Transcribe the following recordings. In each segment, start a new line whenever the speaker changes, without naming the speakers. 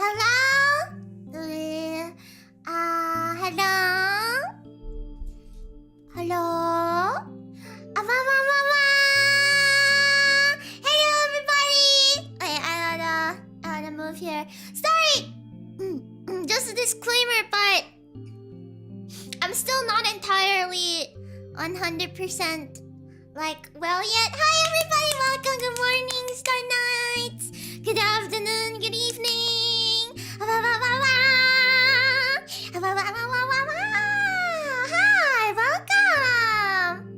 Hello? Hello? Hello? Hello, everybody! Wait, I gotta move here. Sorry! Just a disclaimer, but I'm still not entirely 100% well yet. Hi, everybody! Welcome, good morning, star nights! Good afternoon, good evening! Hi, welcome!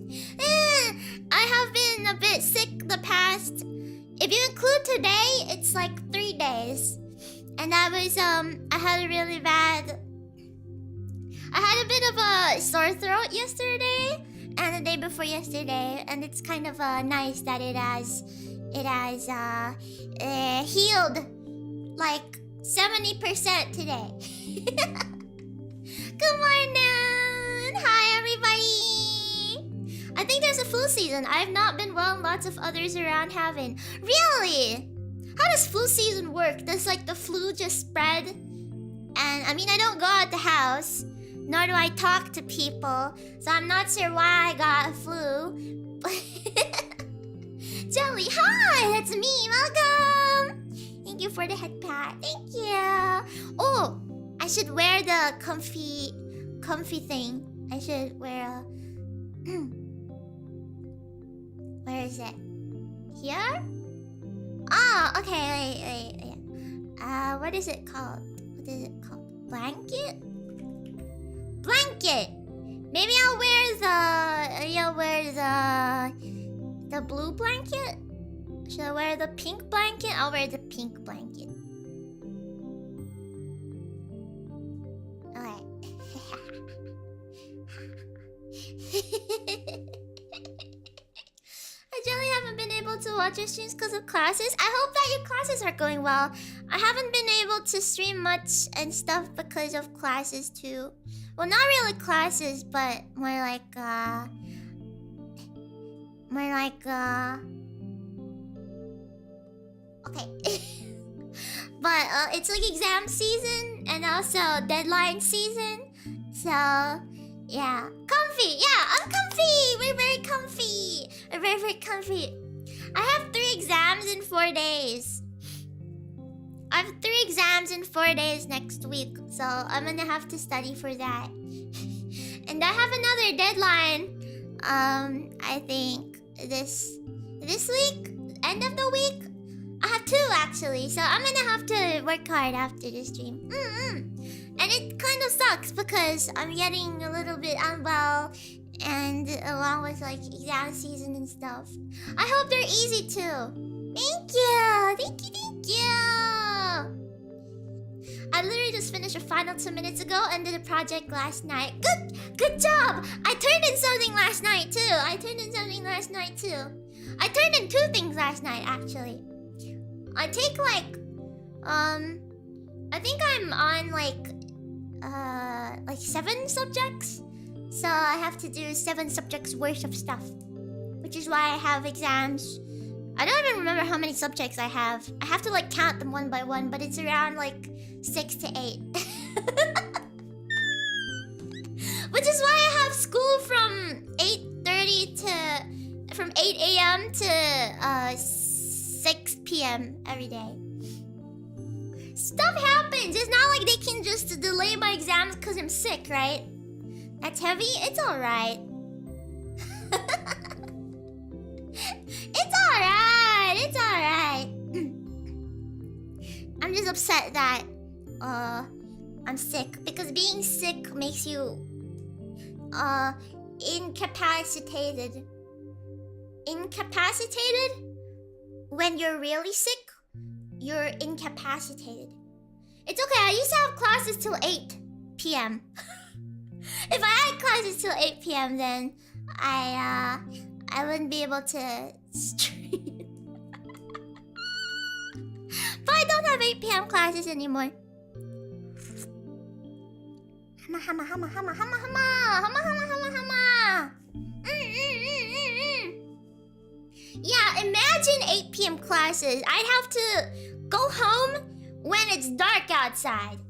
I have been a bit sick the past... If you include today, it's like 3 days. And I had a really bad... I had a bit of a sore throat yesterday and the day before yesterday, and it's kind of nice that it has healed like 70% today. Good morning! Hi, everybody! I think there's a flu season. I've not been well, and lots of others around haven't. Really? How does flu season work? Does like the flu just spread? And I mean, I don't go out the house, nor do I talk to people, so I'm not sure why I got a flu. Jelly, hi! That's me, welcome! Thank you for the head pat, thank you! Oh, I should wear the comfy thing. I should wear a... Where is it? Here? Oh, okay, wait. What is it called? What is it called? Blanket? Blanket! Maybe I'll wear the blue blanket? Should I wear the pink blanket? I'll wear the pink blanket. Alright. I generally haven't been able to watch your streams because of classes. I hope that your classes are going well. I haven't been able to stream much and stuff because of classes too. Well, not really classes, but more like okay. But it's like exam season and also deadline season. So, yeah. Comfy! Yeah, I'm comfy! We're very comfy! We're very, very comfy. I have 3 exams in 4 days. I have 3 exams in 4 days next week, so I'm gonna have to study for that. And I have another deadline. I think this week, end of the week. I have 2 actually, so I'm gonna have to work hard after this stream. And it kind of sucks because I'm getting a little bit unwell, and along with like exam season and stuff. I hope they're easy too. Thank you, thank you, thank you. I literally just finished a final 2 minutes ago and did a project last night. Good job! I turned in something last night too. I turned in 2 things last night actually. I take like, I think I'm on like 7 subjects. So I have to do 7 subjects worth of stuff. Which is why I have exams. I don't even remember how many subjects I have. I have to like count them one by one, but it's around like 6 to 8. Which is why I have school from 8 a.m. to 6 p.m. every day. Stuff happens. It's not like they can just delay my exams because I'm sick, right? That's heavy? It's alright. It's alright. I'm just upset that I'm sick, because being sick makes you incapacitated. When you're really sick, you're incapacitated. It's okay, I used to have classes till 8 p.m. If I had classes till 8 p.m, then I wouldn't be able to stream. But I don't have 8 p.m. classes anymore. Yeah, imagine 8 p.m. classes. I'd have to go home, when it's dark outside.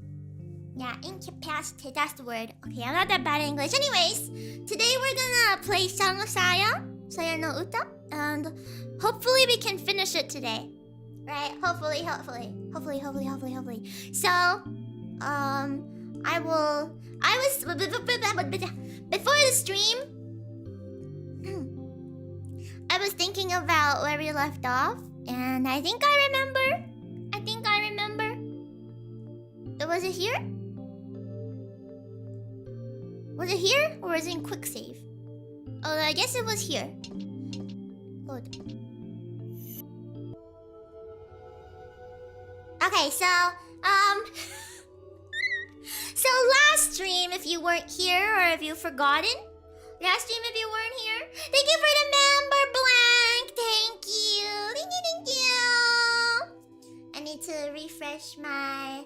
Yeah, incapacitate, that's the word. Okay, I'm not that bad at English. Anyways, today we're gonna play Song of Saya, Saya no Uta, and hopefully we can finish it today. Right? Hopefully. So, before the stream, I was thinking about where we left off, and I think I remember. Was it here? Was it here? Or was it in quick save? Oh, I guess it was here. Good. Okay, so, so last stream, if you weren't here or if you've forgotten, thank you for the member blank. Thank you. Thank you. I need to refresh my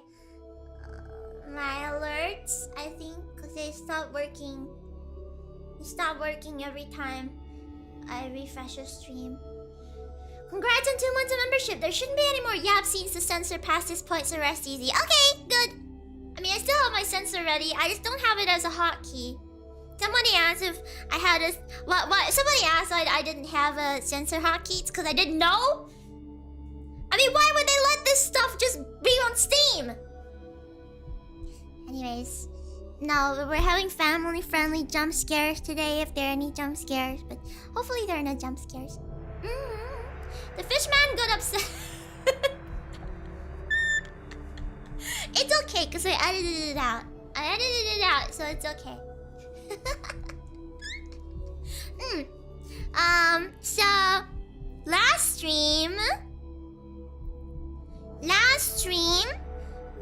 alerts, I think, because they stop working. They stop working every time I refresh a stream. Congrats on 2 months of membership. There shouldn't be any more yap scenes to censor past this point, so rest easy. Okay, good. I mean, I still have my censor ready. I just don't have it as a hotkey. Somebody asked if I had a... What? Somebody asked why I didn't have a censor hotkey. It's because I didn't know? I mean, why would they let this stuff just be on Steam? Anyways, no, we're having family-friendly jump scares today, if there are any jump scares, but hopefully there are no jump scares. The fishman got upset. It's okay, because I edited it out. So it's okay. So last stream,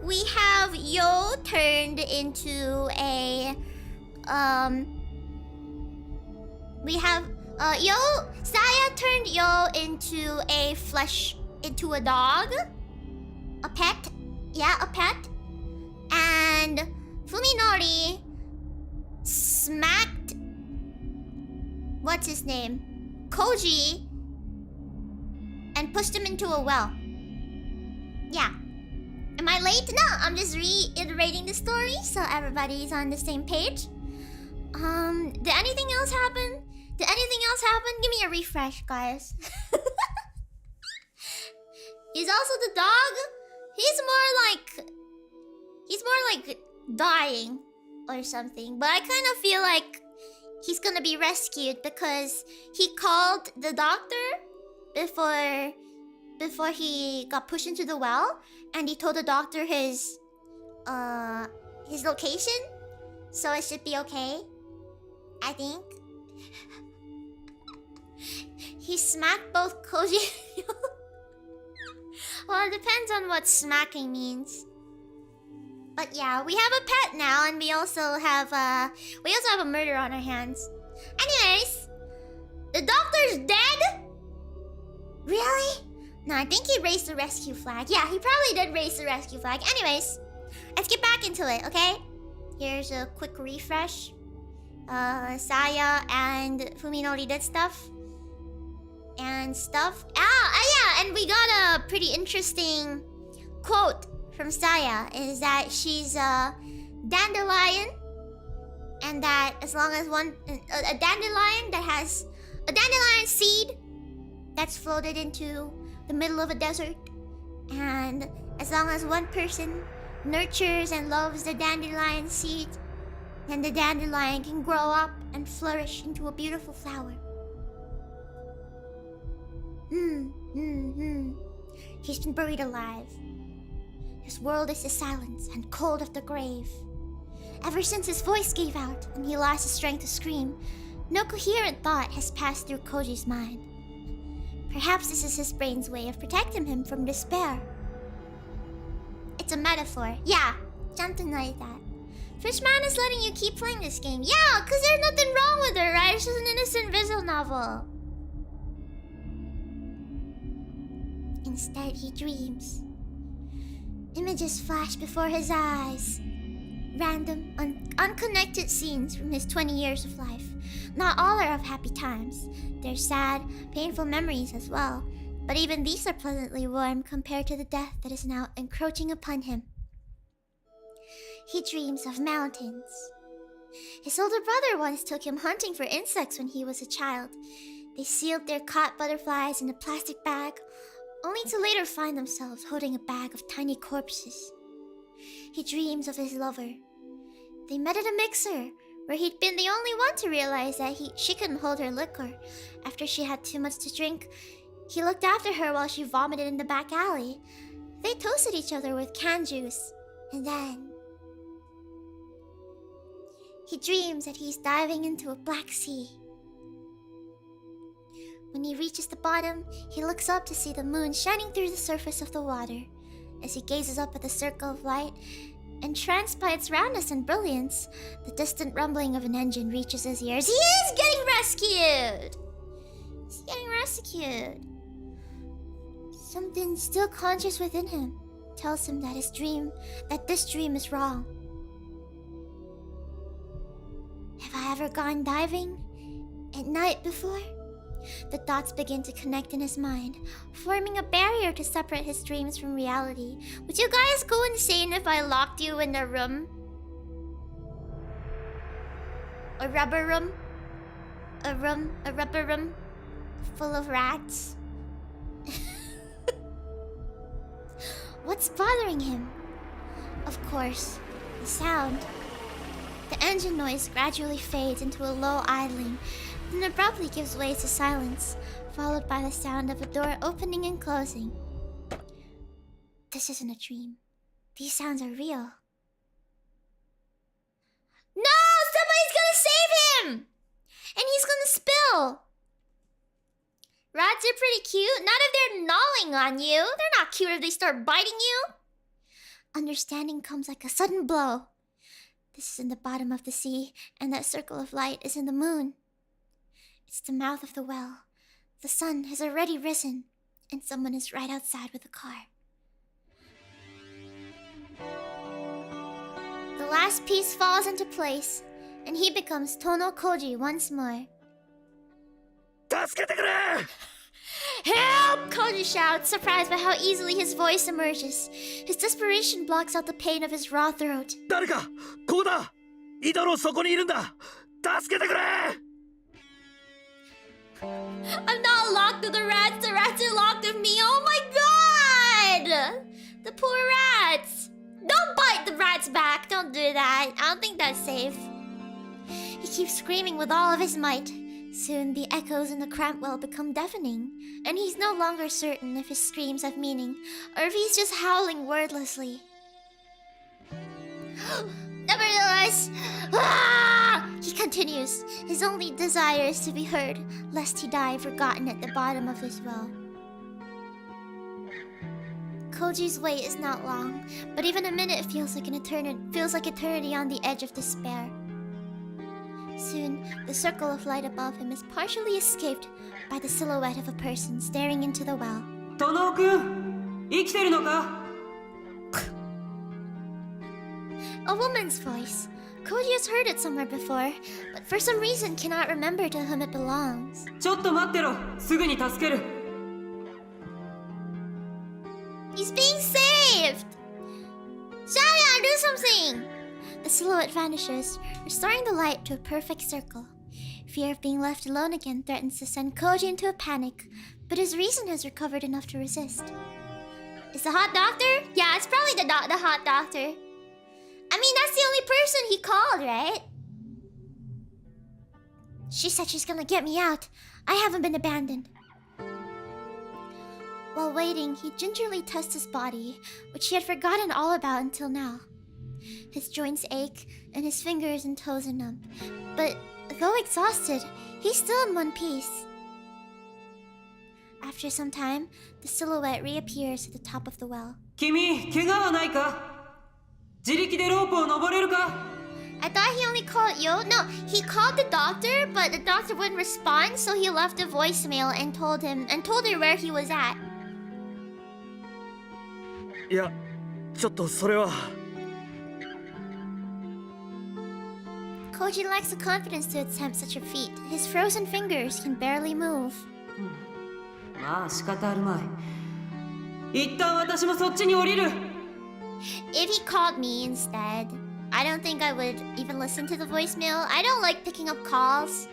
we have Yo turned into a Saya turned Yo into a dog, a pet. Yeah, a pet. And Fuminori smacked, what's his name, Koji, and pushed him into a well. Yeah. Am I late? No, I'm just reiterating the story so everybody's on the same page. Did anything else happen? Give me a refresh, guys. He's also the dog. He's more like dying or something. But I kind of feel like he's gonna be rescued because he called the doctor before he got pushed into the well, and he told the doctor his location, so it should be okay, I think. He smacked both Koji and Yo. Well, it depends on what smacking means. But yeah, we have a pet now, and we also have a murder on our hands. Anyways, the doctor's dead? Really? No, I think he raised the rescue flag. Yeah, he probably did raise the rescue flag. Anyways, let's get back into it, okay? Here's a quick refresh. Saya and Fuminori did stuff. And we got a pretty interesting quote from Saya. Is that she's a dandelion, and that as long as a dandelion that has a dandelion seed that's floated into the middle of a desert, and as long as one person nurtures and loves the dandelion seed, then the dandelion can grow up and flourish into a beautiful flower. He's been buried alive. His world is the silence and cold of the grave. Ever since his voice gave out and he lost the strength to scream, no coherent thought has passed through Koji's mind. Perhaps this is his brain's way of protecting him from despair. It's a metaphor. Yeah, something like that. Fishman is letting you keep playing this game. Yeah, because there's nothing wrong with her, right? It's just an innocent Vigil novel. Instead, he dreams. Images flash before his eyes. Random, unconnected scenes from his 20 years of life. Not all are of happy times. They're sad, painful memories as well. But even these are pleasantly warm compared to the death that is now encroaching upon him. He dreams of mountains. His older brother once took him hunting for insects when he was a child. They sealed their caught butterflies in a plastic bag, only to later find themselves holding a bag of tiny corpses. He dreams of his lover. They met at a mixer, where he'd been the only one to realize that she couldn't hold her liquor. After she had too much to drink, he looked after her while she vomited in the back alley. They toasted each other with canned juice, and then... he dreams that he's diving into a black sea. When he reaches the bottom, he looks up to see the moon shining through the surface of the water. As he gazes up at the circle of light, entranced by its roundness and brilliance, the distant rumbling of an engine reaches his ears. He is getting rescued! He's getting rescued. Something still conscious within him tells him that this dream is wrong. Have I ever gone diving at night before? The dots begin to connect in his mind, forming a barrier to separate his dreams from reality. Would you guys go insane if I locked you in a room? A rubber room? A rubber room full of rats? What's bothering him? Of course, the sound. The engine noise gradually fades into a low idling, then abruptly gives way to silence, followed by the sound of a door opening and closing. This isn't a dream. These sounds are real. No! Somebody's gonna save him! And he's gonna spill! Rats are pretty cute. Not if they're gnawing on you. They're not cute if they start biting you. Understanding comes like a sudden blow. This is in the bottom of the sea, and that circle of light is in the moon. It's the mouth of the well. The sun has already risen, and someone is right outside with a car. The last piece falls into place, and he becomes Tono Koji once more. Help! Koji shouts, surprised by how easily his voice emerges. His desperation blocks out the pain of his raw throat. I'm not locked with the rats are locked with me. Oh my god! The poor rats! Don't bite the rats back, don't do that. I don't think that's safe. He keeps screaming with all of his might. Soon the echoes in the cramped well become deafening, and he's no longer certain if his screams have meaning, or if he's just howling wordlessly. Nevertheless, he continues. His only desire is to be heard, lest he die forgotten at the bottom of this well. Koji's wait is not long, but even a minute feels like eternity on the edge of despair. Soon, the circle of light above him is partially escaped by the silhouette of a person staring into the well. A woman's voice. Koji has heard it somewhere before, but for some reason cannot remember to whom it belongs. He's being saved! Xiaoyan, do something! The silhouette vanishes, restoring the light to a perfect circle. Fear of being left alone again threatens to send Koji into a panic, but his reason has recovered enough to resist. Is the hot doctor? Yeah, it's probably the hot doctor. I mean, that's the only person he called, right? She said she's gonna get me out. I haven't been abandoned. While waiting, he gingerly tests his body, which he had forgotten all about until now. His joints ache, and his fingers and toes are numb. But though exhausted, he's still in one piece. After some time, the silhouette reappears at the top of the well. I thought he only called Yo. No, he called the doctor, but the doctor wouldn't respond, so he left a voicemail and told her where he was at.
Yeah, ちょっとそれは
Koji lacks the confidence to attempt such a feat. His frozen fingers can barely move.
まあ仕方あるまい。一旦私もそっちに降りる。
If he called me instead, I don't think I would even listen to the voicemail. I don't like picking up calls.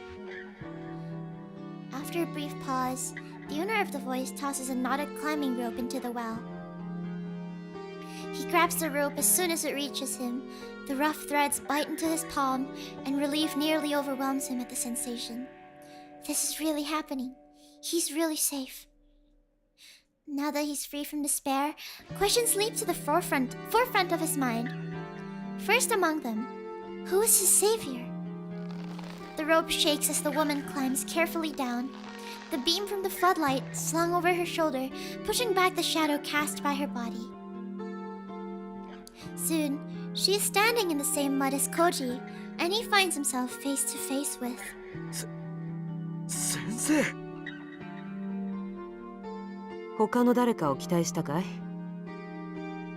After a brief pause, the owner of the voice tosses a knotted climbing rope into the well. He grabs the rope as soon as it reaches him. The rough threads bite into his palm, and relief nearly overwhelms him at the sensation. This is really happening. He's really safe. Now that he's free from despair, questions leap to the forefront of his mind. First among them, who is his savior? The rope shakes as the woman climbs carefully down. The beam from the floodlight slung over her shoulder, pushing back the shadow cast by her body. Soon, she is standing in the same mud as Koji, and he finds himself face to face with...
先生。
他の誰かを期待したかい？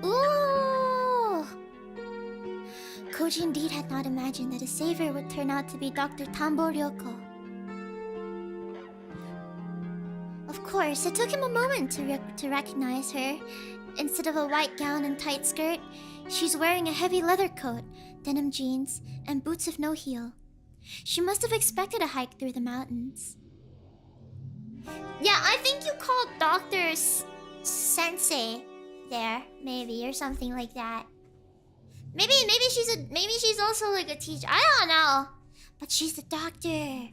Ooh! Koji indeed had not imagined that his savior would turn out to be Dr. Tambo Ryoko. Of course, it took him a moment to recognize her. Instead of a white gown and tight skirt, she's wearing a heavy leather coat, denim jeans, and boots of no heel. She must have expected a hike through the mountains. Yeah, I think you called Dr. Sensei there, maybe, or something like that. Maybe she's also like a teacher. I don't know, but she's the doctor.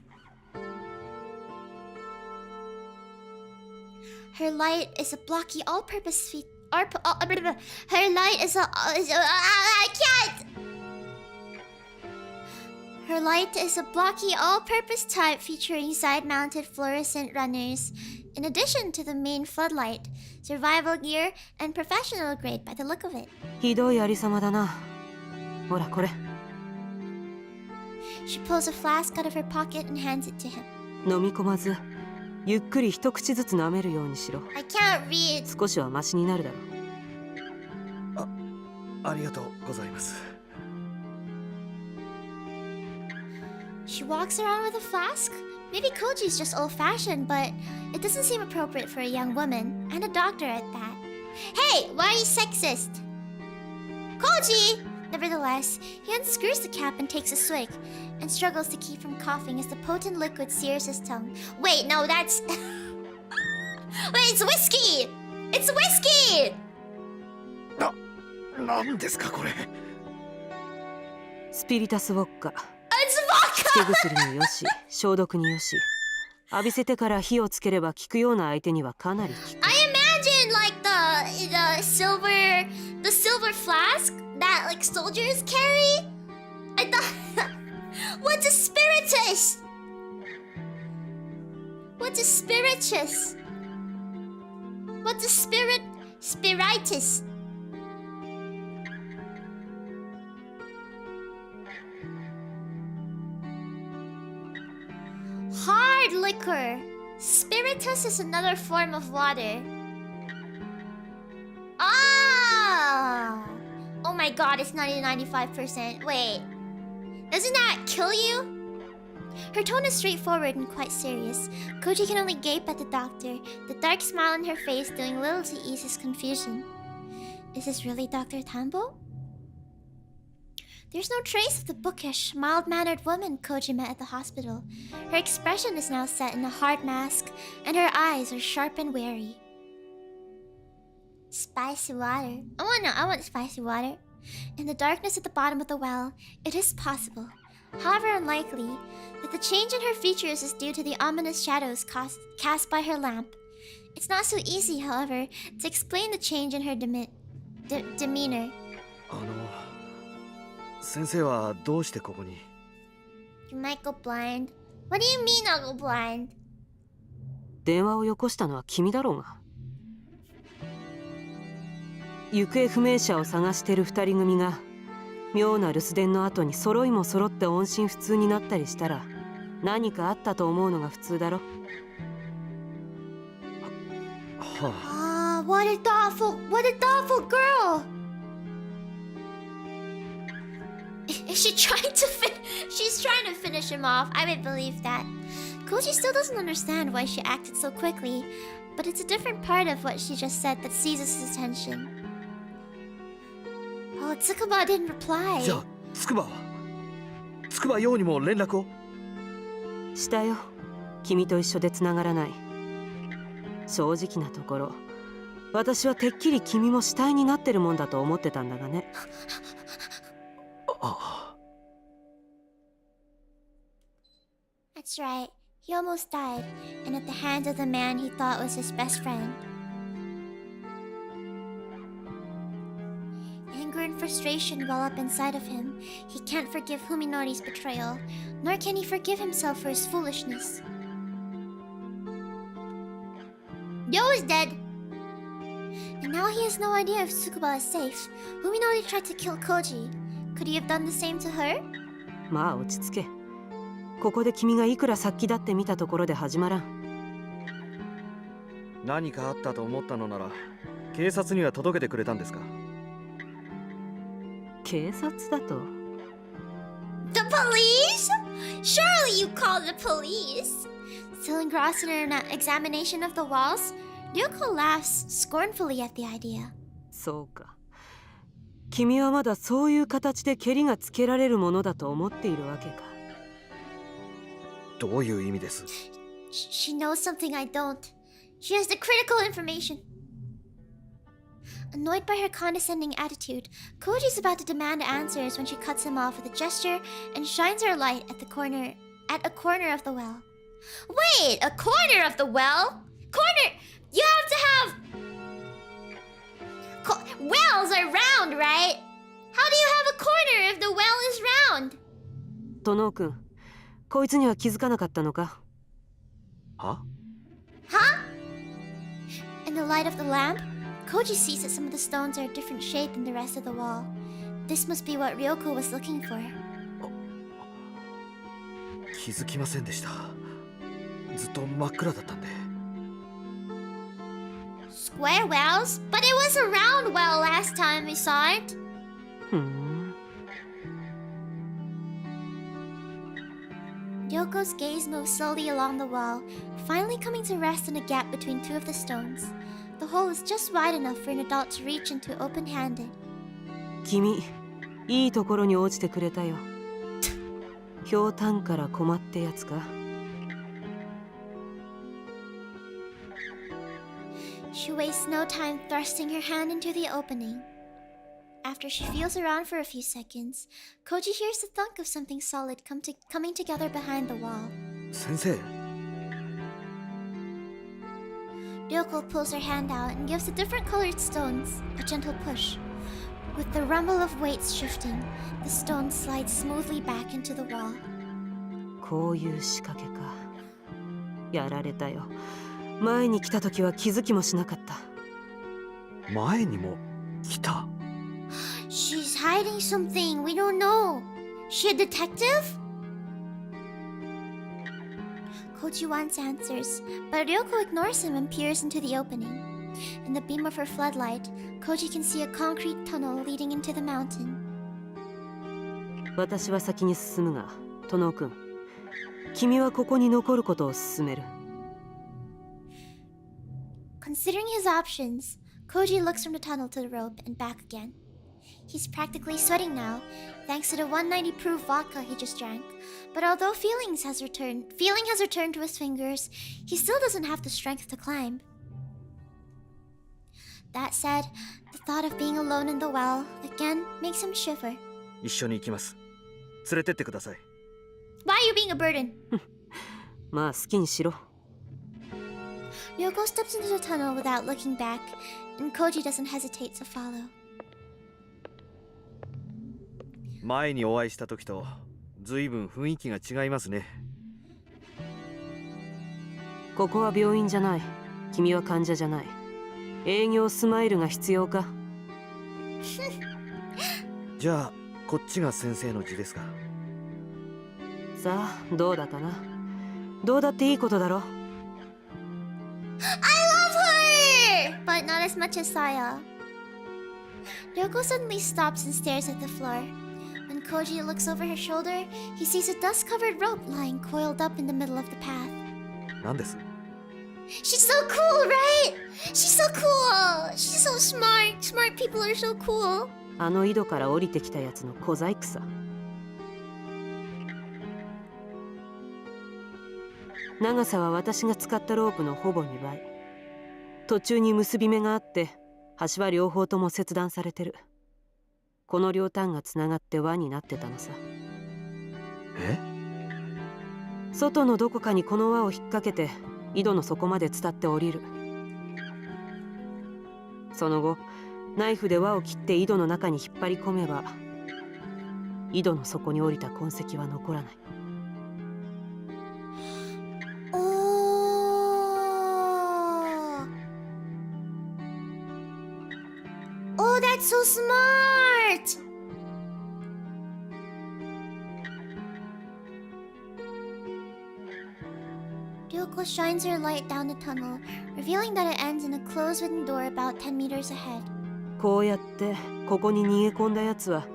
Her light is a blocky all-purpose her light is I can't. Her light is a blocky all-purpose type featuring side-mounted fluorescent runners, in addition to the main floodlight, survival gear, and professional grade by the look of it.
ひどいありさまだな。ほらこれ。
She pulls a flask out of her pocket and hands it to him.
飲み込まず、ゆっくり一口ずつ舐めるようにしろ。
I can't read.
少しはマシになるだろう。
ありがとうございます。
She walks around with a flask? Maybe Koji's just old-fashioned, but it doesn't seem appropriate for a young woman, and a doctor at that. Hey, why are you sexist? Koji! Nevertheless, he unscrews the cap and takes a swig, and struggles to keep from coughing as the potent liquid sears his tongue. Wait, no, that's... Wait, it's whiskey! It's whiskey!
なんですかこれ。
スピリタスウォッカ。
It's
つけ
vodka!
薬によし、消毒によし。浴びせてから火をつければ効くような相手にはかなり効く。
I imagine like the silver flask that like soldiers carry. I thought, what's a spiritus? What's a spiritus? What's a spiritus? Hard liquor. Spiritus is another form of water. Ah! Oh my god, it's 95%. Wait. Doesn't that kill you? Her tone is straightforward and quite serious. Koji can only gape at the doctor, the dark smile on her face doing little to ease his confusion. Is this really Dr. Tambo? There's no trace of the bookish, mild-mannered woman Koji met at the hospital. Her expression is now set in a hard mask, and her eyes are sharp and wary. Spicy water. I want spicy water. In the darkness at the bottom of the well, it is possible, however unlikely, that the change in her features is due to the ominous shadows cast by her lamp. It's not so easy, however, to explain the change in her demeanor.
先生はどうしてここに？
You might go blind. What do you mean I'll go blind?
電話をよこしたのは君だろうが。行方不明者を探してる二人組が妙な留守電の後に揃いも揃って音信不通になったりしたら何かあったと思うのが普通だろ。
は
Ah,
あ。
what a thoughtful girl! She's trying to finish him off. I would believe that. Koji still doesn't understand why she acted so quickly, But it's a different part of what she just said that seizes his attention. Oh, Tsukuba didn't reply.
じゃあ筑波陽にも連絡を。
したよ。君と一緒で繋がらない。正直なところ、私はてっきり君も死体になってるもんだと思ってたんだがね。
That's right. He almost died, and at the hands of the man he thought was his best friend. Anger and frustration well up inside of him. He can't forgive Fuminori's betrayal, nor can he forgive himself for his foolishness. Ryo is dead! And now he has no idea if Tsukuba is safe. Fuminori tried to kill Koji. Could he have done the same to her?
まあ落ち着け。ここで君がいくら殺気だって見たところで始まらん。
何かあったと思ったのなら警察には届けてくれたんですか？
警察だと？
The police? Surely you called the police? Still engrossed in an examination of the walls, Ryoko laughs scornfully at the idea.
そうか。君はまだそういう形でケリがつけられるものだと思っているわけか。
どういう意味です？
She knows something I don't. She has the critical information. Annoyed by her condescending attitude, Koji's about to demand answers when she cuts him off with a gesture and shines her light at a corner of the well. Wait, a corner of the well? Corner! You have to have... wells are round, right? How do you have a corner if the well is round?
殿君、こいつには気づかなかったのか？
は？
Huh? In the light of the lamp, Koji sees that some of the stones are a different shape than the rest of the wall. This must be what Ryoko was looking for.
気づきませんでした。ずっと真っ暗だったんで。
Square wells? But it was a round well last time we saw it.
ふん。
Ryoko's gaze moves slowly along the wall, finally coming to rest on a gap between two of the stones. The hole is just wide enough for an adult to reach into open-handed.
君、いいところに落ちてくれたよ。ひょうたんから困ってやつか。
She wastes no time thrusting her hand into the opening. After she feels around for a few seconds, Koji hears the thunk of something solid coming together behind the wall.
先生。
Ryoko pulls her hand out and gives the different colored stones a gentle push. With the rumble of weights shifting, the stones slide smoothly back into the wall.
こういう仕掛けか。やられたよ。前に来た時は気づきもしなかった。
前にも来た。
She's hiding something we don't know. She a detective? Koji wants answers, but Ryoko ignores him and peers into the opening. In the beam of her floodlight, Koji can see a concrete tunnel leading into the mountain.
私は先に進むが、殿君、君はここに残ることを勧める。
Considering his options, Koji looks from the tunnel to the rope and back again. He's practically sweating now, thanks to the 190 proof vodka he just drank. But although feeling has returned to his fingers, he still doesn't have the strength to climb. That said, the thought of being alone in the well again makes him shiver.
一緒に行きます。連れてってください。
Why are you being a burden?
まあ好きにしろ。
Ryoko steps into the tunnel without looking back, and Koji doesn't hesitate to follow.
前にお会いした時と随分雰囲気が違いますね。
ここは病院じゃない。君は患者じゃない。営業スマイルが必要か。
じゃあこっちが先生の字ですか。
さあどうだかな。どうだっていいことだろ。
I love her! But not as much as Saya. Ryoko suddenly stops and stares at the floor. When Koji looks over her shoulder, he sees a dust-covered rope lying coiled up in the middle of the path.
何です？
She's so cool, right? She's so cool. She's so smart. Smart people are so cool.
あの井戸から降りてきたやつの小細工さ。長さは私が使ったロープのほぼ2倍。途中に結び目があって端は両方とも切断されてる。この両端がつながって輪になってたのさ。
え？
外のどこかにこの輪を引っ掛けて井戸の底まで伝って降りる。その後ナイフで輪を切って井戸の中に引っ張り込めば井戸の底に降りた痕跡は残らない。
Oh, that's so smart! Ryoko shines her light down the tunnel, revealing that it ends in a closed wooden door about 10 meters ahead.
こうやってここに逃げ込んだやつは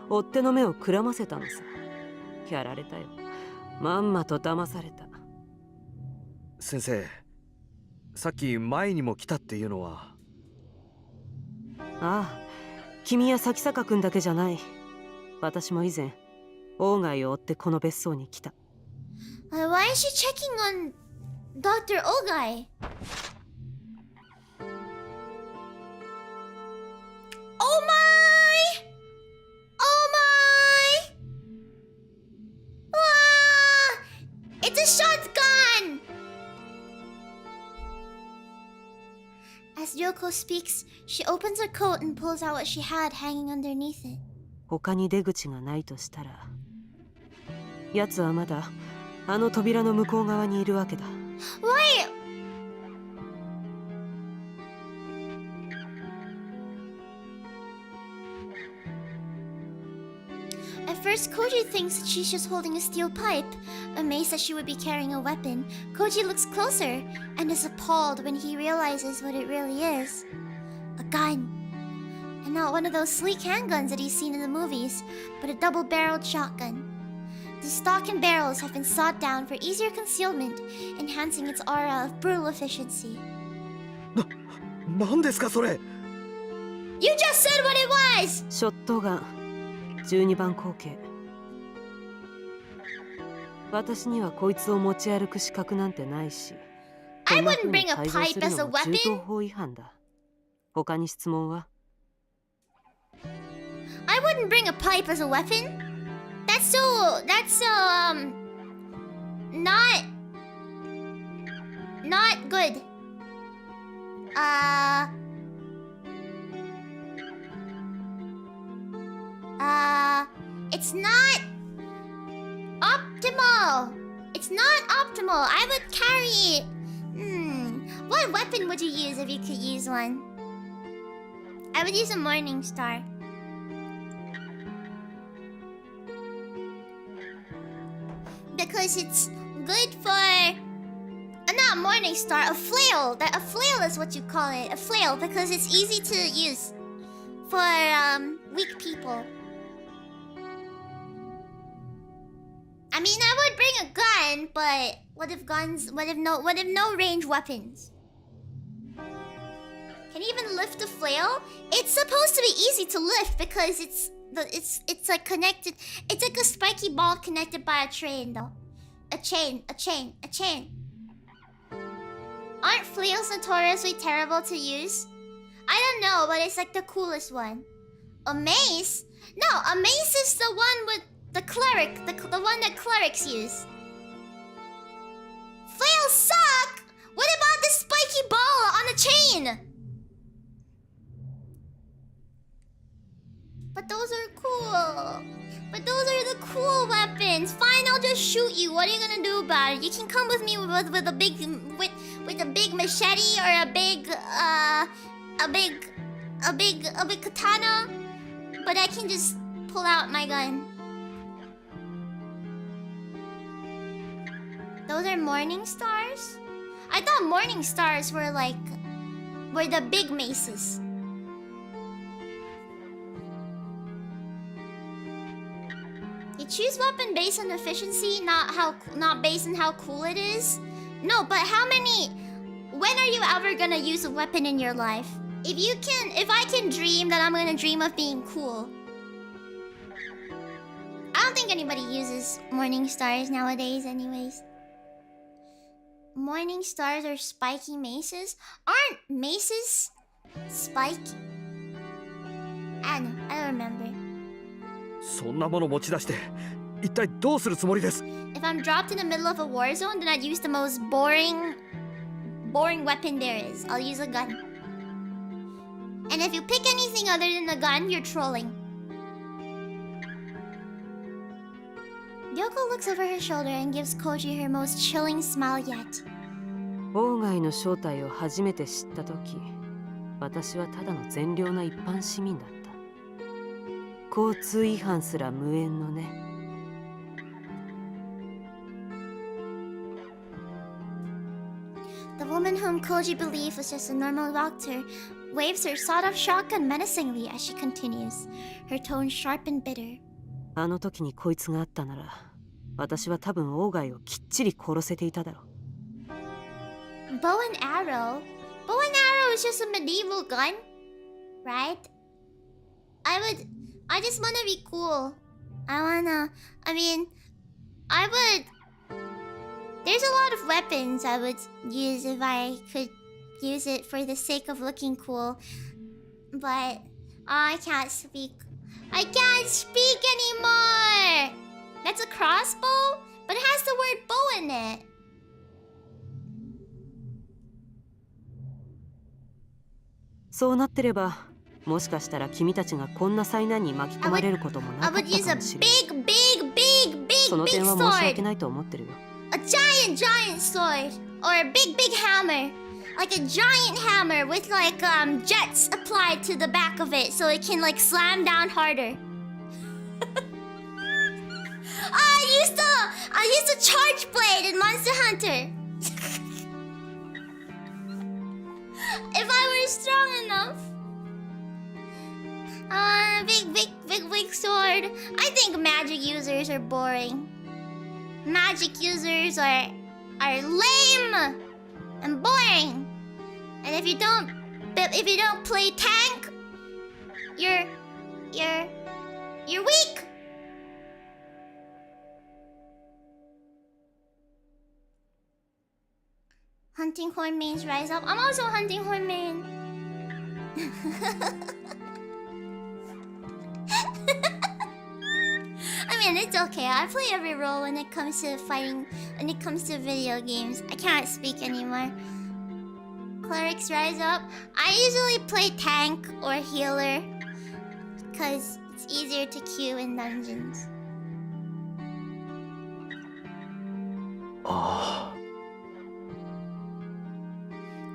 追っ手の目をくらませたのさ。やられたよ。まんまと騙された。
先生、さっき前にも来たっていうのは。
ああ、君や咲坂君だけじゃない。私も以前鴎外を追ってこの別荘に来た。
Why is she checking on Dr. Ogai? Oh my! Oh my! Wow! It's a shotgun! As Ryoko speaks, she opens her coat and pulls out what she had hanging underneath it.
他に出口がないとしたら、奴はまだあの扉の向こう側にいるわけだ。
Wait! At first, Koji thinks that she's just holding a steel pipe. Amazed that she would be carrying a weapon, Koji looks closer and is appalled when he realizes what it really is. A gun. And not one of those sleek handguns that he's seen in the movies, but a double-barreled shotgun. The stock and barrels have been sawed down for easier concealment, enhancing its aura of brutal efficiency.
なんですかそれ？
You just said what it was!
ショットガン12番口径。私にはこいつを持ち歩く資格なんてないし、
I
こんな
wouldn't
風に
bring a
改造
pipe
する
as a
のは銃
weapon.
刀法違反だ。他に質問は？
I wouldn't bring a pipe as a weapon. That's not good. It's not optimal. It's not optimal. I would carry it. What weapon would you use if you could use one? I would use a morning star. Because it's good for not morning star, a flail. A flail is what you call it. A flail because it's easy to use for weak people. I mean, I would bring a gun, but what if no range weapons? Can you even lift a flail? It's supposed to be easy to lift because it's like connected. It's like a spiky ball connected by a chain, though. A chain. Aren't flails notoriously terrible to use? I don't know, but it's like the coolest one. A mace? No, a mace is the one with the cleric, the one that clerics use. Flails suck! What about the spiky ball on the chain? But those are cool. But those are the cool weapons. Fine, I'll just shoot you. What are you gonna do about it? You can come with me with a big machete or a big katana. But I can just pull out my gun. Those are morning stars? I thought morning stars were the big maces. You choose weapon based on efficiency, not based on how cool it is. No, but how many when are you ever gonna use a weapon in your life? If I can dream, then I'm gonna dream of being cool. I don't think anybody uses morning stars nowadays anyways. Morning stars are spiky maces? Aren't maces spiky? I don't know, I don't remember.
そんなもの持ち出して一体どうするつもりです？
If I'm dropped in the middle of a war zone, then I'd use the most boring weapon there is. I'll use a gun. And if you pick anything other than a gun, you're trolling. Ryoko looks over her shoulder and gives Koji her most chilling smile yet.
王外の正体を初めて知った時、私はただの善良な一般市民だった。交通違反すら無縁のね。
The woman whom Koji believed was just a normal doctor waves her sawed-off shotgun menacingly as she continues, her tone sharp and bitter.
あの時にこいつがあったなら、私は多分王外をきっちり殺せていただろう。
Bow and arrow? Bow and arrow is just a medieval gun, right? I just wanna be cool. There's a lot of weapons I would use if I could use it for the sake of looking cool. But I can't speak. I can't speak anymore! That's a crossbow? But it has the word bow in it.
そうなってれば、もしかしたら君たちがこんな災難に巻き込まれることもなかったかもしれない。その点は申し訳ないと思ってるよ。
A giant sword, or a big hammer, like a giant hammer with like jets applied to the back of it, so it can like slam down harder. I used a charge blade in Monster Hunter. If I were strong enough. Big sword. I think magic users are boring. Magic users are lame and boring. And if you don't play tank, you're weak. Hunting horn mains rise up. I'm also hunting horn main. I mean, it's okay. I play every role when it comes to fighting, when it comes to video games. I can't speak anymore. Clerics rise up. I usually play tank or healer because it's easier to queue in dungeons.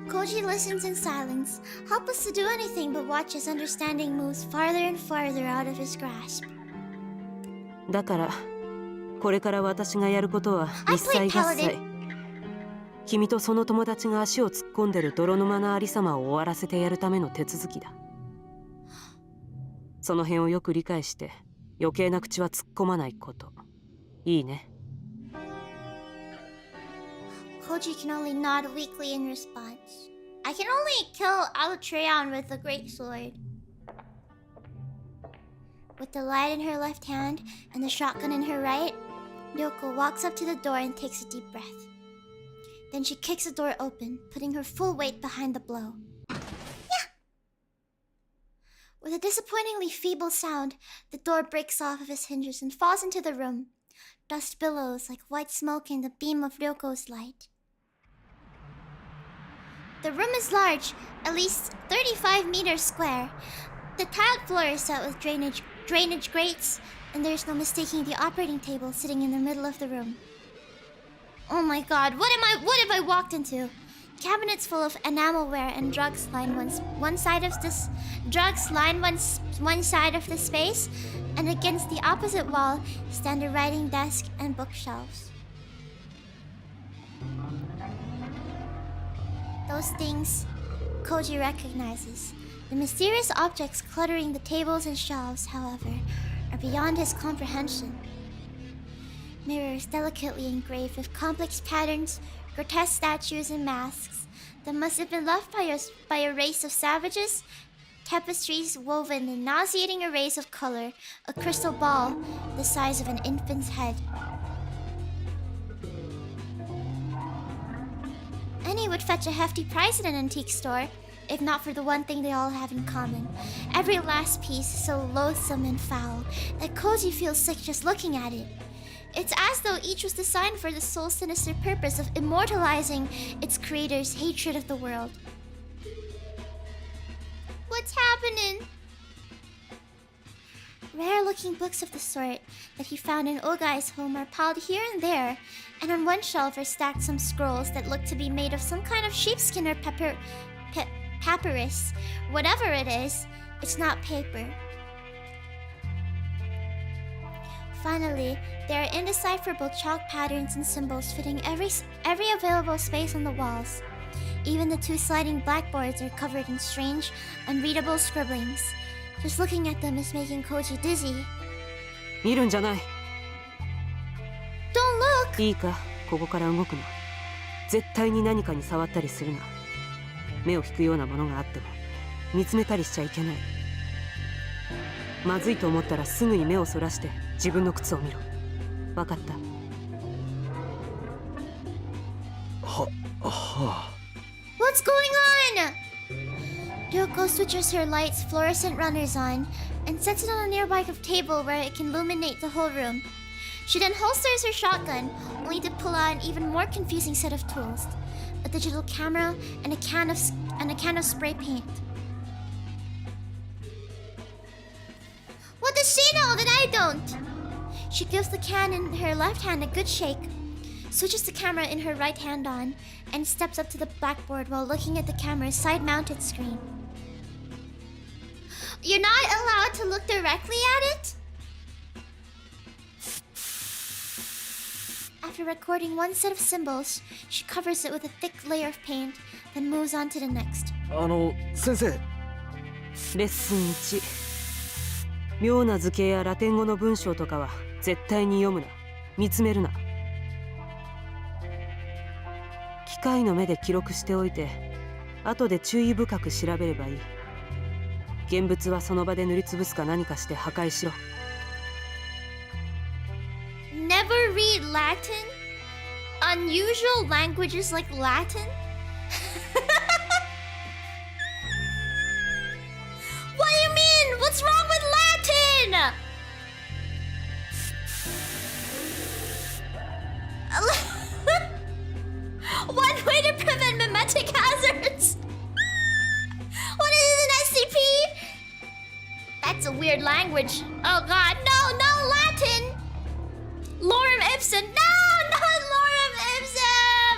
Koji listens in silence, helpless to do anything but watch as understanding moves farther and farther out of his grasp.
だから、これから私がやることは一切合切。君とその友達が足を突っ込んでる泥沼なありさまを終わらせてやるための手続きだ。その辺をよく理解して、余計な口は突っ込まないこと。いいね。
Koji can only nod weakly in response. I can only kill Alatreon with a great sword. With the light in her left hand and the shotgun in her right, Ryoko walks up to the door and takes a deep breath. Then she kicks the door open, putting her full weight behind the blow. Yeah! With a disappointingly feeble sound, the door breaks off of its hinges and falls into the room. Dust billows like white smoke in the beam of Ryoko's light. The room is large, at least 35 meters square. The tiled floor is set with drainage grates, and there's no mistaking the operating table sitting in the middle of the room. Oh my god, what have I walked into? Cabinets full of enamelware and drugs line one side of the space, and against the opposite wall stand a writing desk and bookshelves. Those things Koji recognizes. The mysterious objects cluttering the tables and shelves, however, are beyond his comprehension. Mirrors delicately engraved with complex patterns, grotesque statues and masks, that must have been left by a race of savages. Tapestries woven in nauseating arrays of color, a crystal ball the size of an infant's head. Any would fetch a hefty price at an antique store, if not for the one thing they all have in common. Every last piece so loathsome and foul that Koji feels sick just looking at it. It's as though each was designed for the soul's sinister purpose of immortalizing its creator's hatred of the world. What's happening? Rare-looking books of the sort that he found in Ogai's home are piled here and there, and on one shelf are stacked some scrolls that look to be made of some kind of sheepskin or papyrus. Whatever it is, it's not paper. Finally, there are indecipherable chalk patterns and symbols fitting every available space on the walls. Even the two sliding blackboards are covered in strange, unreadable scribblings. Just looking at them is making Koji dizzy.
見るんじゃない。
Don't look!
いいか、ここから動くな。絶対に何かに触ったりするな。目を引くようなものがあっても見つめたりしちゃいけない。まずいと思ったらすぐに目をそらして自分の靴を見ろ。わかった？
はあ。
What's going on? Ryoko switches her light's fluorescent runners on and sets it on a nearby table where it can illuminate the whole room. She then holsters her shotgun, only to pull out an even more confusing set of tools: a digital camera and a can of spray paint. What does she know that I don't? She gives the can in her left hand a good shake, switches the camera in her right hand on, and steps up to the blackboard while looking at the camera's side-mounted screen. You're not allowed to look directly at it? After recording one set of symbols, she covers it with a thick layer of paint, then moves on to the next.
先生。
レッスン1。妙な図形やラテン語の文章とかは絶対に読むな。見つめるな。機械の目で記録しておいて、後で注意深く調べればいい。現物はその場で塗りつぶすか何かして破壊しろ。
Never read Latin? Unusual languages like Latin? What do you mean? What's wrong with Latin? One way to prevent mimetic hazards. What is an SCP? That's a weird language. Oh god, no Latin! Lorem ipsum! No, not lorem ipsum!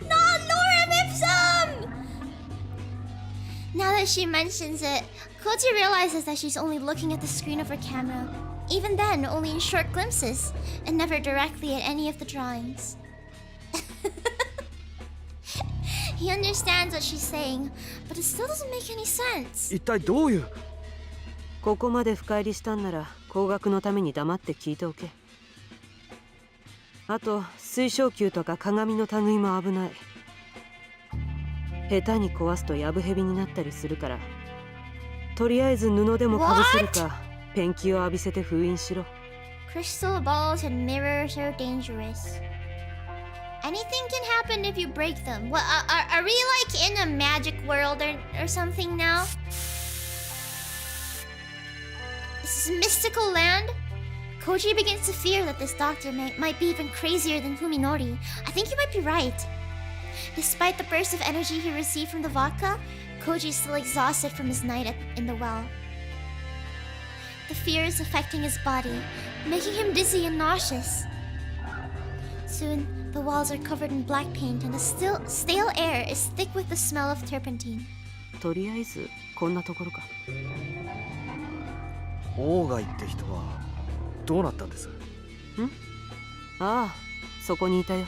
Not lorem ipsum! Now that she mentions it, Koji realizes that she's only looking at the screen of her camera. Even then, only in short glimpses, and never directly at any of the drawings. He understands what she's saying, but it still doesn't make any sense.
一体どういう。
ここまで深入りしたんなら工学のために黙って聞いておけ。あと水晶球とか鏡の類も危ない。下手に壊すとヤブヘビになったりするから、とりあえず布でもかぶせるかペンキを浴びせて封印しろ。
Crystal balls and mirrors are dangerous. Anything can happen if you break them. What? Are we like in a magic world or something now? This is mystical land? Koji begins to fear that this doctor might be even crazier than Fuminori. I think you might be right. Despite the burst of energy he received from the vodka, Koji is still exhausted from his night in the well. The fear is affecting his body, making him dizzy and nauseous. Soon, the walls are covered in black paint and the stale air is thick with the smell of turpentine.
とりあえずこんなところか。
オーガイって人はどうなったんです？
ああ、そこにいたよ。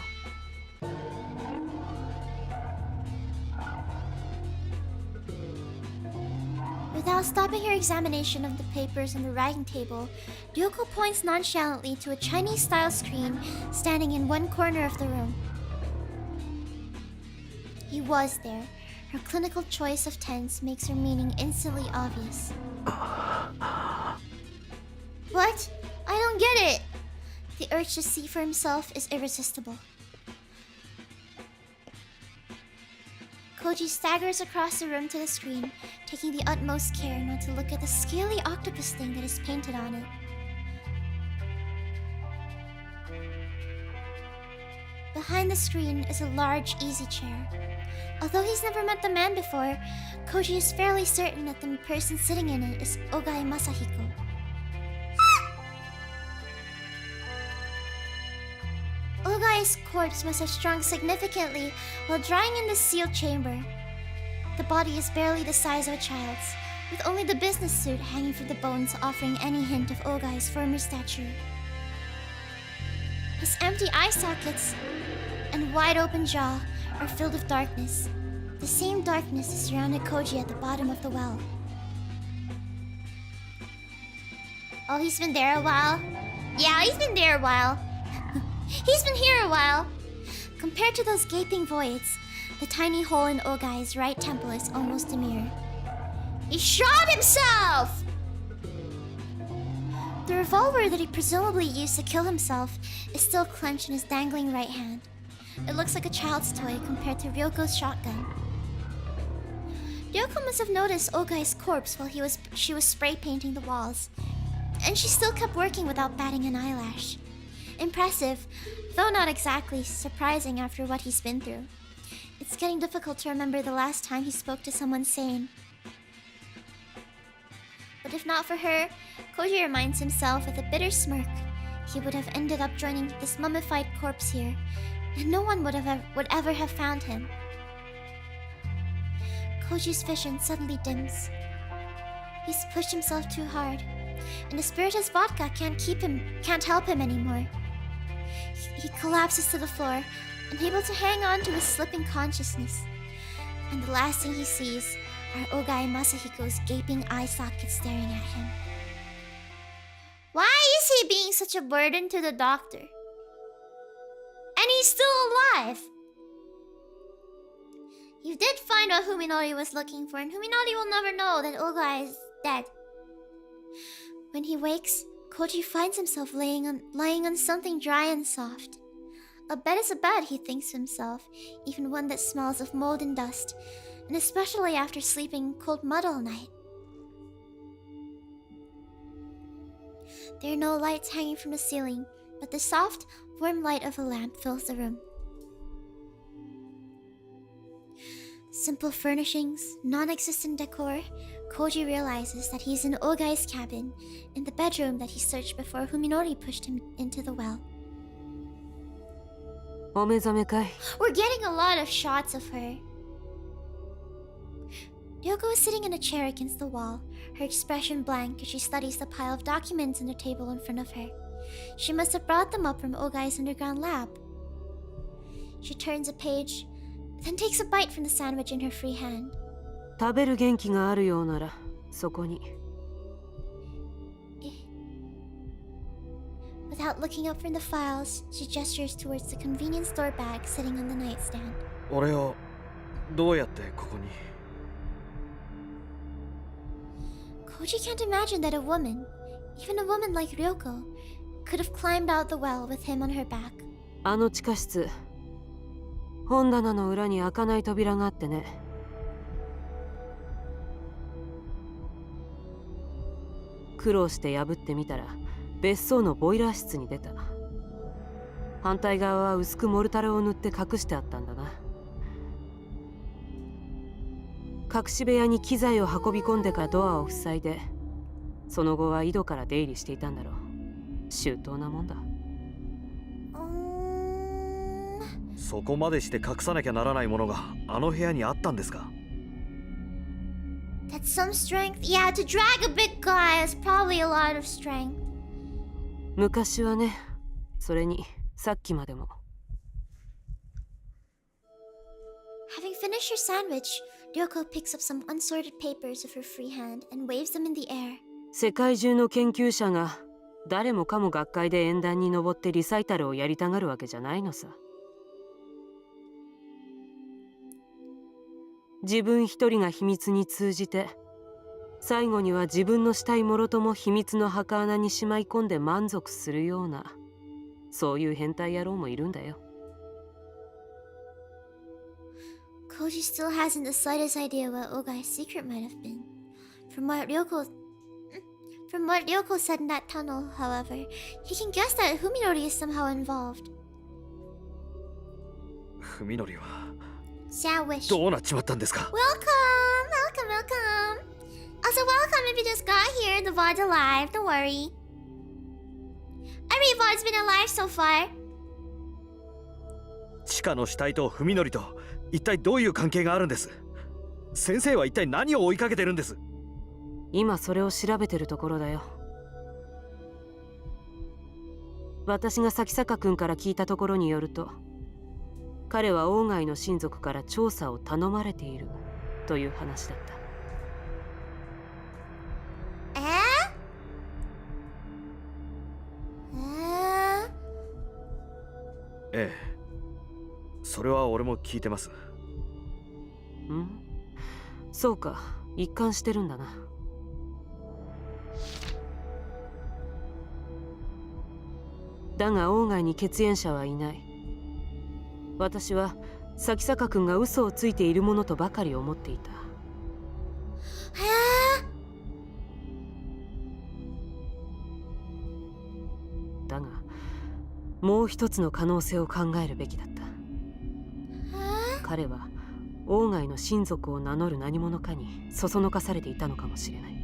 With Without stopping her examination of the papers on the writing table, Ryoko points nonchalantly to a Chinese-style screen standing in one corner of the room. He was there. Her clinical choice of tense makes her meaning instantly obvious. What? I don't get it! The urge to see for himself is irresistible. Koji staggers across the room to the screen, taking the utmost care not to look at the scaly octopus thing that is painted on it. Behind the screen is a large easy chair. Although he's never met the man before, Koji is fairly certain that the person sitting in it is Ogai Masahiko. Ogai's corpse must have shrunk significantly while drying in the sealed chamber. The body is barely the size of a child's, with only the business suit hanging from the bones offering any hint of Ogai's former stature. His empty eye sockets and wide-open jaw are filled with darkness. The same darkness that surrounded Koji at the bottom of the well. Oh, he's been there a while? Yeah, he's been there a while. He's been here a while. Compared to those gaping voids, the tiny hole in Ogai's right temple is almost a mirror. He shot himself! The revolver that he presumably used to kill himself is still clenched in his dangling right hand. It looks like a child's toy compared to Ryoko's shotgun. Ryoko must have noticed Ogai's corpse while she was spray painting the walls, and she still kept working without batting an eyelash. Impressive, though not exactly surprising after what he's been through. It's getting difficult to remember the last time he spoke to someone sane. But if not for her, Koji reminds himself with a bitter smirk, he would have ended up joining this mummified corpse here, and no one would ever have found him. Koji's vision suddenly dims. He's pushed himself too hard, and the spiritus vodka can't help him anymore. He collapses to the floor, unable to hang on to his slipping consciousness. And the last thing he sees are Ogai Masahiko's gaping eye sockets staring at him. Why is he being such a burden to the doctor? And he's still alive! You did find what Fuminori was looking for, and Fuminori will never know that Ogai is dead. When he wakes, Koji finds himself lying on something dry and soft. A bed is a bed, he thinks to himself, even one that smells of mold and dust, and especially after sleeping in cold mud all night. There are no lights hanging from the ceiling, but the soft, warm light of a lamp fills the room. Simple furnishings, non-existent decor, Koji realizes that he's in Ogai's cabin, in the bedroom that he searched before Fuminori pushed him into the well. We're getting a lot of shots of her. Ryoko is sitting in a chair against the wall, her expression blank as she studies the pile of documents on the table in front of her. She must have brought them up from Ogai's underground lab. She turns a page, then takes a bite from the sandwich in her free hand. Without looking up from the files, she gestures towards the convenience store bag sitting on the nightstand. Koji can't imagine that a woman, even a woman like Ryoko, could have climbed out the well with him on her back.
本棚の裏に開かない扉があってね。苦労して破ってみたら別荘のボイラー室に出た。反対側は薄くモルタルを塗って隠してあったんだな。隠し部屋に機材を運び込んでからドアを塞いで、その後は井戸から出入りしていたんだろう。周到なもんだ。
そこまでして隠さなきゃならないものがあの部屋にあったんですか?
That's some strength. Yeah, to drag a big guy is probably a lot of strength.
昔はね、それにさっきまでも。
Having finished her sandwich, Ryoko picks up some unsorted papers with her free hand and waves them in the air.
世界中の研究者が誰もかも学会で演壇に登ってリサイタルをやりたがるわけじゃないのさ。自分一人が秘密に通じて、最後には自分のしたいもろとも秘密の墓穴にしまい込んで満足するような、そういう変態野郎もいるんだよ。
Koji still hasn't the slightest idea what Ogai's secret might have been. From what Ryoko said in that tunnel, however, he can guess that Fuminori is somehow involved.
ふみのりは
Sad wish.
どうなっちまったんですか？
Welcome! Also, welcome if you just got here. The VOD's alive, don't worry. Every VOD's been alive so far.
地下の死体とふみのりと一体どういう関係があるんです？先生は一体何を追いかけてるんです？
今それを調べてるところだよ。私が咲坂君から聞いたところによると、彼は王外の親族から調査を頼まれているという話だった。
ええ、それは俺も聞いてます。
ん？そうか、一貫してるんだな。だが王外に血縁者はいない。私は咲坂君が嘘をついているものとばかり思っていた。だがもう一つの可能性を考えるべきだった。彼は王外の親族を名乗る何者かにそそのかされていたのかもしれない。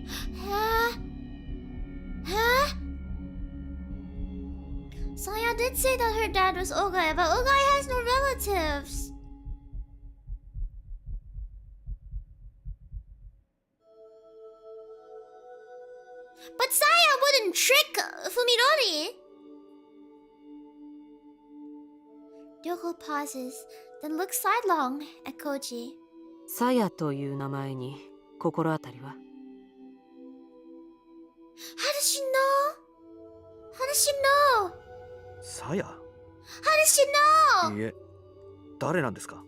Saya did say that her dad was Ogai, but Ogai has no relatives. But Saya wouldn't trick Fuminori. Ryoko pauses, then looks sidelong at Koji.
サヤという名前に心当たりは？
How does she know? How does she know?
さや？
How does she know?
いえ、誰なんですか？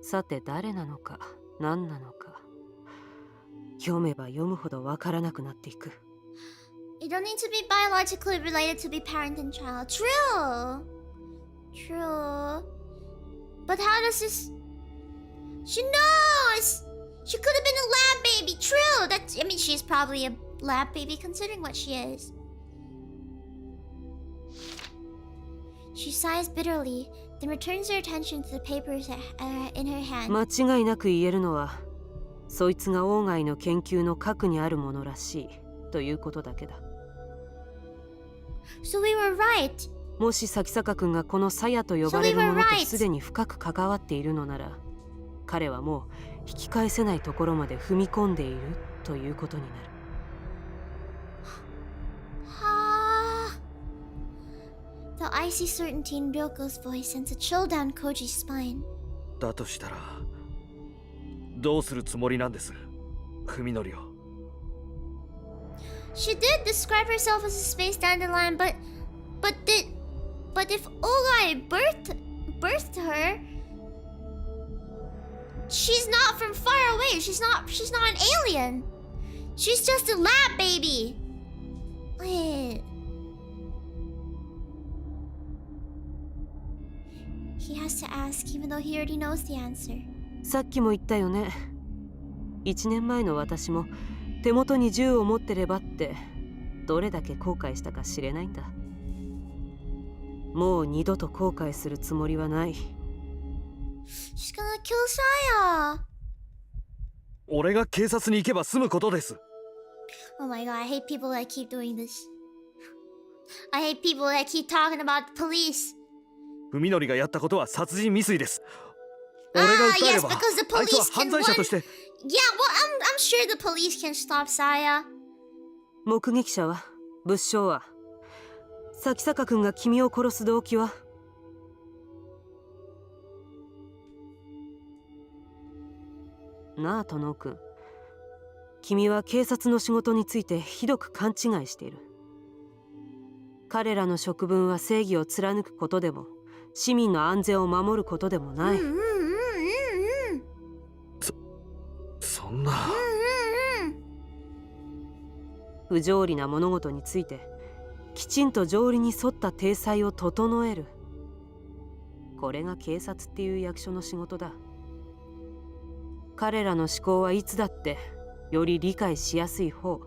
さて誰なのか何なのか、読めば読むほどわからなくなっていく。
You don't need to be biologically related to be parent and child. True. But how does this... She knows! She could have been a lab baby. True. I mean, she's probably a lab baby considering what she is. She sighs bitterly, then returns her attention to the papers in her hand.
間違いなく言えるのは、そいつが王外の研究の核にあるものらしいということだけだ。
So we were right.
もし咲坂君がこのサヤと呼ばれるものとすでに深く関わっているのなら、彼はもう引き返せないところまで踏み込んでいるということになる。
The icy certainty in Ryoko's voice sends a chill down Koji's spine.
だとしたらどうするつもりなんです、ふみのりを。
She did describe herself as a space dandelion, but if Ogai birthed her, she's not from far away. She's not an alien. She's just a lab baby. Wait. He has to ask, even though he already knows the answer.
さっきも言ったよね。1年前の私も手元に銃を持ってればってどれだけ後悔したか知れないんだ。もう二度と後悔するつもりはない。
She's gonna kill Saya.
俺が警察に行けば済むことです。
Oh my god, I hate people that keep doing this. I hate people that keep talking about the police.
ふみのりがやったことは殺人未遂です。俺が訴えれば、あいつは犯罪者として。
Yeah, well, I'm sure the police can stop Saya.
目撃者は、物証は、咲坂君が君を殺す動機は？なあ殿くん、君は警察の仕事についてひどく勘違いしている。彼らの職分は正義を貫くことでも市民の安全を守ることでもない。
そんな。
不条理な物事についてきちんと条理に沿った体裁を整える、これが警察っていう役所の仕事だ。彼らの思考はいつだってより理解しやすい方、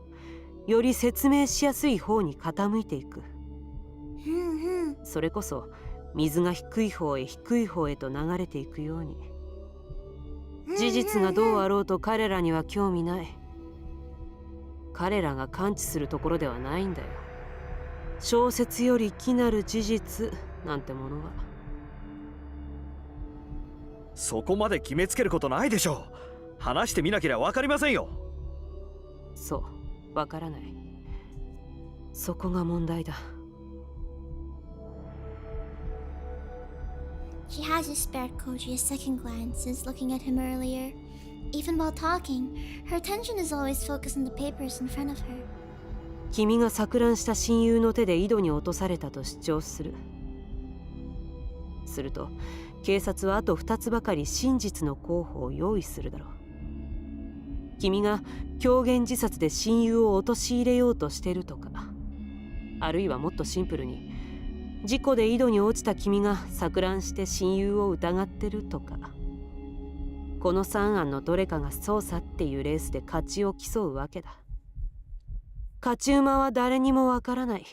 より説明しやすい方に傾いていく。それこそ水が低い方へ低い方へと流れていくように。事実がどうあろうと彼らには興味ない。彼らが感知するところではないんだよ、小説より奇なる事実なんてものは。
そこまで決めつけることないでしょう。話してみなければ分かりませんよ。
そう、わからない。そこが問題だ。
She hasn't spared Koji a second glance since looking at him earlier. Even while talking, her attention is always focused on the papers in front of her.
君が錯乱した親友の手で井戸に落とされたと主張する。すると警察はあと2つばかり真実の候補を用意するだろう。君が狂言自殺で親友を陥れようとしているとか、あるいはもっとシンプルに事故で井戸に落ちた君が錯乱して親友を疑ってるとか。この3案のどれかが捜査っていうレースで勝ちを競うわけだ。勝ち馬は誰にもわからない。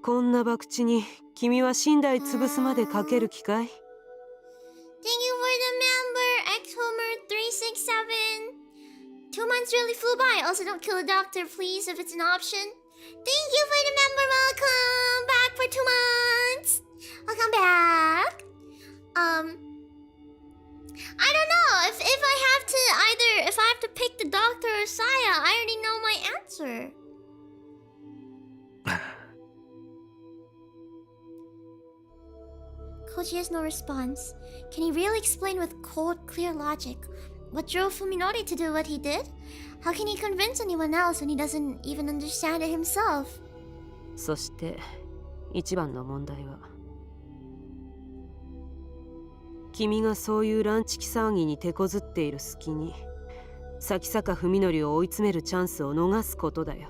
こんな博打に君は寝台潰すまでかける気かい？
Thank you for the member, X-Homer367. 2 months really flew by. Also, don't kill the doctor, please, if it's an option. Thank you for the member. Welcome back for 2 months. Welcome back. I don't know if I have to pick the doctor or Saya. I already know my answer. Koji has no response. Can he really explain with cold, clear logic what drove Fuminori to do what he did? How can he convince anyone else when he doesn't even understand it himself?
そして一番の問題は、君がそういうランチキ騒ぎに手こずっている隙に先坂文則を追い詰めるチャンスを逃すことだよ。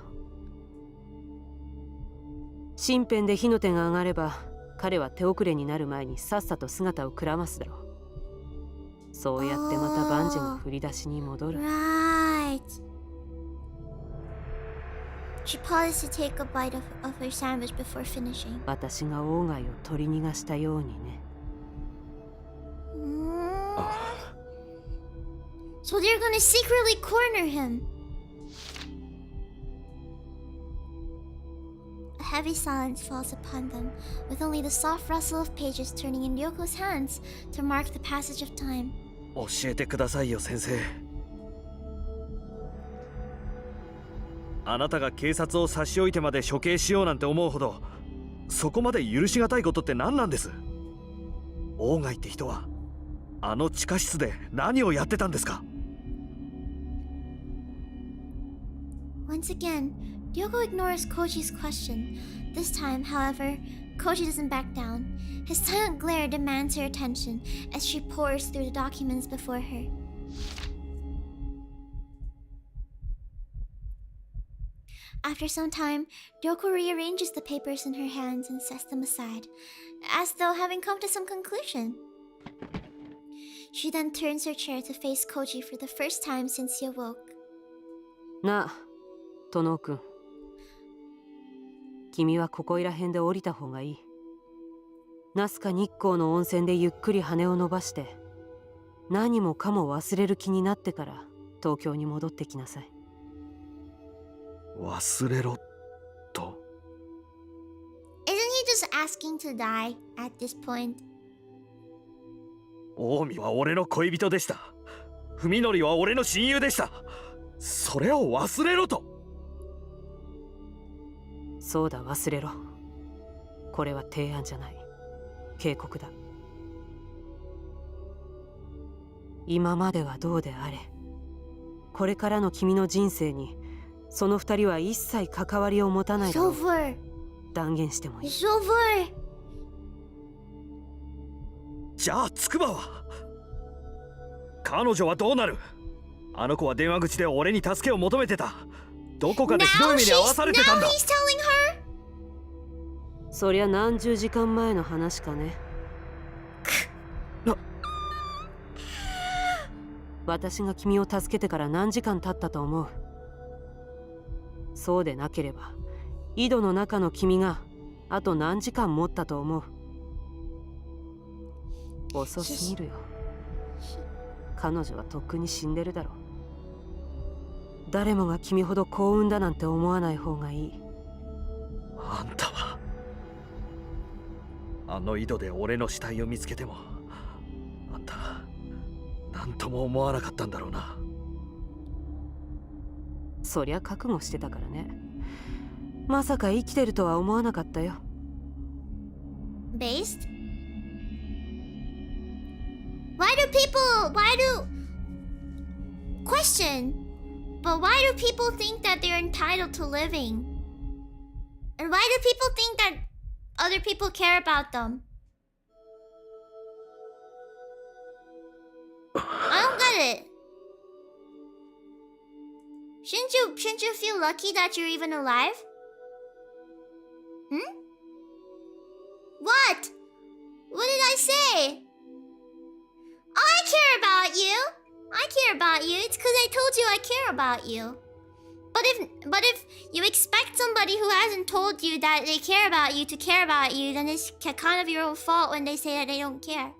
身辺で火の手が上がれば彼は手遅れになる前にさっさと姿をくらますだろう。そうやってまた万事が振り出しに戻る。
Right. She paused to take a bite of her sandwich before finishing.
私が鴎外を取り逃がしたようにね。
So they're gonna secretly corner him. A heavy silence falls upon them, with only the soft rustle of pages turning in Ryoko's hands to mark the passage of time.
教えてくださいよ先生。あなたが警察を差し置いてまで処刑しようなんて思うほどそこまで許しがたいことって何なんです？鴎外って人はあの地下室で何をやってたんですか？
Once again, Ryoko ignores Koji's question. This time, however, Koji doesn't back down. His silent glare demands her attention as she pores through the documents before her. After some time, Ryoko rearranges the papers in her hands and sets them aside, as though having come to some conclusion. She then turns her chair to face Koji for the first time since he awoke.
なあ、殿くん。君はここいら辺で降りた方がいい。ナスカ日光の温泉でゆっくり羽を伸ばして、何もかも忘れる気になってから東京に戻ってきなさい。
忘れろと。
Isn't he just asking to die at this point?
近江は俺の恋人でした。文則は俺の親友でした。それを忘れろと。
そうだ、忘れろ。これは提案じゃない。警告だ。今まではどうであれ、これからの君の人生にその二人は一切関わりを持たないだろう。断言してもいい。
じゃあ筑波は、彼女はどうなる？あの子は電話口で俺に助けを求めてた。どこかでひどい目に遭わされてたんだ。
そりゃ何十時間前の話かね。私が君を助けてから何時間経ったと思う？そうでなければ井戸の中の君があと何時間持ったと思う？遅すぎるよ。彼女はとっくに死んでるだろう。誰もが君ほど幸運だなんて思わない方がいい。
あんたはあの井戸で俺の死体を見つけても、あんた何とも思わなかったんだろうな。
そりゃ覚悟してたからね。まさか生きてるとは思わなかったよ。
Based? Question. But why do people think that they're entitled to living? And why do people think that other people care about them? I don't get it. Shouldn't you feel lucky that you're even alive? What? What did I say? Oh, I care about you. I care about you. It's because I told you I care about you. But if you expect somebody who hasn't told you that they care about you to care about you, then it's kind of your own fault when they say that they don't care.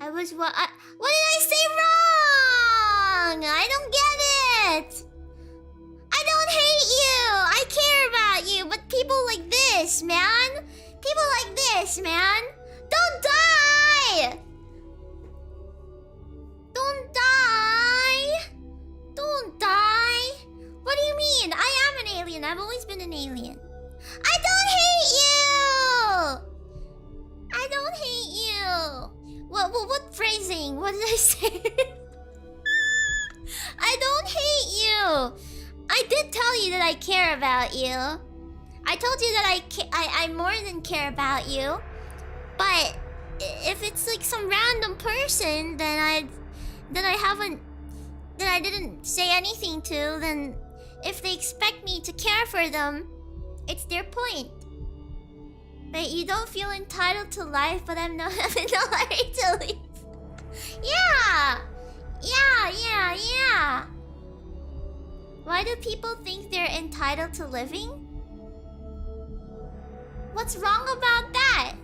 What did I say wrong? I don't get it. I don't hate you. I care about you. But people like this, man. People like this, man. Don't die. Don't die. Don't die. What do you mean? I am an alien. I've always been an alien. I don't hate you. I don't hate you. What phrasing? What did I say? I don't hate you. I did tell you that I care about you. I told you that I more than care about you. But if it's like some random person that I didn't say anything to, then if they expect me to care for them, it's their point. But you don't feel entitled to life, but I'm not having no right to leave. Yeah. Why do people think they're entitled to living? What's wrong about that?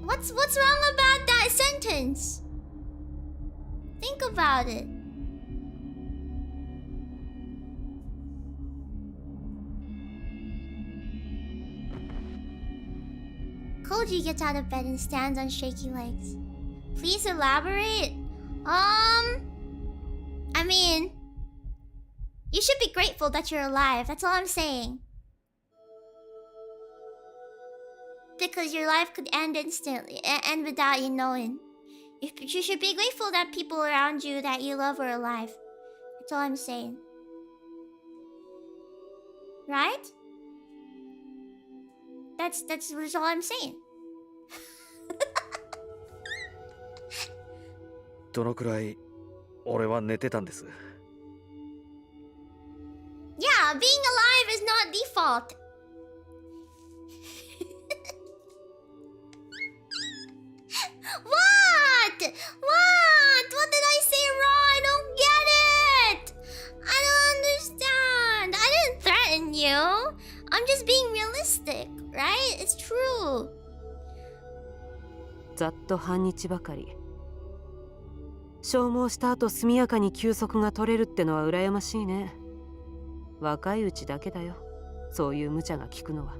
What's wrong about that sentence? Think about it. Koji gets out of bed and stands on shaky legs. Please elaborate? I mean, you should be grateful that you're alive. That's all I'm saying. Because your life could end instantly, and without you knowing. You should be grateful that people around you that you love are alive. That's all I'm saying. Right? That's all I'm saying.
どのくらい俺は寝てたんです？
Yeah, being alive is not default. What? What did I say wrong? I don't get it. I don't understand. I didn't threaten you. I'm just being realistic, right? It's true.
ざっと半日ばかり。消耗した後速やかに休息が取れるってのは羨ましいね。若いうちだけだよ、そういう無茶が効くのは。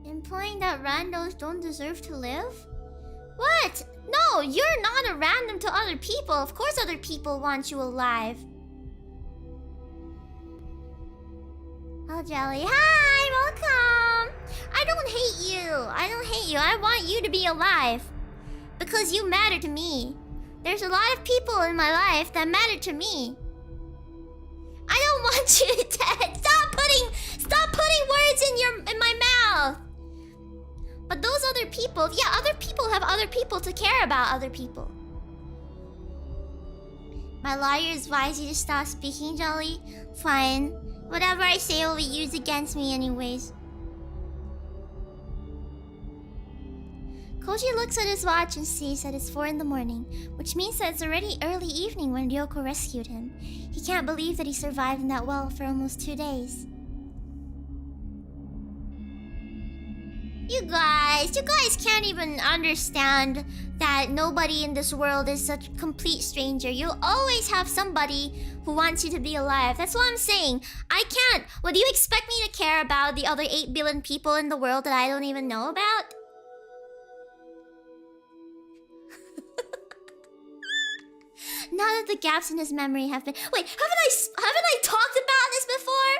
Implying that randos don't deserve to live? What? No, No, you're not a random to other people. Of course other people want you alive. Oh, Jelly. Hi, welcome. I don't hate you. I don't hate you. I want you to be alive. Because you matter to me. There's a lot of people in my life that matter to me. I don't want you dead. Stop putting words in my mouth. But those other people, yeah, other people have other people to care about other people. My lawyers advise you to stop speaking, Jelly. Fine. Whatever I say will be used against me anyways. Koji looks at his watch and sees that it's 4 in the morning, which means that it's already early evening when Ryoko rescued him. He can't believe that he survived in that well for almost 2 days. You guys can't even understand that nobody in this world is such a complete stranger. You'll always have somebody who wants you to be alive. That's what I'm saying. I can't. What do you expect me to care about the other 8 billion people in the world that I don't even know about? Now that the gaps in his memory have been... Wait, haven't I talked about this before?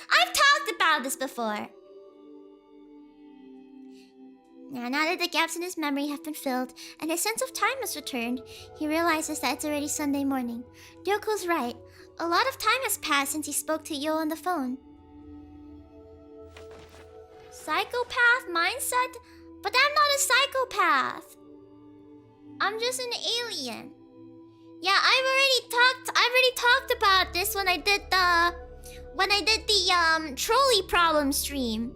I've talked about this before. Now that the gaps in his memory have been filled and his sense of time has returned, he realizes that it's already Sunday morning. Ryoko's right. A lot of time has passed since he spoke to Yo on the phone. Psychopath mindset? But I'm not a psychopath. I'm just an alien. Yeah, I've already talked about this when I did the trolley problem stream.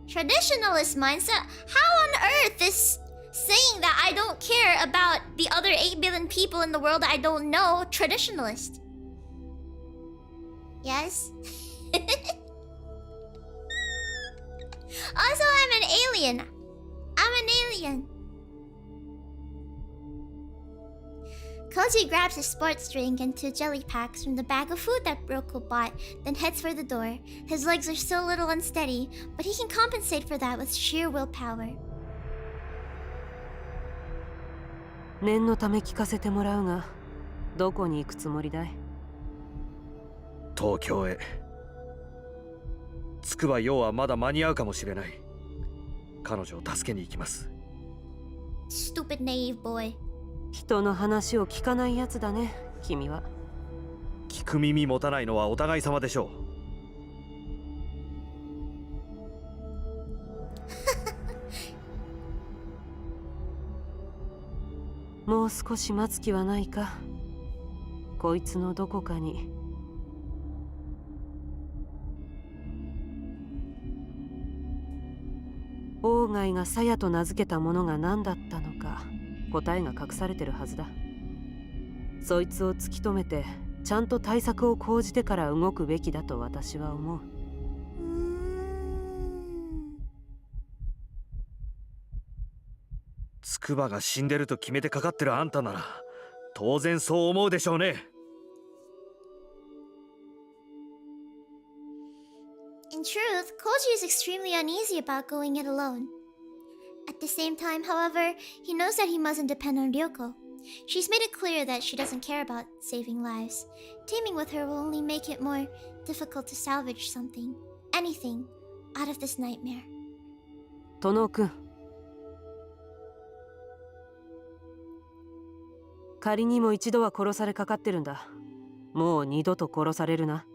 Traditionalist mindset? How on earth is saying that I don't care about the other 8 billion people in the world that I don't know traditionalist? Yes? Also, I'm an alien. Koji grabs his sports drink and 2 jelly packs from the bag of food that Ryoko bought, then heads for the door. His legs are still a little unsteady, but he can compensate for that with sheer willpower.
念のため聞かせてもらうが、どこに行くつもりだい？
東京へ。着くばようはまだ間に合うかもしれない。彼女を助けに行きます。
Stupid naive boy.
人の話を聞かないやつだね、君は。
聞く耳持たないのはお互い様でしょ
う。もう少し待つ気はないか。こいつのどこかに。鴎外が鞘と名付けたものが何だったのか。答えが隠されてるはずだ。そいつを突き止めてちゃんと対策を講じてから動くべきだと私は思う。
筑波が死んでると決めてかかってるあんたなら当然そう思うでしょうね。
In truth, Koji is extremely uneasy about going it alone. At the same time, however, he knows that he mustn't depend on Ryoko. She's made it clear that she doesn't care about saving lives. Teaming with her will only make it more difficult to salvage something, anything, out of this nightmare.
殿くん。仮にも一度は殺されかかってるんだ。もう二度と殺されるな。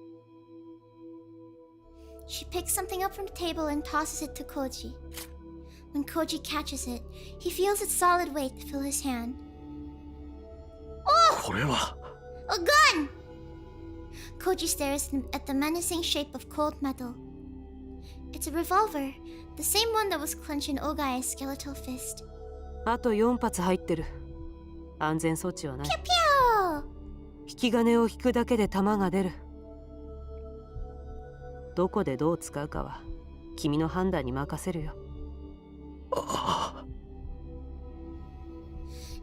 She picks something up from the table and tosses it to Koji. When Koji catches it, he feels its solid weight fill his hand. Oh!
これは
A gun! Koji stares at the menacing shape of cold metal. It's a revolver, the same one that was clenched in Ogai's skeletal fist.
あと4発入ってる。安全装置はない。
ピュピュー！
引き金を引くだけで弾が出る。どこでどう使うかは君の判断に任せるよ。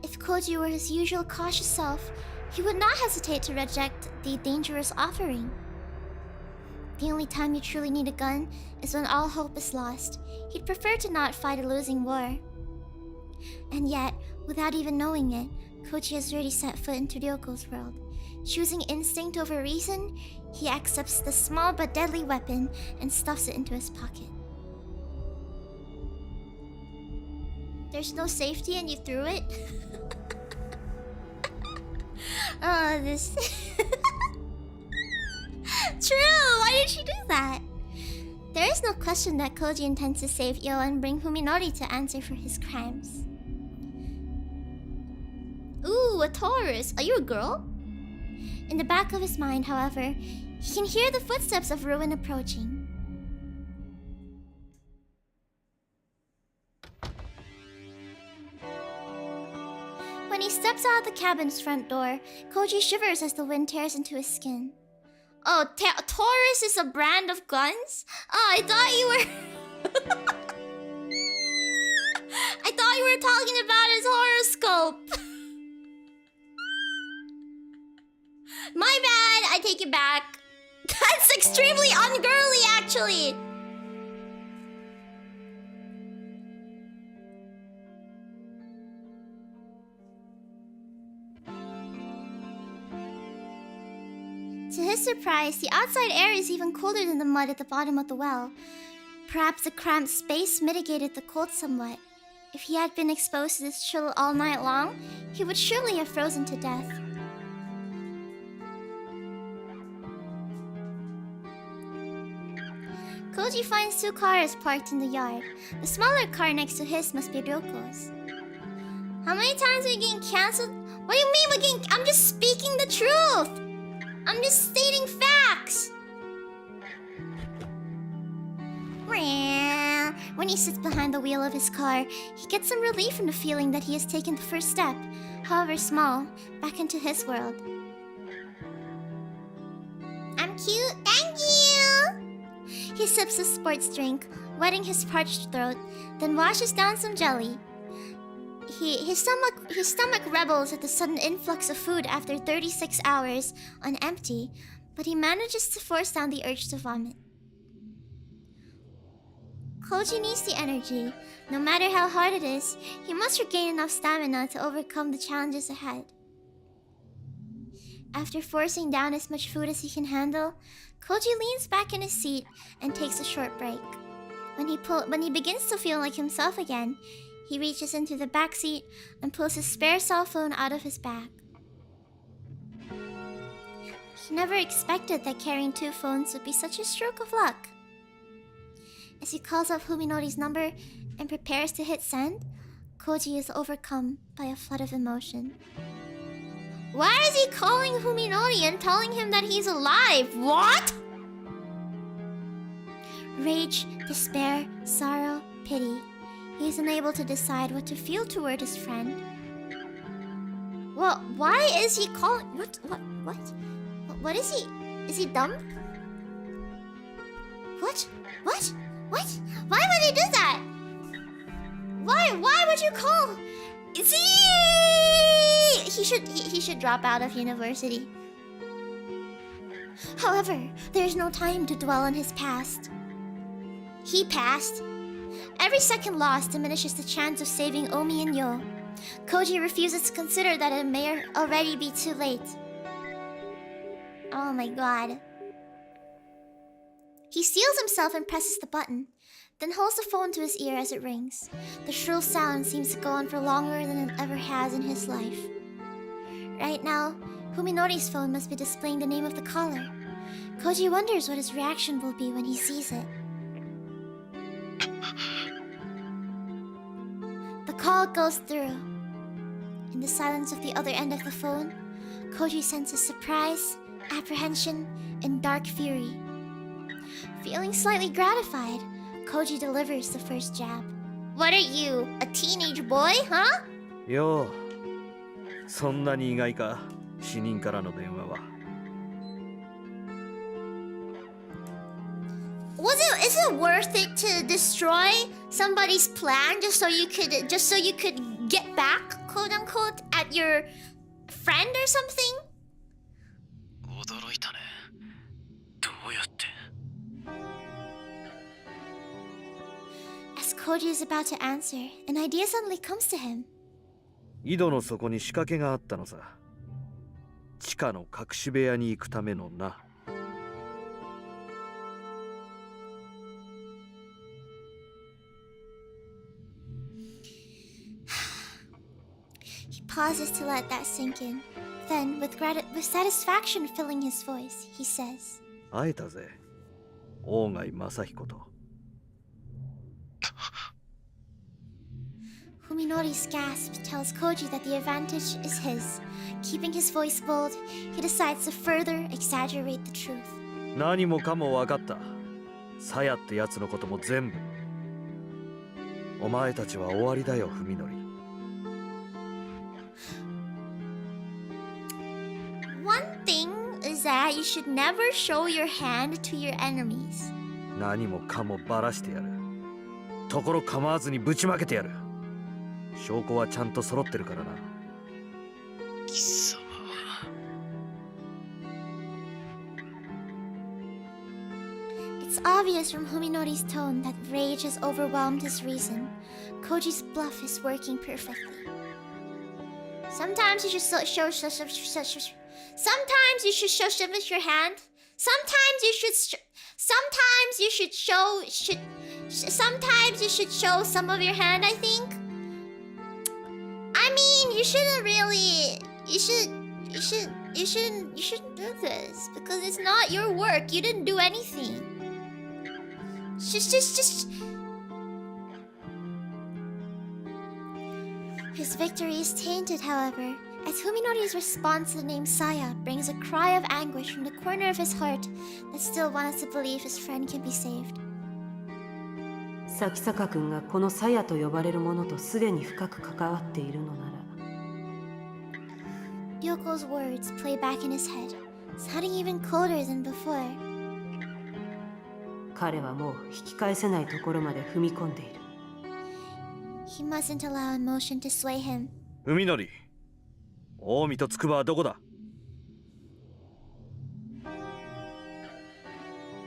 If Koji were his usual cautious self, he would not hesitate to reject the dangerous offering. The only time you truly need a gun is when all hope is lost. He'd prefer to not fight a losing war. And yet, without even knowing it, Koji has already set foot into Ryoko's world. Choosing instinct over reason, he accepts the small but deadly weapon and stuffs it into his pocket. There's no safety and you threw it? Oh, this... True! Why did she do that? There is no question that Koji intends to save Io and bring Fuminori to answer for his crimes. Ooh, a Taurus. Are you a girl? In the back of his mind, however, he can hear the footsteps of ruin approaching. When he steps out the cabin's front door, Koji shivers as the wind tears into his skin. Oh, Taurus is a brand of guns? Oh, I thought you were... I thought you were talking about his horoscope. My bad, I take it back. That's extremely ungirly, actually. To his surprise, the outside air is even colder than the mud at the bottom of the well. Perhaps the cramped space mitigated the cold somewhat. If he had been exposed to this chill all night long, he would surely have frozen to death. Koji finds 2 cars parked in the yard. The smaller car next to his must be Ryoko's. How many times are we getting cancelled? What do you mean we're getting... I'm just speaking the truth! I'm just stating facts! When he sits behind the wheel of his car, he gets some relief from the feeling that he has taken the first step, however small, back into his world. I'm cute, thank you! He sips a sports drink, wetting his parched throat, then washes down some jelly. His stomach rebels at the sudden influx of food after 36 hours on empty, but he manages to force down the urge to vomit. Koji needs the energy. No matter how hard it is, he must regain enough stamina to overcome the challenges ahead. After forcing down as much food as he can handle, Koji leans back in his seat and takes a short break. When he begins to feel like himself again, he reaches into the back seat and pulls his spare cell phone out of his bag. He never expected that carrying 2 phones would be such a stroke of luck. As he calls up Fuminori's number and prepares to hit send, Koji is overcome by a flood of emotion. Why is he calling Fuminori and telling him that he's alive? What? Rage, despair, sorrow, pity. He is unable to decide what to feel toward his friend. Well, why is he calling... What is he... Is he dumb? What? Why would he do that? Why would you call... Is he should drop out of university. However, there is no time to dwell on his past. He passed. Every second lost diminishes the chance of saving Omi and Yo. Koji refuses to consider that it may already be too late. Oh my god. He steels himself and presses the button, then holds the phone to his ear as it rings. The shrill sound seems to go on for longer than it ever has in his life. Right now, Fuminori's phone must be displaying the name of the caller. Koji wonders what his reaction will be when he sees it. The call goes through. In the silence of the other end of the phone, Koji senses surprise, apprehension, and dark fury. Feeling slightly gratified, Koji delivers the first jab. What are you, a teenage boy, huh?
よう、そんなに意外か、死人からの電話は。
Is it worth it to destroy somebody's plan just so you could get back, quote unquote, at your friend or something?
驚いたね。どうやって？
As Koji is about to answer, an idea suddenly comes to him.
井戸の底に仕掛けがあったのさ。地下の隠し部屋に行くためのな。
He pauses to let that sink in. Then, with satisfaction filling his voice, he says,
会えたぜ。大貝正彦と。
Fuminori's gasp tells Koji that the advantage is his. Keeping his voice bold, he decides to further exaggerate the truth.
何もかも分かった。サヤってやつのことも全部。お前たちは終わりだよ、文則。
One thing is that you should never show your hand to your enemies.
何もかもバラしてやる。ところ構わずにぶちまけてやる。証拠はちゃんと揃ってるからな。貴様は。
It's obvious from Fuminori's tone that rage has overwhelmed his reason. Koji's bluff is working perfectly. Sometimes you should show Sometimes you should show your hand. Sometimes you should show some of your hand, I think. I mean, you shouldn't really. You shouldn't do this because it's not your work. You didn't do anything. Just. His victory is tainted, however, as Fuminori's response to the name Saya brings a cry of anguish from the corner of his heart that still wants to believe his friend can be saved.
咲坂君がこのサヤと呼ばれるものとすでに深く関わっているのなら。
Ryoko's words play back in his head, sounding even colder than before.
彼はもう引き返せないところまで踏み込んでいる。
He mustn't allow emotion to sway him.
文則、近江と筑波はどこだ？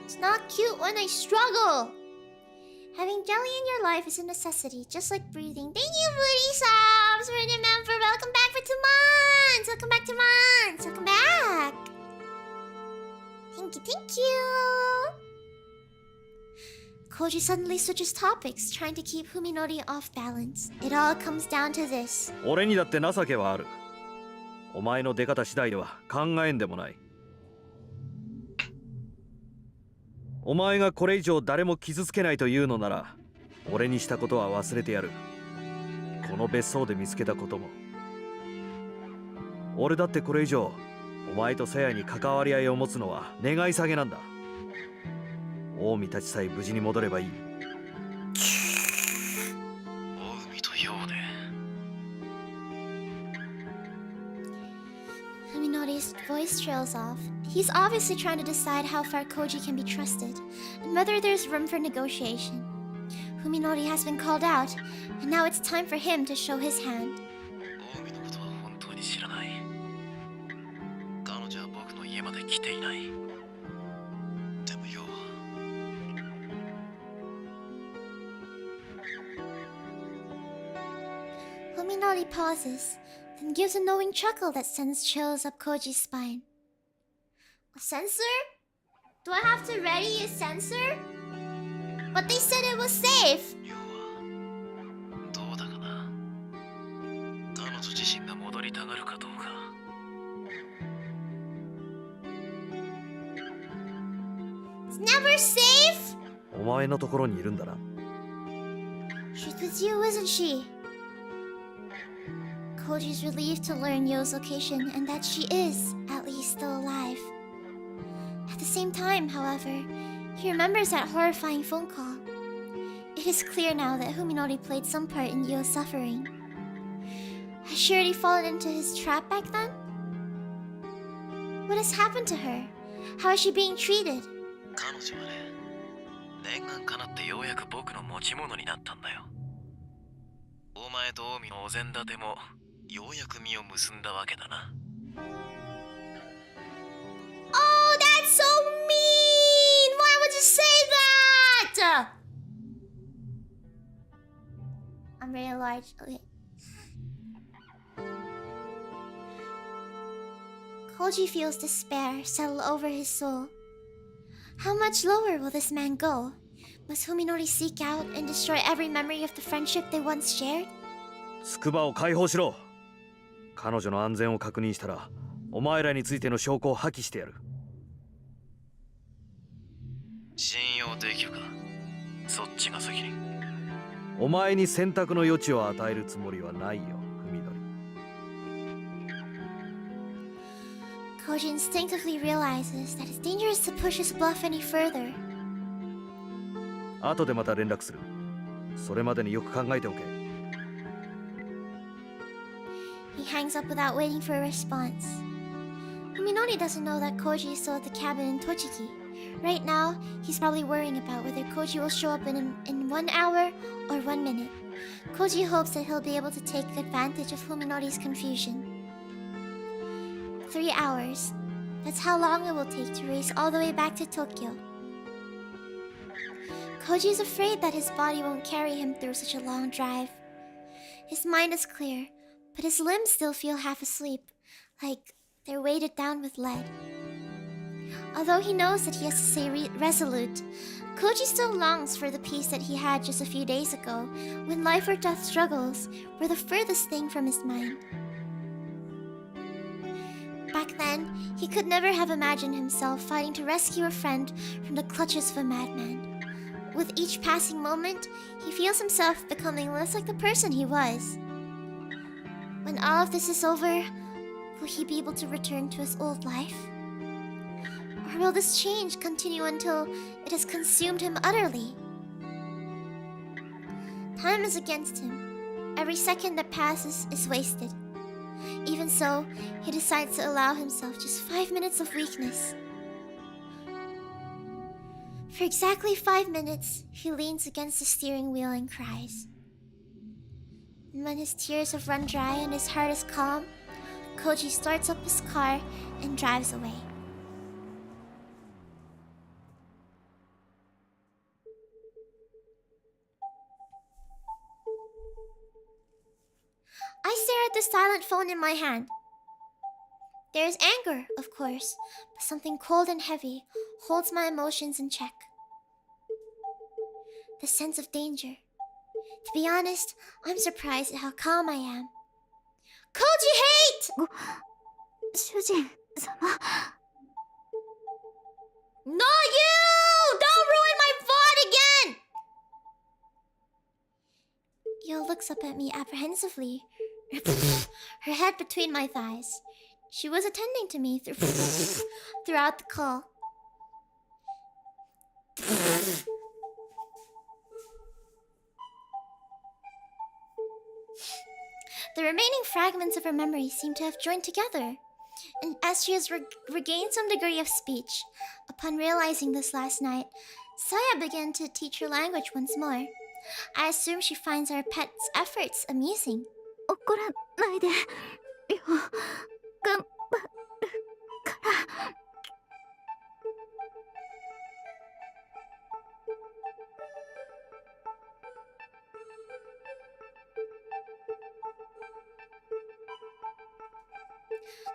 It's not cute when I struggle. Having jelly in your life is a necessity, just like breathing. Thank you, Booty Sobs, for the member. Welcome back for 2 months. Welcome back 2 months. Welcome back. Thank you. Koji suddenly switches topics, trying to keep Fuminori off balance. It all comes down to this.
俺にだって情けはある。お前の出方次第では考えんでもない。お前がこれ以上誰も傷つけないというのなら、俺にしたことは忘れてやる。この別荘で見つけたことも。俺だってこれ以上お前と鞘に関わり合いを持つのは願い下げなんだ。近江たちさえ無事に戻ればいい。近江とようね。
Fuminori's voice trails off. He's obviously trying to decide how far Koji can be trusted, and whether there's room for negotiation. Fuminori has been called out, and now it's time for him to show his hand.
近江のことは本当に知らない。彼女は僕の家まで来ていない。でもよ。
Fuminori pauses, then gives a knowing chuckle that sends chills up Koji's spine. A sensor? Do I have to ready a sensor? But they said it was safe.
どうだかな。彼女自身が戻りたがるかどうか。
It's never safe.
お前のところにいるんだな。
She's with you, isn't she? Koji's relieved to learn Yo's location and that she is, at least, still alive. At the same time, however, he remembers that horrifying phone call. It is clear now that Fuminori played some part in Yo's suffering. Has she already fallen into his trap back then? What has happened to her? How is she being treated?
彼女はね、念願かなってようやく僕の持ち物になったんだよ。お前と近江のお膳立てもようやく実を結んだわけだな。
Oh, that's so mean! Why would you say that? I'm very large. Okay. Koji feels despair settle over his soul. How much lower will this man go? Must Fuminori seek out and destroy every memory of the friendship they once shared?
筑波を解放しろ。彼女の安全を確認したら、お前らについての証拠を破棄してやる。
信用できるか。そっちが責任。
お前に選択の余地を与えるつもりはないよ、文則。
Koji instinctively realizes that it's dangerous to push his bluff any further.
後でまた連絡する。それまでによく考えておけ。
He hangs up without waiting for a response. Fuminori doesn't know that Koji is still at the cabin in Tochigi. Right now, he's probably worrying about whether Koji will show up in 1 hour or 1 minute. Koji hopes that he'll be able to take advantage of Fuminori's confusion. 3 hours. That's how long it will take to race all the way back to Tokyo. Koji is afraid that his body won't carry him through such a long drive. His mind is clear, but his limbs still feel half asleep, like they're weighted down with lead. Although he knows that he has to stay resolute, Koji still longs for the peace that he had just a few days ago, when life or death struggles were the furthest thing from his mind. Back then, he could never have imagined himself fighting to rescue a friend from the clutches of a madman. With each passing moment, he feels himself becoming less like the person he was. When all of this is over, will he be able to return to his old life? Or will this change continue until it has consumed him utterly? Time is against him. Every second that passes is wasted. Even so, he decides to allow himself just 5 minutes of weakness. For exactly 5 minutes, he leans against the steering wheel and cries. And when his tears have run dry and his heart is calm, Koji starts up his car and drives away. I stare at the silent phone in my hand. There is anger, of course, but something cold and heavy holds my emotions in check. The sense of danger. To be honest, I'm surprised at how calm I am. Koji hate!
主人様
No, you! Don't ruin my VOD again! Yo looks up at me apprehensively, her head between my thighs. She was attending to me throughout the call. The remaining fragments of her memory seem to have joined together. And as she has regained some degree of speech, upon realizing this last night, Saya began to teach her language once more. I assume she finds our pet's efforts amusing.
怒らないでよ頑張るから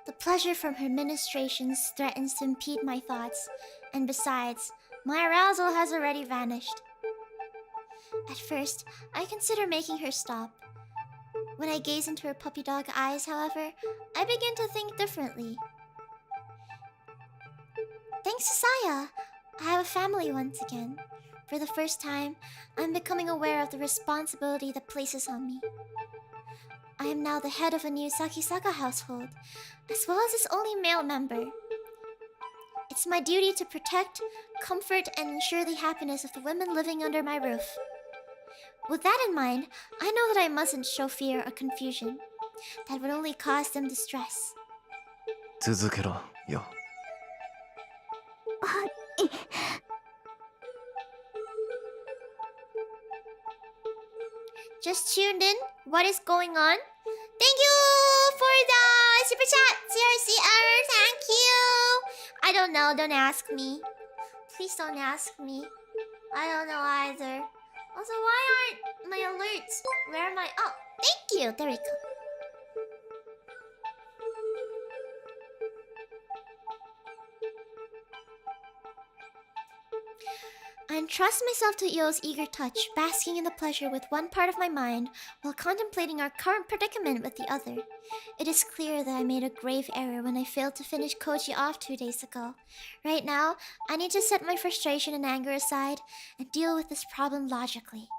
The pleasure from her ministrations threatens to impede my thoughts, and besides, my arousal has already vanished. At first, I consider making her stop. When I gaze into her puppy dog eyes, however, I begin to think differently. Thanks to Saya, I have a family once again. For the first time, I'm becoming aware of the responsibility that places on me. I am now the head of a new Sakisaka household, as well as its only male member. It's my duty to protect, comfort, and ensure the happiness of the women living under my roof. With that in mind, I know that I mustn't show fear or confusion. That would only cause them distress.
続けろよ。
はい
Just tuned in? What is going on? Thank you for the super chat, CRCR. Thank you. I don't know. Don't ask me. Please don't ask me. I don't know either. Also, why aren't my alerts? Where am I? Oh, thank you. There we go. entrust myself to Io's eager touch, basking in the pleasure with one part of my mind while contemplating our current predicament with the other. It is clear that I made a grave error when I failed to finish Koji off 2 days ago. Right now, I need to set my frustration and anger aside and deal with this problem logically.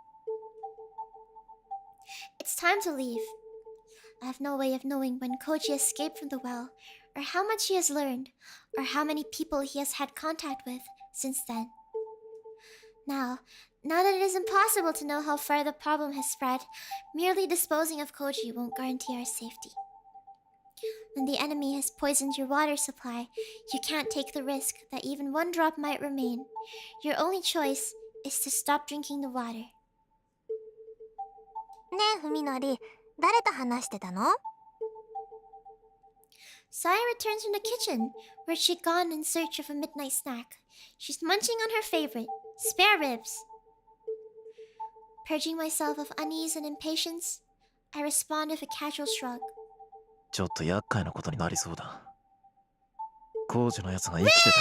It's time to leave. I have no way of knowing when Koji escaped from the well, or how much he has learned, or how many people he has had contact with since then. Now that it is impossible to know how far the problem has spread, merely disposing of Koji won't guarantee our safety. When the enemy has poisoned your water supply, you can't take the risk that even one drop might remain. Your only choice is to stop drinking the water.
ねえ、ふみのり、誰と話してたの？
Saya returns from the kitchen, where she'd gone in search of a midnight snack. She's munching on her favorite, spare ribs. Purging myself of unease and impatience, I respond with a casual shrug.
ちょっと厄介なことになりそうだ。工事のやつが生きててさ。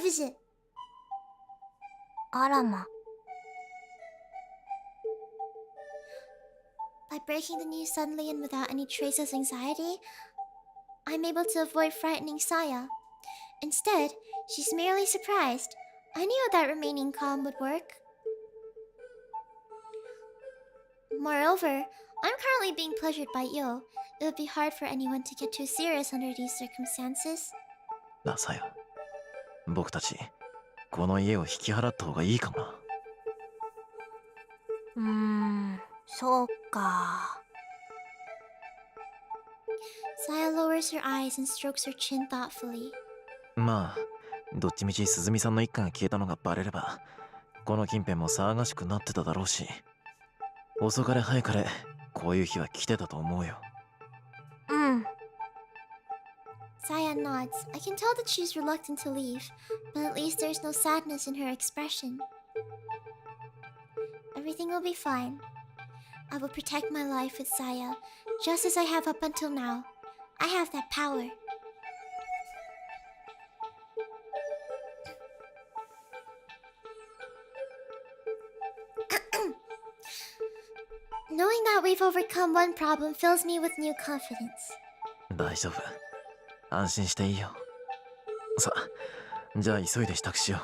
Vigil!
あらま。
By breaking the news suddenly and without any trace of anxiety, I'm able to avoid frightening Saya. Instead, she's merely surprised. I knew that remaining calm would work. Moreover, I'm currently being pleasured by Io. It would be hard for anyone to get too serious under these circumstances.
なあさや、僕たちこの家を引き払った方がいいかもな。
そうか。
Saya lowers her eyes and strokes her chin thoughtfully.
まあ、どっちみち鈴見さんの一家が消えたのがバレれば、この近辺も騒がしくなってただろうし、遅かれ早かれこういう日は来てたと思うよ。
Saya nods. I can tell that she's reluctant to leave, but at least there's no sadness in her expression. Everything will be fine. I will protect my life with Saya, just as I have up until now. I have that power. Knowing that we've overcome one problem fills me with new confidence.
大丈夫。安心していいよ。さあ、じゃあ急いで支度しよう。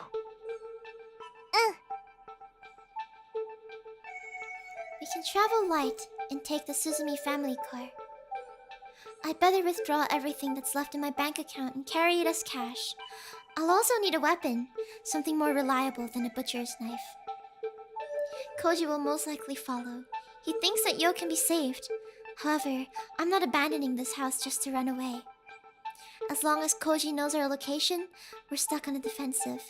We can travel light and take the Suzumi family car. I'd better withdraw everything that's left in my bank account and carry it as cash. I'll also need a weapon, something more reliable than a butcher's knife. Koji will most likely follow. He thinks that Yo can be saved. However, I'm not abandoning this house just to run away. As long as Koji knows our location, we're stuck on the defensive.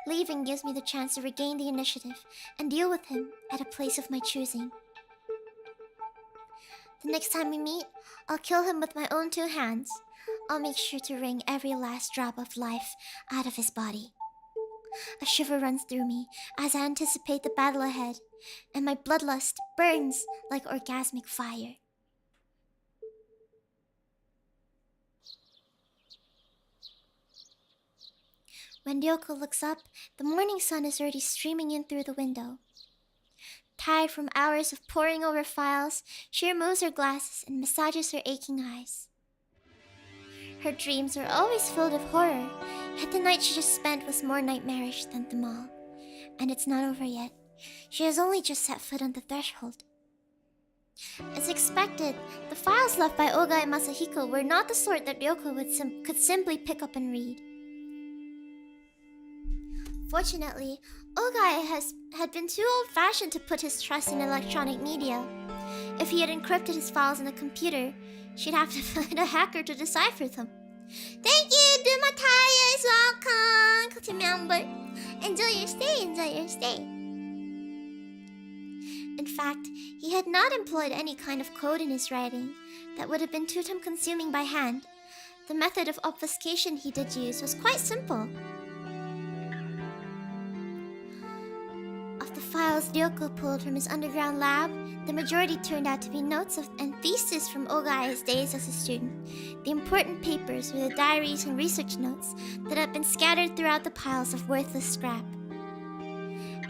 Leaving gives me the chance to regain the initiative and deal with him at a place of my choosing. The next time we meet, I'll kill him with my own 2 hands. I'll make sure to wring every last drop of life out of his body. A shiver runs through me as I anticipate the battle ahead, and my bloodlust burns like orgasmic fire. When Ryoko looks up, the morning sun is already streaming in through the window. Tired from hours of poring over files, she removes her glasses and massages her aching eyes. Her dreams are always filled with horror, yet the night she just spent was more nightmarish than them all. And it's not over yet. She has only just set foot on the threshold. As expected, the files left by Oga and Masahiko were not the sort that Ryoko could simply pick up and read. Fortunately, Ogai had been too old-fashioned to put his trust in electronic media. If he had encrypted his files in a computer, she'd have to find a hacker to decipher them. Thank you, Dumataya is welcome to member. Enjoy your stay, enjoy your stay. In fact, he had not employed any kind of code in his writing that would have been too time-consuming by hand. The method of obfuscation he did use was quite simple. Of the files Ryoko pulled from his underground lab, the majority turned out to be notes and theses from Ogai's days as a student. The important papers were the diaries and research notes that had been scattered throughout the piles of worthless scrap.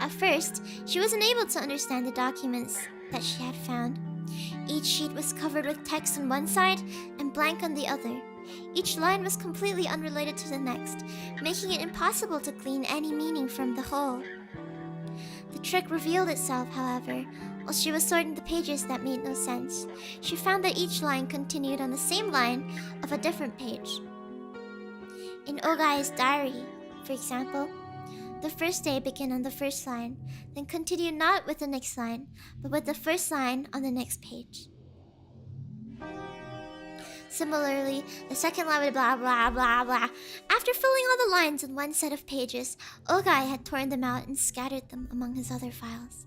At first, she was unable to understand the documents that she had found. Each sheet was covered with text on one side and blank on the other. Each line was completely unrelated to the next, making it impossible to glean any meaning from the whole. The trick revealed itself, however, while she was sorting the pages that made no sense. She found that each line continued on the same line of a different page. In Ogai's diary, for example, the first day began on the first line, then continued not with the next line, but with the first line on the next page. Similarly, the second line would blah blah blah blah. After filling all the lines in one set of pages, Ogai had torn them out and scattered them among his other files.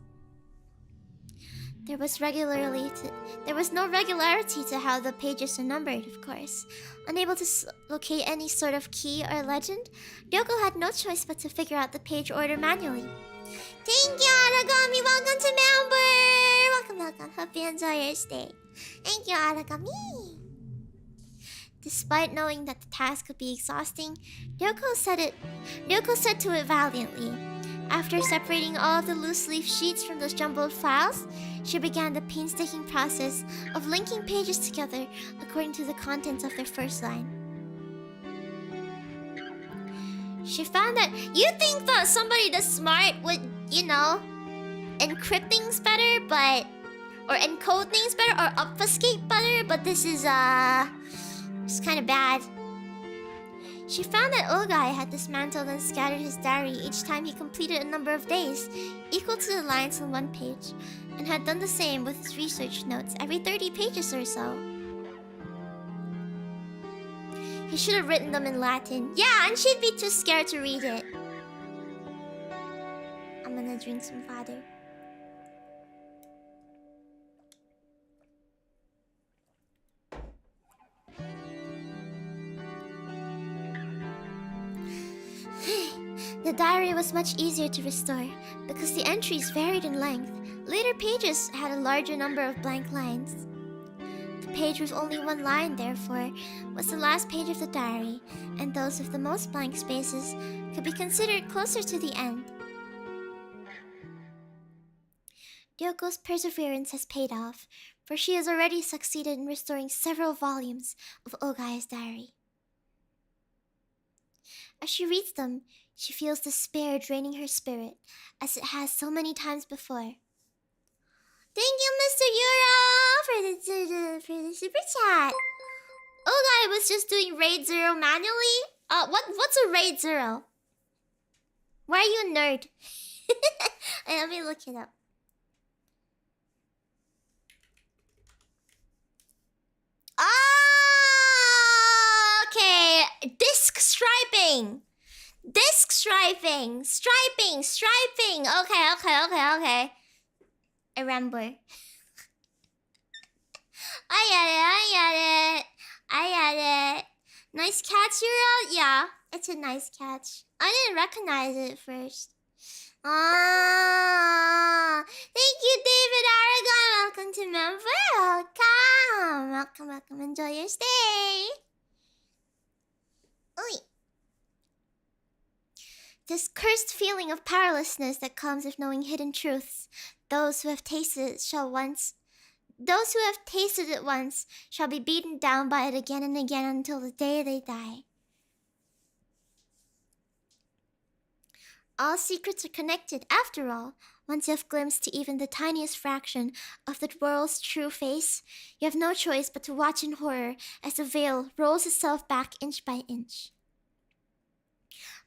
There was no regularity to how the pages are numbered, of course. Unable to locate any sort of key or legend, Ryoko had no choice but to figure out the page order manually. Thank you, Aragami! Welcome to member! Welcome. Hope you enjoy your stay. Thank you, Aragami! Despite knowing that the task could be exhausting, Ryoko said to it valiantly. After separating all of the loose-leaf sheets from those jumbled files, she began the painstaking process of linking pages together according to the contents of their first line. She found that you'd think that somebody this smart would, encrypt things better, or encode things better, or obfuscate better, but this is, it's kind of bad. She found that Ogai had dismantled and scattered his diary each time he completed a number of days, equal to the lines on one page, and had done the same with his research notes every 30 pages or so. He should have written them in Latin. Yeah, and she'd be too scared to read it. I'm gonna drink some water. The diary was much easier to restore because the entries varied in length. Later pages had a larger number of blank lines. The page with only one line, therefore, was the last page of the diary, and those with the most blank spaces could be considered closer to the end. Ryoko's perseverance has paid off, for she has already succeeded in restoring several volumes of Ogai's diary. As she reads them, she feels despair draining her spirit, as it has so many times before. Thank you, Mr. Euro, for the super chat. Ogai was just doing Raid 0 manually? What's a Raid 0? Why are you a nerd? Let me look it up. Oh, okay. Disc striping. Striping. Okay. I remember. I get it. Nice catch, Euro? Yeah, it's a nice catch. I didn't recognize it at first. Ah, thank you, David Aragon. Welcome to member. Welcome. Enjoy your stay. Oi. This cursed feeling of powerlessness that comes with knowing hidden truths. Those who have tasted it once shall be beaten down by it again and again until the day they die. All secrets are connected, after all. Once you have glimpsed to even the tiniest fraction of the world's true face, you have no choice but to watch in horror as the veil rolls itself back inch by inch.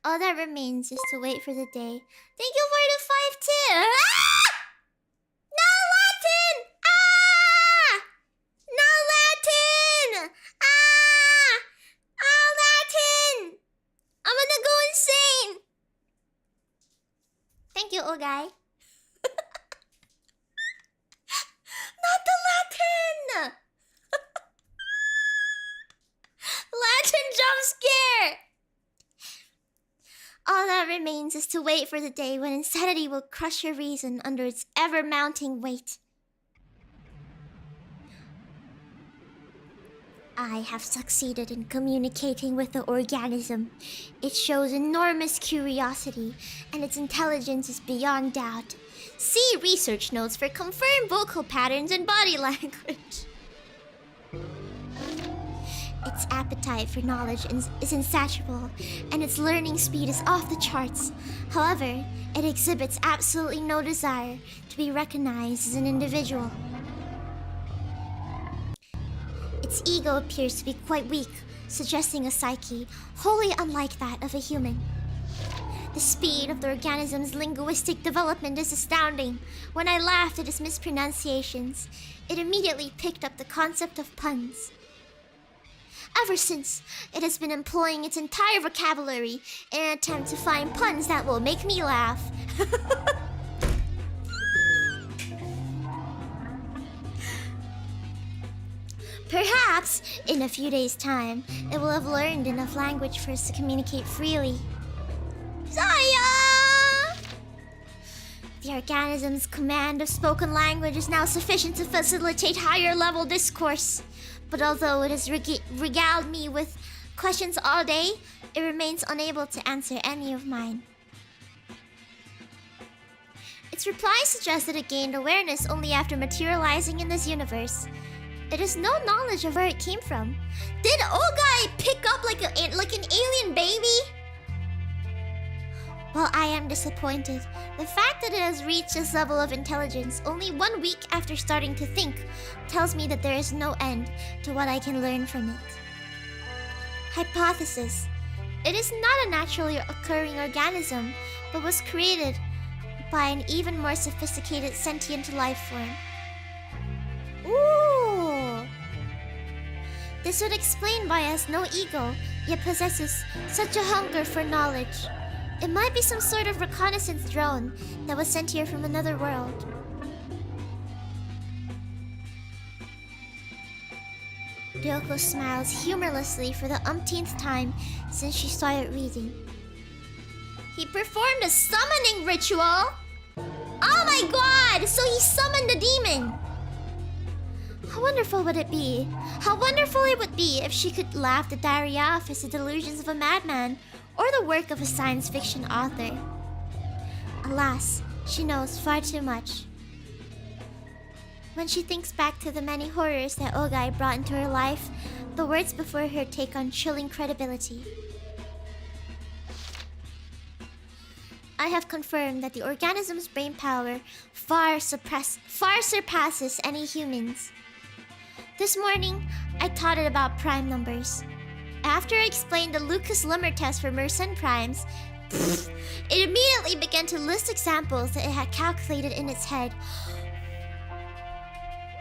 All that remains is to wait for the day. Thank you for the 5 too. Ah! No Latin! Ah! No Latin! Ah! Ah, Latin! I'm gonna go insane! Thank you, Ogai. Not the Latin! Latin jump scare! All that remains is to wait for the day when insanity will crush your reason under its ever-mounting weight. I have succeeded in communicating with the organism. It shows enormous curiosity, and its intelligence is beyond doubt. See research notes for confirmed vocal patterns and body language. Its appetite for knowledge is insatiable, and its learning speed is off the charts. However, it exhibits absolutely no desire to be recognized as an individual. Its ego appears to be quite weak, suggesting a psyche wholly unlike that of a human. The speed of the organism's linguistic development is astounding. When I laughed at its mispronunciations, it immediately picked up the concept of puns. Ever since, it has been employing its entire vocabulary in an attempt to find puns that will make me laugh. Perhaps, in a few days' time, it will have learned enough language for us to communicate freely. Saya! The organism's command of spoken language is now sufficient to facilitate higher-level discourse. But although it has regaled me with questions all day, it remains unable to answer any of mine. Its reply suggests that it gained awareness only after materializing in this universe. It has no knowledge of where it came from. Did Ogai pick up like an alien baby? While I am disappointed, the fact that it has reached this level of intelligence only 1 week after starting to think tells me that there is no end to what I can learn from it. Hypothesis. It is not a naturally occurring organism, but was created by an even more sophisticated sentient life form. Ooh! This would explain why it has no ego, yet possesses such a hunger for knowledge. It might be some sort of reconnaissance drone that was sent here from another world. Ryoko smiles humorlessly for the umpteenth time since she started reading. He performed a summoning ritual? Oh my god! So he summoned a demon! How wonderful would it be? How wonderful it would be if she could laugh the diary off as the delusions of a madman or the work of a science fiction author. Alas, she knows far too much. When she thinks back to the many horrors that Ogai brought into her life, the words before her take on chilling credibility. I have confirmed that the organism's brain power far surpasses any human's. This morning, I taught it about prime numbers. After I explained the Lucas Limmer test for Mersenne primes, it immediately began to list examples that it had calculated in its head.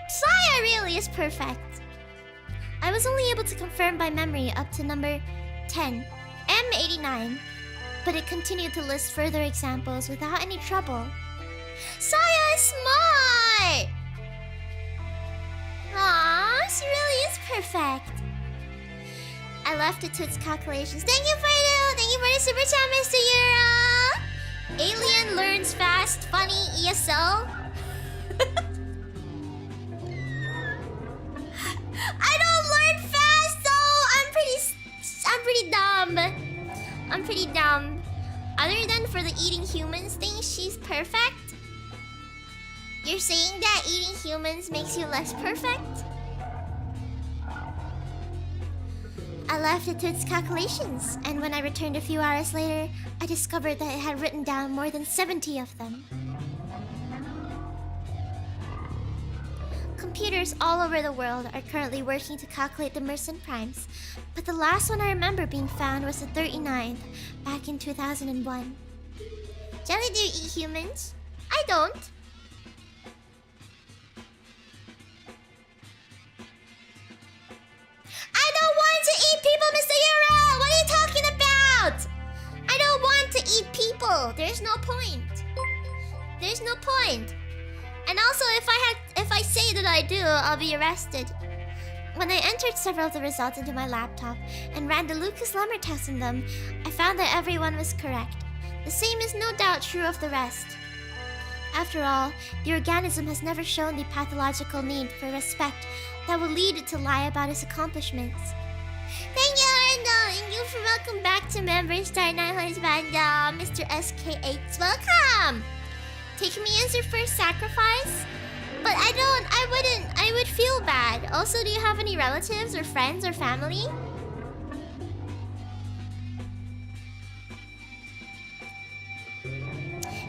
Saya really is perfect. I was only able to confirm by memory up to number 10, M89, but it continued to list further examples without any trouble. Saya is smart! Aww, she really is perfect. I left it to its calculations. Thank you for the super chat, Mr. Yura! Alien learns fast, funny, ESL. I don't learn fast though! I'm pretty dumb. Other than for the eating humans thing, she's perfect. You're saying that eating humans makes you less perfect? I left it to its calculations, and when I returned a few hours later, I discovered that it had written down more than 70 of them. Computers all over the world are currently working to calculate the Mersenne primes, but the last one I remember being found was the 39th, back in 2001. Jelly, do you eat humans? I don't. I don't want to eat people, Mr. Yura! What are you talking about? I don't want to eat people. There's no point. There's no point. And also, if I say that I do, I'll be arrested. When I entered several of the results into my laptop and ran the Lucas Lemmer test on them, I found that everyone was correct. The same is no doubt true of the rest. After all, the organism has never shown the pathological need for respect that will lead it to lie about its accomplishments. Thank you, Arnold! Thank you for welcome back to member Star 900 Band, Mr. SK8. Welcome! Take me as your first sacrifice? But I would feel bad. Also, do you have any relatives or friends or family?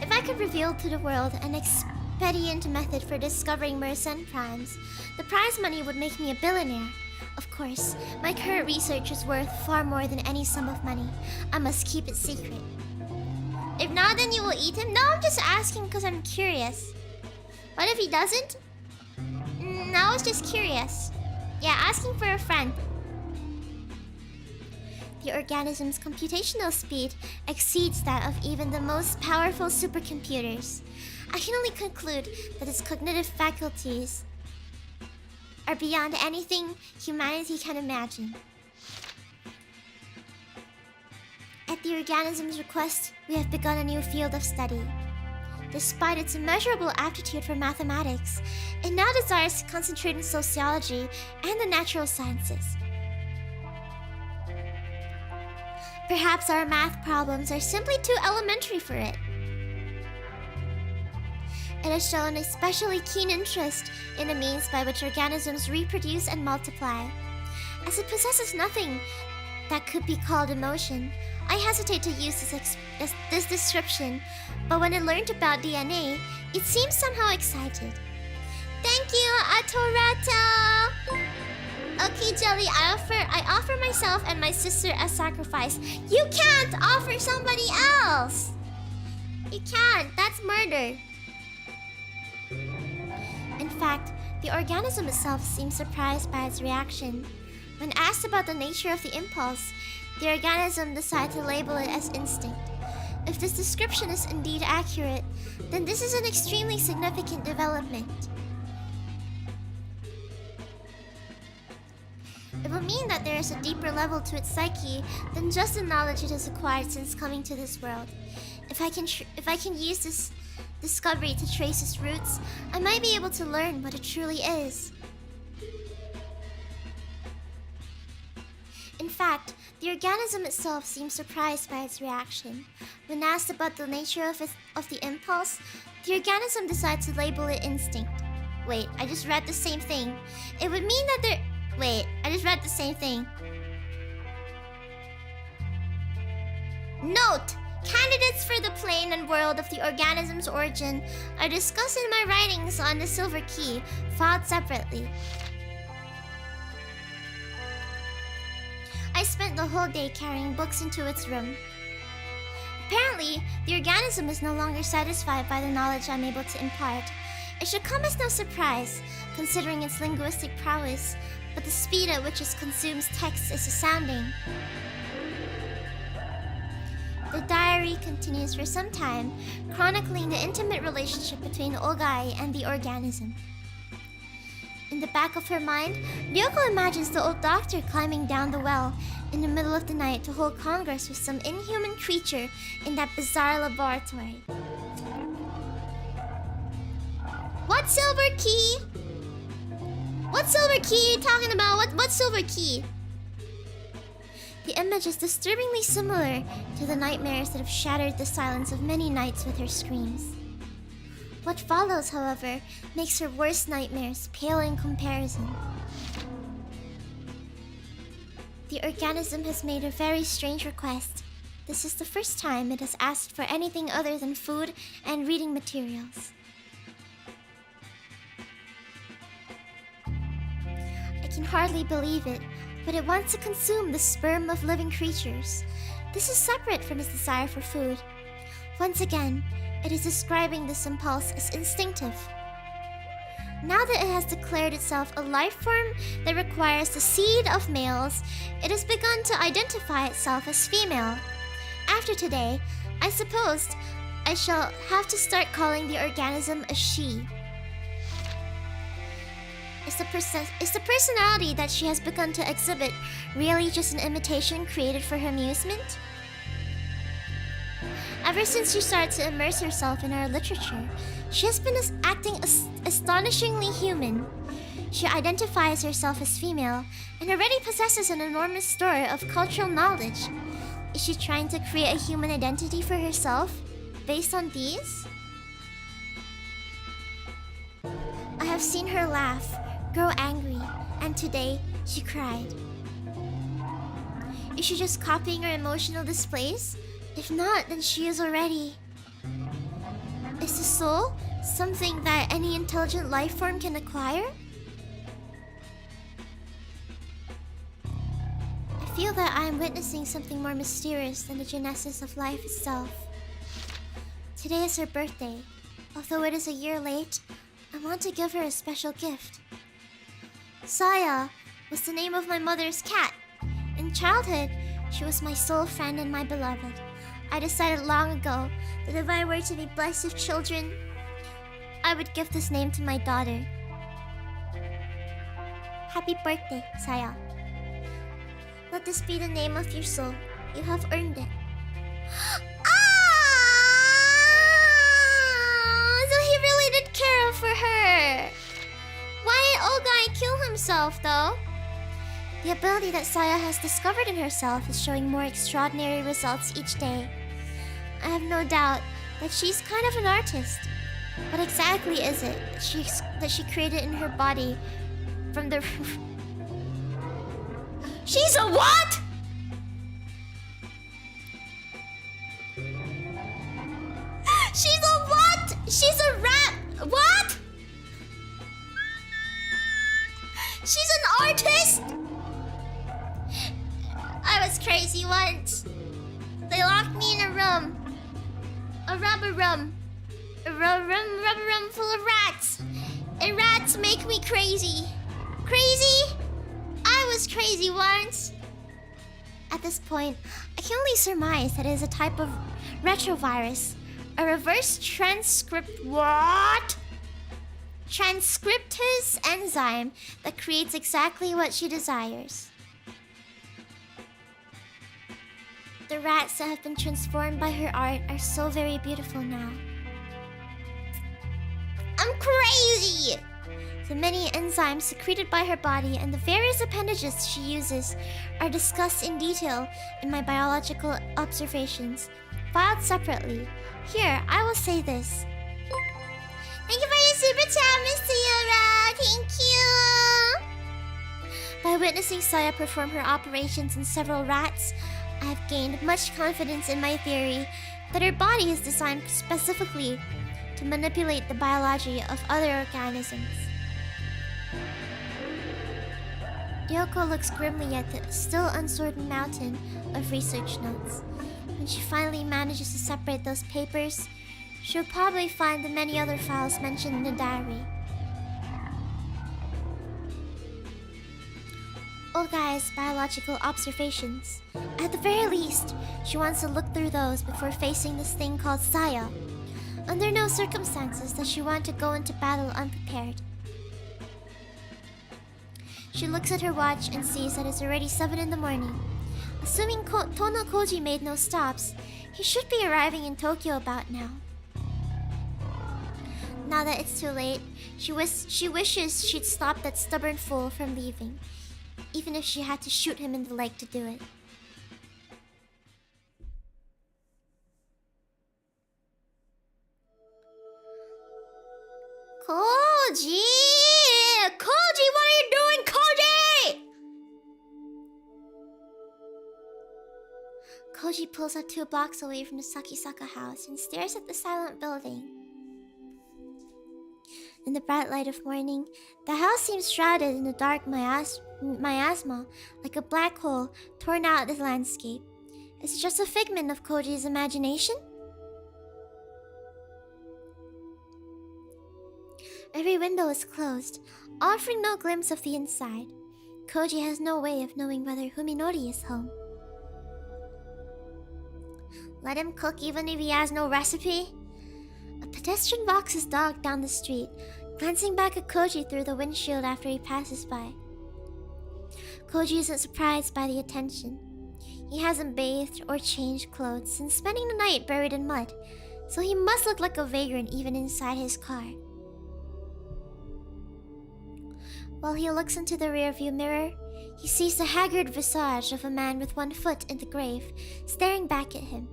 If I could reveal to the world an expedient method for discovering Mersenne primes, the prize money would make me a billionaire. Of course, my current research is worth far more than any sum of money. I must keep it secret. If not, then you will eat him? No, I'm just asking because I'm curious. What if he doesn't? No, I was just curious. Yeah, asking for a friend. The organism's computational speed exceeds that of even the most powerful supercomputers. I can only conclude that its cognitive faculties are beyond anything humanity can imagine. At the organism's request, we have begun a new field of study. Despite its immeasurable aptitude for mathematics, it now desires to concentrate on sociology and the natural sciences. Perhaps our math problems are simply too elementary for it. It has shown especially keen interest in the means by which organisms reproduce and multiply. As it possesses nothing that could be called emotion, I hesitate to use this description, but when it learned about DNA, it seemed somehow excited. Thank you, Atorato! Okay, Jelly, I offer myself and my sister as sacrifice. You can't offer somebody else! You can't, that's murder. In fact, the organism itself seems surprised by its reaction. When asked about the nature of the impulse, the organism decided to label it as instinct. If this description is indeed accurate, then this is an extremely significant development. It will mean that there is a deeper level to its psyche than just the knowledge it has acquired since coming to this world. If I can use this discovery to trace its roots, I might be able to learn what it truly is. In fact, the organism itself seems surprised by its reaction. When asked about the nature of the impulse, the organism decides to label it instinct. Wait, I just read the same thing. It would mean that there... Wait, I just read the same thing. Note! Candidates for the plane and world of the organism's origin are discussed in my writings on the Silver Key, filed separately. I spent the whole day carrying books into its room. Apparently, the organism is no longer satisfied by the knowledge I'm able to impart. It should come as no surprise, considering its linguistic prowess, but the speed at which it consumes text is astounding. The diary continues for some time, chronicling the intimate relationship between Ogai and the organism. In the back of her mind, Ryoko imagines the old doctor climbing down the well in the middle of the night to hold congress with some inhuman creature in that bizarre laboratory. What silver key? What silver key are you talking about? What silver key? The image is disturbingly similar to the nightmares that have shattered the silence of many nights with her screams. What follows, however, makes her worst nightmares pale in comparison. The organism has made a very strange request. This is the first time it has asked for anything other than food and reading materials. I can hardly believe it, but it wants to consume the sperm of living creatures. This is separate from its desire for food. Once again, it is describing this impulse as instinctive. Now that it has declared itself a life form that requires the seed of males, it has begun to identify itself as female. After today, I suppose I shall have to start calling the organism a she. Is the personality that she has begun to exhibit really just an imitation created for her amusement? Ever since she started to immerse herself in our literature, she has been acting astonishingly human. She identifies herself as female and already possesses an enormous store of cultural knowledge. Is she trying to create a human identity for herself based on these? I have seen her laugh, grow angry, and today she cried. Is she just copying her emotional displays? If not, then she is already. Is the soul something that any intelligent life form can acquire? I feel that I am witnessing something more mysterious than the genesis of life itself. Today is her birthday. Although it is a year late, I want to give her a special gift. Saya was the name of my mother's cat. In childhood, she was my soul friend and my beloved. I decided long ago that if I were to be blessed with children, I would give this name to my daughter. Happy birthday, Saya. Let this be the name of your soul. You have earned it. So he really did care for her. Why did old guy kill himself, though? The ability that Saya has discovered in herself is showing more extraordinary results each day. I have no doubt that she's kind of an artist. What exactly is it that she created in her body from the... She's a what?! She's a what?! She's a rat... What?! She's an artist?! I was crazy once. They locked me in a room. A rubber room. A rubber room full of rats. And rats make me crazy. Crazy? I was crazy once. At this point, I can only surmise that it is a type of retrovirus. A reverse what? Transcriptase enzyme that creates exactly what she desires. The rats that have been transformed by her art are so very beautiful now. I'm crazy! The many enzymes secreted by her body and the various appendages she uses are discussed in detail in my biological observations, filed separately. Here, I will say this. Thank you for your super chat, Mr. Yura! Thank you! By witnessing Saya perform her operations in several rats, I have gained much confidence in my theory that her body is designed specifically to manipulate the biology of other organisms. Ryoko looks grimly at the still unsorted mountain of research notes. When she finally manages to separate those papers, she'll probably find the many other files mentioned in the diary. Olgai's biological observations. At the very least, she wants to look through those before facing this thing called Saya. Under no circumstances does she want to go into battle unprepared. She looks at her watch and sees that it's already 7 in the morning. Assuming Tono Koji made no stops, he should be arriving in Tokyo about now. Now that it's too late, she wishes she'd stop that stubborn fool from leaving, even if she had to shoot him in the leg to do it. Koji! Koji, what are you doing, Koji? Koji pulls up 2 blocks away from the Sakisaka house and stares at the silent building. In the bright light of morning, the house seems shrouded in the dark miasma, like a black hole torn out of the landscape. Is it just a figment of Koji's imagination? Every window is closed, offering no glimpse of the inside. Koji has no way of knowing whether Fuminori is home. Let him cook even if he has no recipe? A pedestrian walks his dog down the street, glancing back at Koji through the windshield after he passes by. Koji isn't surprised by the attention. He hasn't bathed or changed clothes since spending the night buried in mud, so he must look like a vagrant even inside his car. While he looks into the rearview mirror, he sees the haggard visage of a man with one foot in the grave, staring back at him.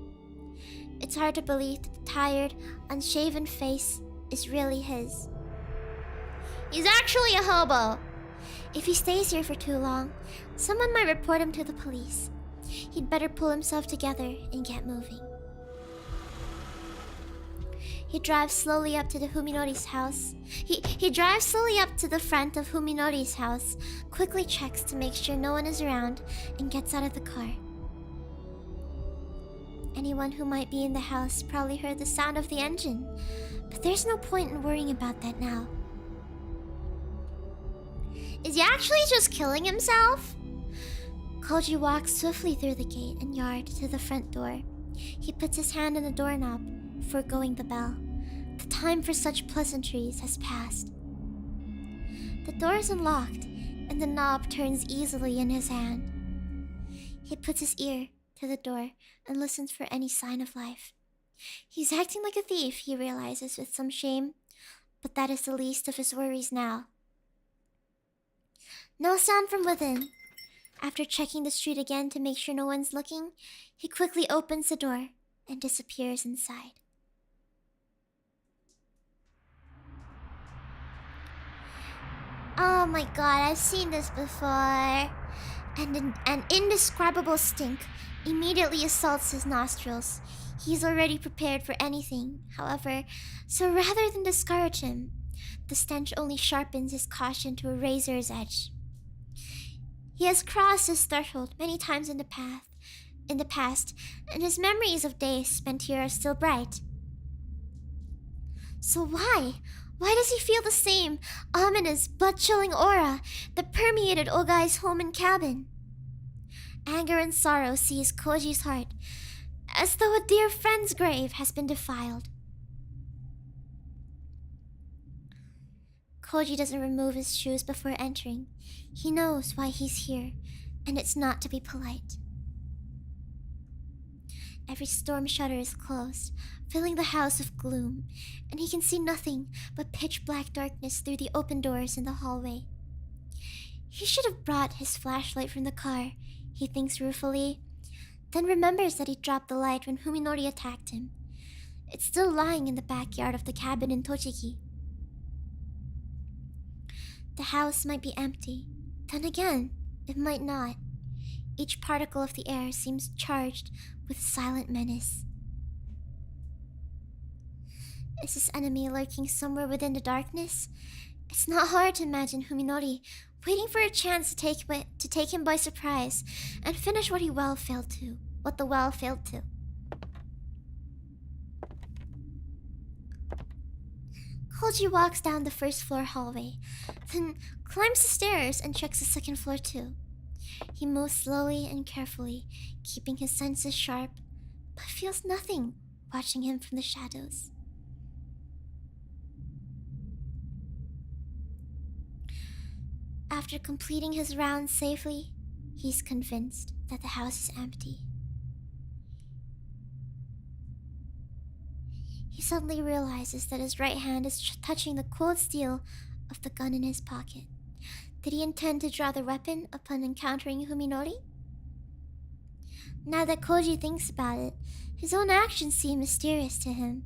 It's hard to believe that the tired, unshaven face is really his. He's actually a hobo. If he stays here for too long, someone might report him to the police. He'd better pull himself together and get moving. He drives slowly up to the Fuminori's house. He drives slowly up to the front of Fuminori's house, quickly checks to make sure no one is around, and gets out of the car. Anyone who might be in the house probably heard the sound of the engine, but there's no point in worrying about that now. Is he actually just killing himself? Koji walks swiftly through the gate and yard to the front door. He puts his hand on the doorknob, foregoing the bell. The time for such pleasantries has passed. The door is unlocked, and the knob turns easily in his hand. He puts his ear to the door and listens for any sign of life. He's acting like a thief, he realizes with some shame, but that is the least of his worries now. No sound from within. After checking the street again to make sure no one's looking, he quickly opens the door and disappears inside. Oh my god, I've seen this before. And an indescribable stink immediately assaults his nostrils. He's already prepared for anything, however, so rather than discourage him, the stench only sharpens his caution to a razor's edge. He has crossed his threshold many times in the past, and his memories of days spent here are still bright. So why? Why does he feel the same ominous, blood-chilling aura that permeated Ogai's home and cabin? Anger and sorrow seize Koji's heart, as though a dear friend's grave has been defiled. Koji doesn't remove his shoes before entering. He knows why he's here, and it's not to be polite. Every storm shutter is closed, filling the house with gloom, and he can see nothing but pitch-black darkness through the open doors in the hallway. He should have brought his flashlight from the car, he thinks ruefully, then remembers that he dropped the light when Fuminori attacked him. It's still lying in the backyard of the cabin in Tochigi. The house might be empty. Then again, it might not. Each particle of the air seems charged with silent menace. Is this enemy lurking somewhere within the darkness? It's not hard to imagine Fuminori waiting for a chance to take him by surprise and finish what the well failed to. Koji walks down the first floor hallway, then climbs the stairs and checks the second floor too. He moves slowly and carefully, keeping his senses sharp, but feels nothing watching him from the shadows. After completing his round safely, he's convinced that the house is empty. He suddenly realizes that his right hand is touching the cold steel of the gun in his pocket. Did he intend to draw the weapon upon encountering Fuminori? Now that Koji thinks about it, his own actions seem mysterious to him.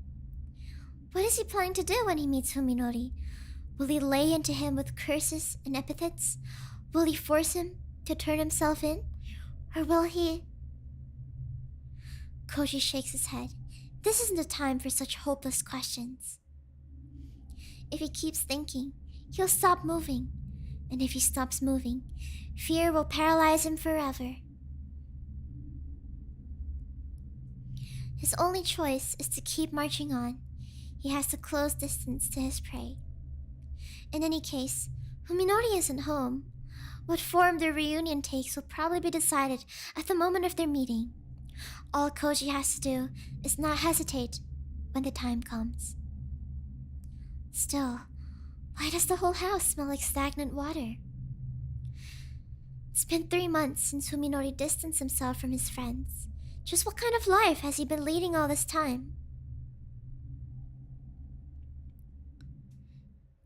What is he planning to do when he meets Fuminori? Will he lay into him with curses and epithets? Will he force him to turn himself in? Or will he... Koji shakes his head. This isn't the time for such hopeless questions. If he keeps thinking, he'll stop moving. And if he stops moving, fear will paralyze him forever. His only choice is to keep marching on. He has to close distance to his prey. In any case, Fuminori isn't home. What form their reunion takes will probably be decided at the moment of their meeting. All Koji has to do is not hesitate when the time comes. Still, why does the whole house smell like stagnant water? It's been 3 months since Fuminori distanced himself from his friends. Just what kind of life has he been leading all this time?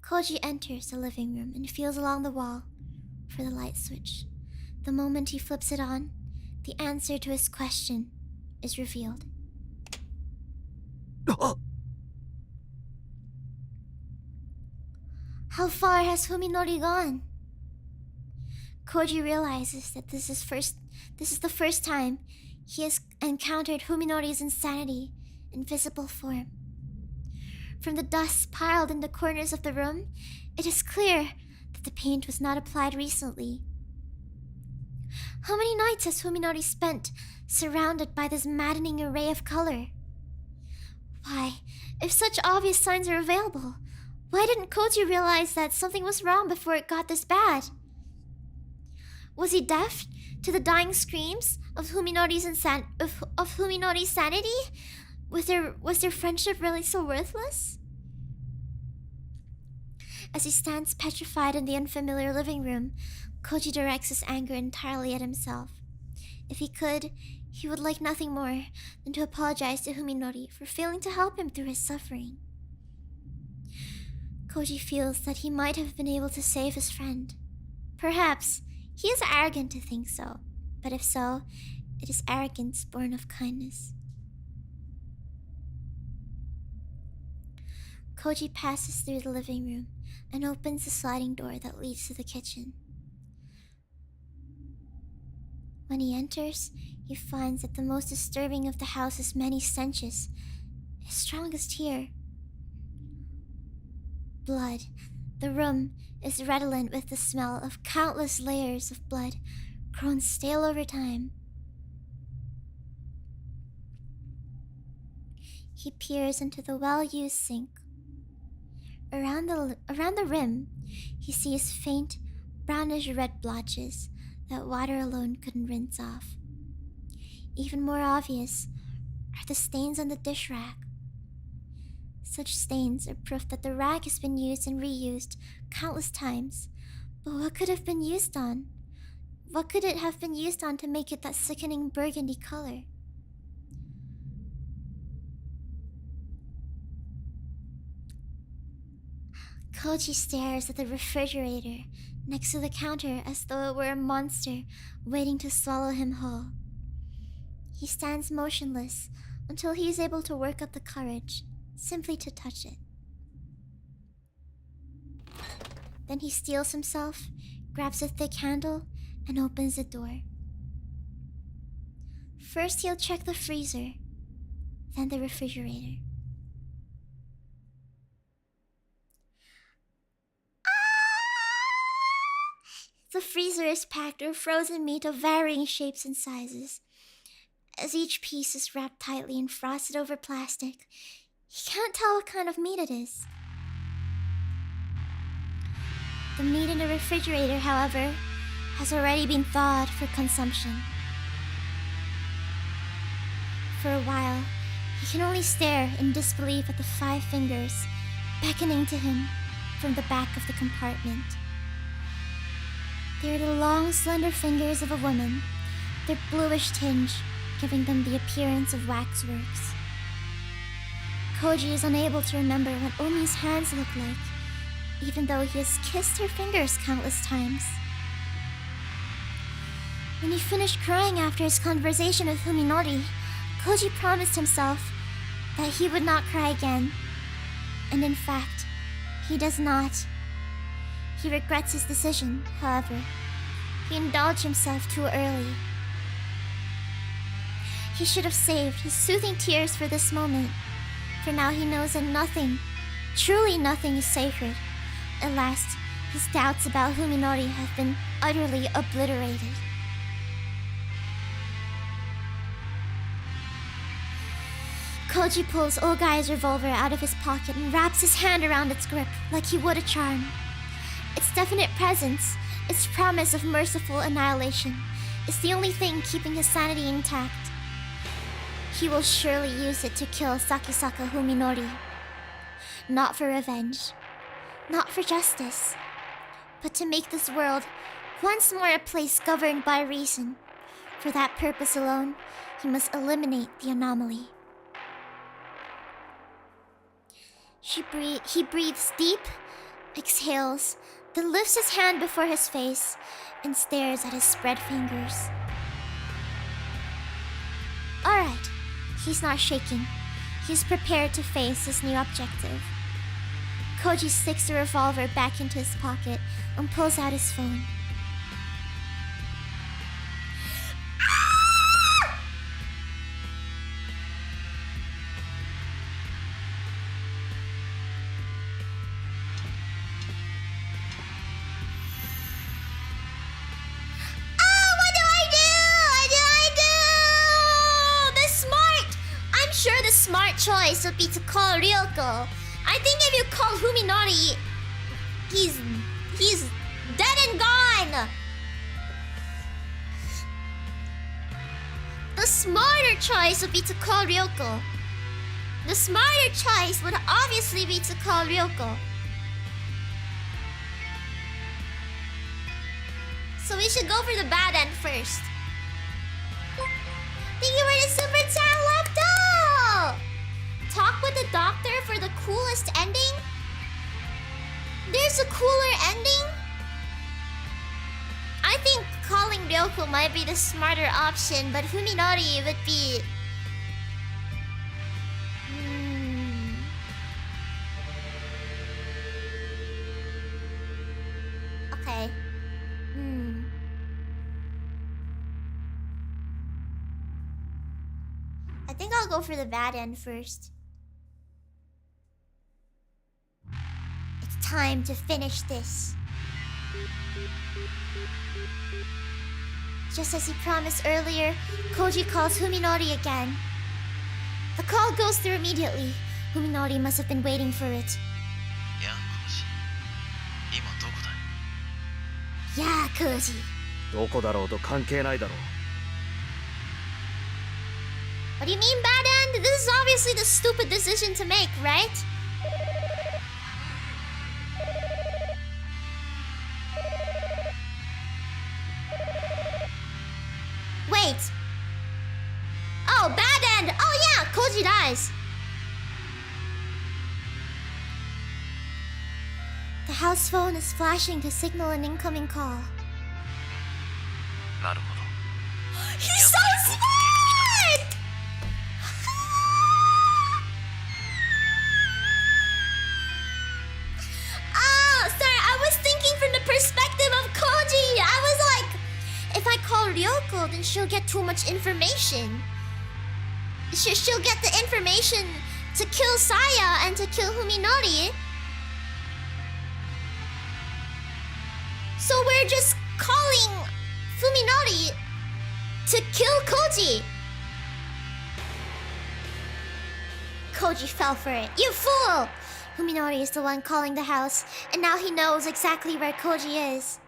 Koji enters the living room and feels along the wall for the light switch. The moment he flips it on, the answer to his question is revealed. How far has Fuminori gone? Koji realizes that this is the first time he has encountered Fuminori's insanity in visible form. From the dust piled in the corners of the room, it is clear that the paint was not applied recently. How many nights has Fuminori spent surrounded by this maddening array of color? Why, if such obvious signs are available, why didn't Koji realize that something was wrong before it got this bad? Was he deaf to the dying screams of Fuminori's sanity? Was their friendship really so worthless? As he stands petrified in the unfamiliar living room, Koji directs his anger entirely at himself. If he could, he would like nothing more than to apologize to Fuminori for failing to help him through his suffering. Koji feels that he might have been able to save his friend. Perhaps he is arrogant to think so, but if so, it is arrogance born of kindness. Koji passes through the living room and opens the sliding door that leads to the kitchen. When he enters, he finds that the most disturbing of the house's many stenches is strongest here. Blood. The room is redolent with the smell of countless layers of blood grown stale over time. He peers into the well-used sink. Around the rim, he sees faint, brownish-red blotches that water alone couldn't rinse off. Even more obvious are the stains on the dish rack. Such stains are proof that the rack has been used and reused countless times. But what could have been used on? What could it have been used on to make it that sickening burgundy color? Koji stares at the refrigerator next to the counter as though it were a monster waiting to swallow him whole. He stands motionless until he is able to work up the courage simply to touch it. Then he steels himself, grabs a thick handle, and opens the door. First he'll check the freezer, then the refrigerator. The freezer is packed with frozen meat of varying shapes and sizes. As each piece is wrapped tightly and frosted over plastic, he can't tell what kind of meat it is. The meat in the refrigerator, however, has already been thawed for consumption. For a while, he can only stare in disbelief at the 5 fingers beckoning to him from the back of the compartment. They are the long, slender fingers of a woman, their bluish tinge giving them the appearance of waxworks. Koji is unable to remember what Omi's hands look like, even though he has kissed her fingers countless times. When he finished crying after his conversation with Fuminori, Koji promised himself that he would not cry again. And in fact, he does not. He regrets his decision, however. He indulged himself too early. He should have saved his soothing tears for this moment, for now he knows that nothing, truly nothing, is sacred. At last, his doubts about Fuminori have been utterly obliterated. Koji pulls Ogai's revolver out of his pocket and wraps his hand around its grip like he would a charm. Its definite presence, its promise of merciful annihilation, is the only thing keeping his sanity intact. He will surely use it to kill Sakisaka Fuminori. Not for revenge, not for justice, but to make this world Once more a place governed by reason. For that purpose alone, he must eliminate the anomaly. He breathes deep, exhales, then lifts his hand before his face and stares at his spread fingers. Alright, he's not shaking. He's prepared to face his new objective. Koji sticks the revolver back into his pocket and pulls out his phone. Smart choice would be to call Ryoko. I think if you call Fuminori, he's dead and gone. The smarter choice would be to call Ryoko. The smarter choice would obviously be to call Ryoko. So we should go for the bad end first. Thank you for the super chat, Lepto! Talk with the doctor for the coolest ending? There's a cooler ending? I think calling Ryoko might be the smarter option, but Fuminori would be... Okay. I think I'll go for the bad end first. It's time to finish this. Just as he promised earlier, Koji calls Fuminori again. The call goes through immediately. Fuminori must have been waiting for it. Yeah, Koji.
どこだろうと関係ないだろう。
What do you mean, bad end? This is obviously the stupid decision to make, right? Wait. Oh, bad end! Oh yeah, Koji dies. The house phone is flashing to signal an incoming call. He's so smart! Perspective of Koji. I was like, if I call Ryoko, then she'll get too much information. She'll get the information to kill Saya and to kill Fuminori. So we're just calling Fuminori to kill Koji. Koji fell for it. You fool! Fuminori is the one calling the house, and now he knows exactly where Koji is.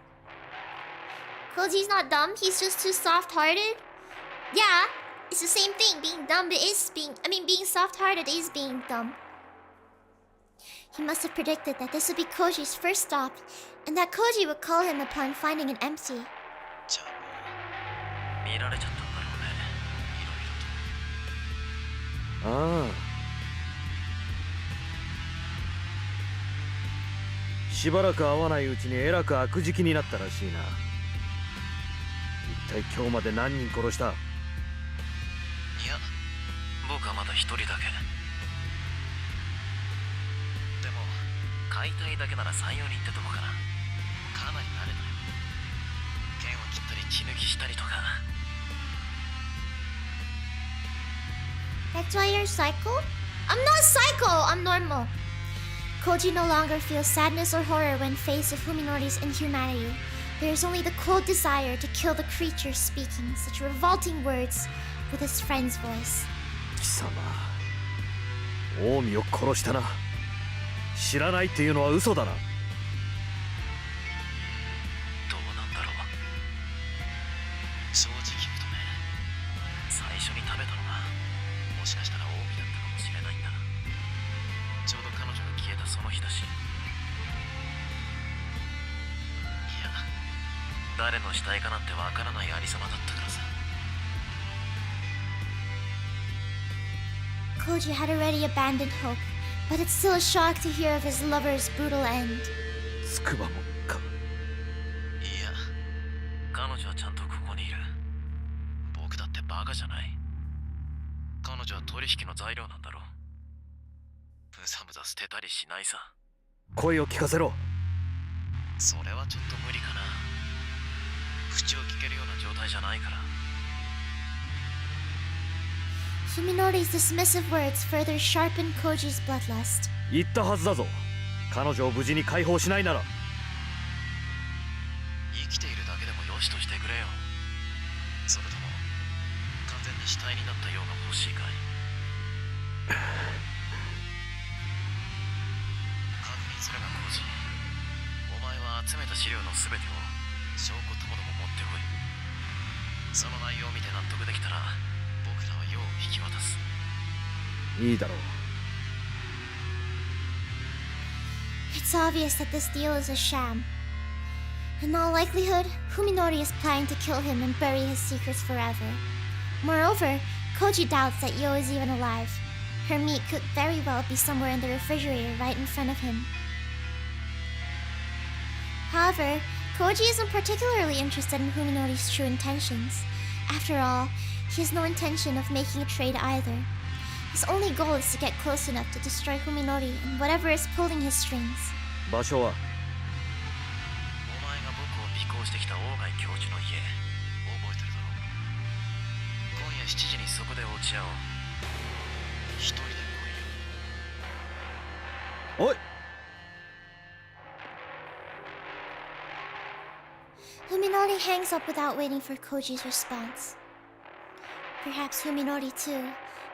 Koji's not dumb, he's just too soft-hearted. Yeah, it's the same thing. Being dumb is being... being soft-hearted is being dumb. He must have predicted that this would be Koji's first stop, and that Koji would call him upon finding it empty.
Ah. しばらく会わないうちにえらく悪食になったらしいな。一体今日まで何人殺した？い
や、僕はまだ一人だけ。でも、解体だけなら3、4人ってとこかな。かなり慣れたよ。剣を切ったり血抜きしたりとか。
That's why you're psycho? I'm not psycho, I'm normal. Koji no longer feels sadness or horror when faced with Fuminori's inhumanity. There is only the cold desire to kill the creature speaking such revolting words with his friend's voice.
貴様、近江を殺したな。知らないっていうのは嘘だな。どう
なんだろう。正直言うとね、最初に食べたのがもしかしたら近江だったかもしれないんだ。ちょうど彼女が消えたその日だし。いや、誰の死体かなんてわからないありさまだったからさ。
Koji had already abandoned hope, but it's still a shock to hear of his lover's brutal end.
つくばもか。
いや、彼女はちゃんとここにいる。僕だってバカじゃない。彼女は取引の材料なんだろう。むざむざ捨てたりしないさ。
声を聞かせろ。
それはちょっと無理かな。口を聞けるような状態じゃないから。
Fuminori's dismissive words further sharpened Koji's bloodlust.
言ったはずだぞ。彼女を無事に解放しないなら。
生きているだけでもよしとしてくれよ。それとも完全に死体になったようが欲しいかい。確認するがコージ、お前は集めた資料の全てを証拠ともども持ってこい。その内容を見て納得できたら僕らは用を引き渡す。
いいだろう。
It's obvious that this deal is a sham. In all likelihood, Fuminori is planning to kill him and bury his secrets forever. Moreover, Koji doubts that Yo is even alive. Her meat could very well be somewhere in the refrigerator right in front of him. However, Koji isn't particularly interested in Fuminori's true intentions. After all, he has no intention of making a trade either. His only goal is to get close enough to destroy Fuminori and whatever is pulling his strings.
場所は。
お前が僕を尾行してきた鴎外教授の家、覚えてるだろう。今夜7時にそこで落ち合おう。一人で来いよ。
おい。
Fuminori hangs up without waiting for Koji's response. Perhaps Fuminori too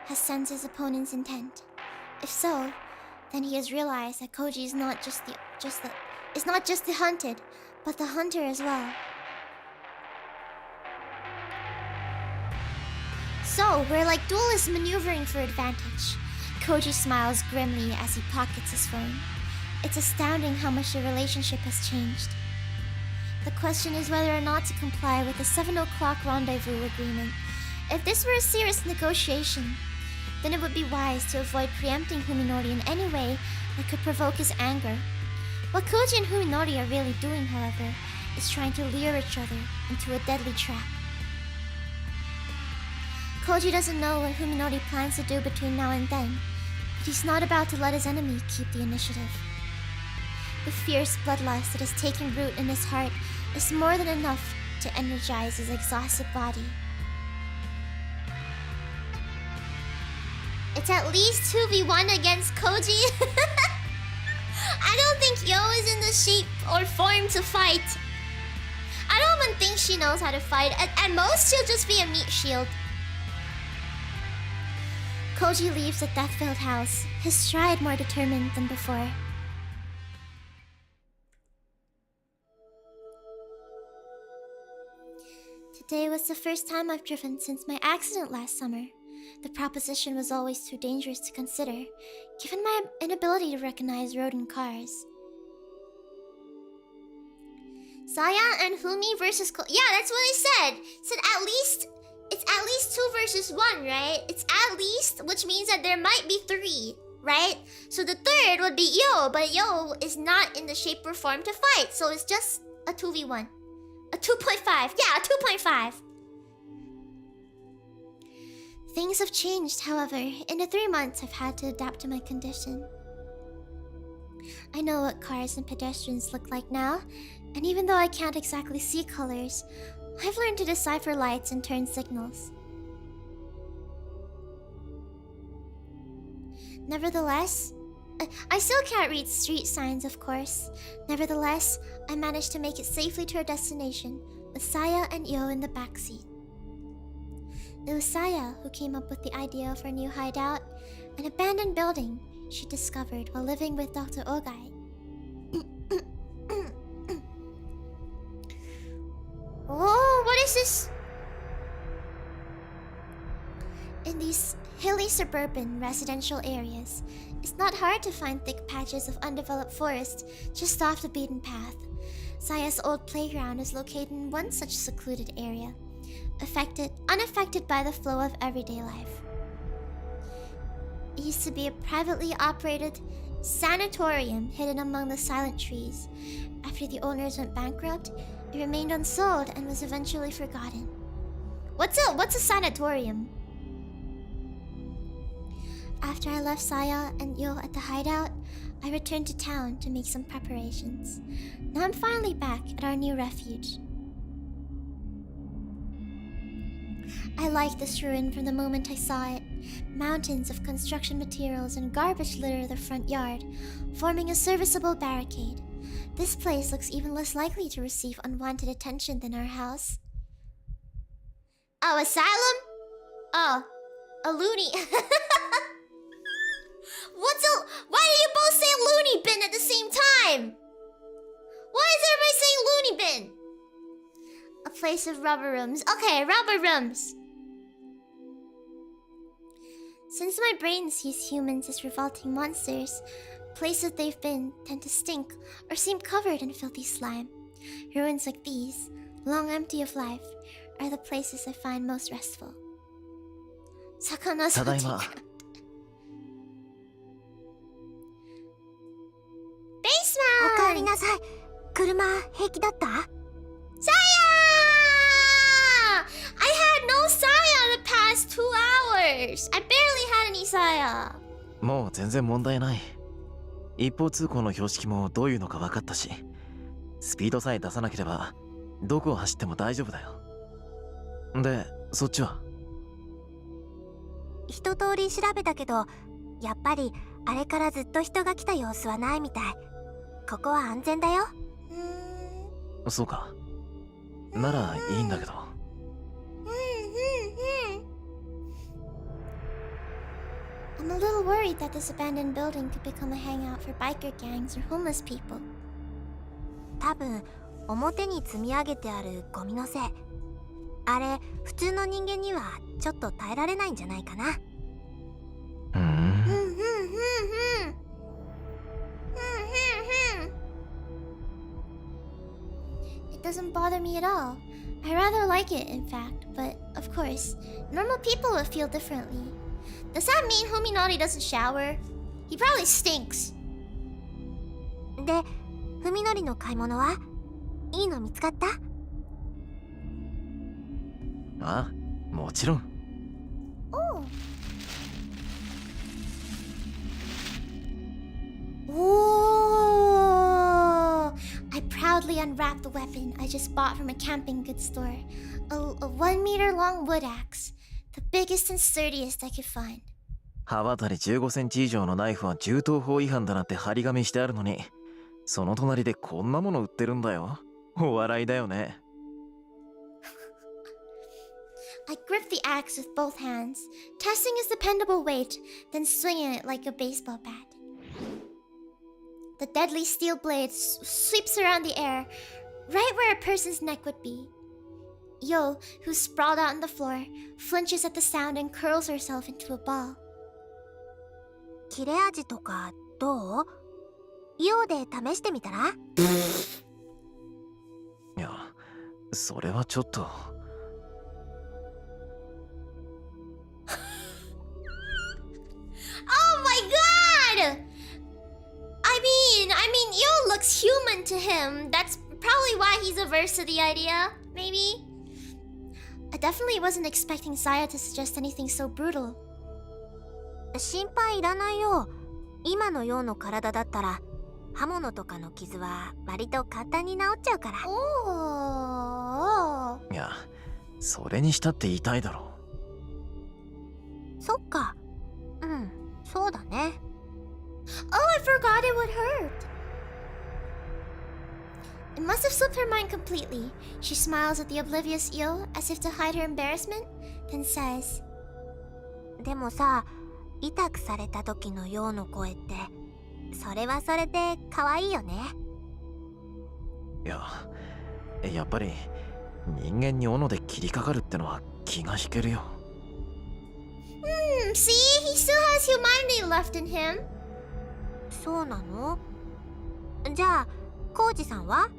has sensed his opponent's intent. If so, then he has realized that Koji is not just the hunted, but the hunter as well. So we're like duelists maneuvering for advantage. Koji smiles grimly as he pockets his phone. It's astounding how much the relationship has changed. The question is whether or not to comply with the 7 o'clock rendezvous agreement. If this were a serious negotiation, then it would be wise to avoid preempting Fuminori in any way that could provoke his anger. What Koji and Fuminori are really doing, however, is trying to lure each other into a deadly trap. Koji doesn't know what Fuminori plans to do between now and then, but he's not about to let his enemy keep the initiative. The fierce bloodlust that has taken root in his heart is more than enough to energize his exhausted body. It's at least 2v1 against Koji. I don't think Yo is in the shape or form to fight. I don't even think she knows how to fight. At most, she'll just be a meat shield. Koji leaves the death-filled house, his stride more determined than before. Today was the first time I've driven since my accident last summer. The proposition was always too dangerous to consider, given my inability to recognize road and cars. Saya and Fumi versus yeah, that's what I said. Said it's at least 2 versus 1, right? It's at least, which means that there might be 3, right? So the third would be Yo, but Yo is not in the shape or form to fight, so it's just a 2v1. A 2.5. Yeah, a 2.5. Things have changed, however. In the 3 months, I've had to adapt to my condition. I know what cars and pedestrians look like now, and even though I can't exactly see colors, I've learned to decipher lights and turn signals. Nevertheless, I still can't read street signs, of course. Nevertheless, I managed to make it safely to our destination, with Saya and Yo in the backseat. It was Saya who came up with the idea of our new hideout, an abandoned building she discovered while living with Dr. Ogai. Oh, what is this? In these hilly suburban residential areas, it's not hard to find thick patches of undeveloped forest just off the beaten path. Saya's old playground is located in one such secluded area, unaffected by the flow of everyday life. It used to be a privately operated sanatorium hidden among the silent trees. After the owners went bankrupt, it remained unsold and was eventually forgotten. What's a sanatorium? After I left Saya and Yo at the hideout, I returned to town to make some preparations. Now I'm finally back at our new refuge. I liked this ruin from the moment I saw it. Mountains of construction materials and garbage litter the front yard, forming a serviceable barricade. This place looks even less likely to receive unwanted attention than our house. Oh, asylum? Oh, a loony. Why do you both say loony bin at the same time? Why is everybody saying loony bin? A place of rubber rooms. Okay, rubber rooms. Since my brain sees humans as revolting monsters, places they've been tend to stink or seem covered in filthy slime. Ruins like these, long empty of life, are the places I find most restful. Sakana's
ただいま。
Baseman!
おかえりなさい。車平気だった？
Saya! I had no Saya the past 2 hours. I barely had any Saya.
もう全然問題ない。一方通行の標識もどういうのか分かったし、スピードさえ出さなければどこを走っても大丈夫だよ。で、そっちは？
一通り調べたけど、やっぱりあれからずっと人が来た様子はないみたい。ここは安全だよ。
そうか。ならいいんだけど。
I'm a little worried that this abandoned building could become a hangout for biker gangs or homeless people.
多分表に積み上げてあるゴミのせい。あれ普通の人間にはちょっと耐えられないんじゃないかな。
It doesn't bother me at all. I rather like it, in fact, but of course, normal people would feel differently. Does that mean Fuminori doesn't shower? He probably stinks.
で、ふみのりの買い物はいいの見つかった？
あ、もちろん。
Oh! I proudly unwrapped the weapon I just bought from a camping goods store. A 1 meter long wood axe. The biggest and sturdiest I could find.
刃渡り15センチ以上のナイフは銃刀法違反だなって張り紙してあるのに、その隣でこんなもの売ってるんだよ。お笑いだよね。
I gripped the axe with both hands, testing its dependable weight, then swinging it like a baseball bat. The deadly steel blade sweeps around the air, right where a person's neck would be. Yo, who's sprawled out on the floor, flinches at the sound and curls herself into a ball.
切れ味とかどう？用で試してみたら？
いや、それはちょっと。
Oh my god! I mean, Yo looks human to him. That's probably why he's averse to the idea, maybe? I definitely wasn't expecting Saya to suggest anything so brutal.
心配いらないよ。今のようの体だったら刃物とかの傷は割と簡単に治っちゃうから。
Oh.
いや、それにしたって痛いだろ。
そっか。うん、そうだね。
Oh, I forgot it would hurt. It must have slipped her mind completely. She smiles at the oblivious Yo as if to hide her embarrassment, then says,
でもさ、痛くされた時のようの声って、それはそれで可愛いよね。
いや、やっぱり人間に斧で切りかかるってのは気が引けるよ。
See, he still has humanity left in him.
そうなの？じゃあ、コウジさんは？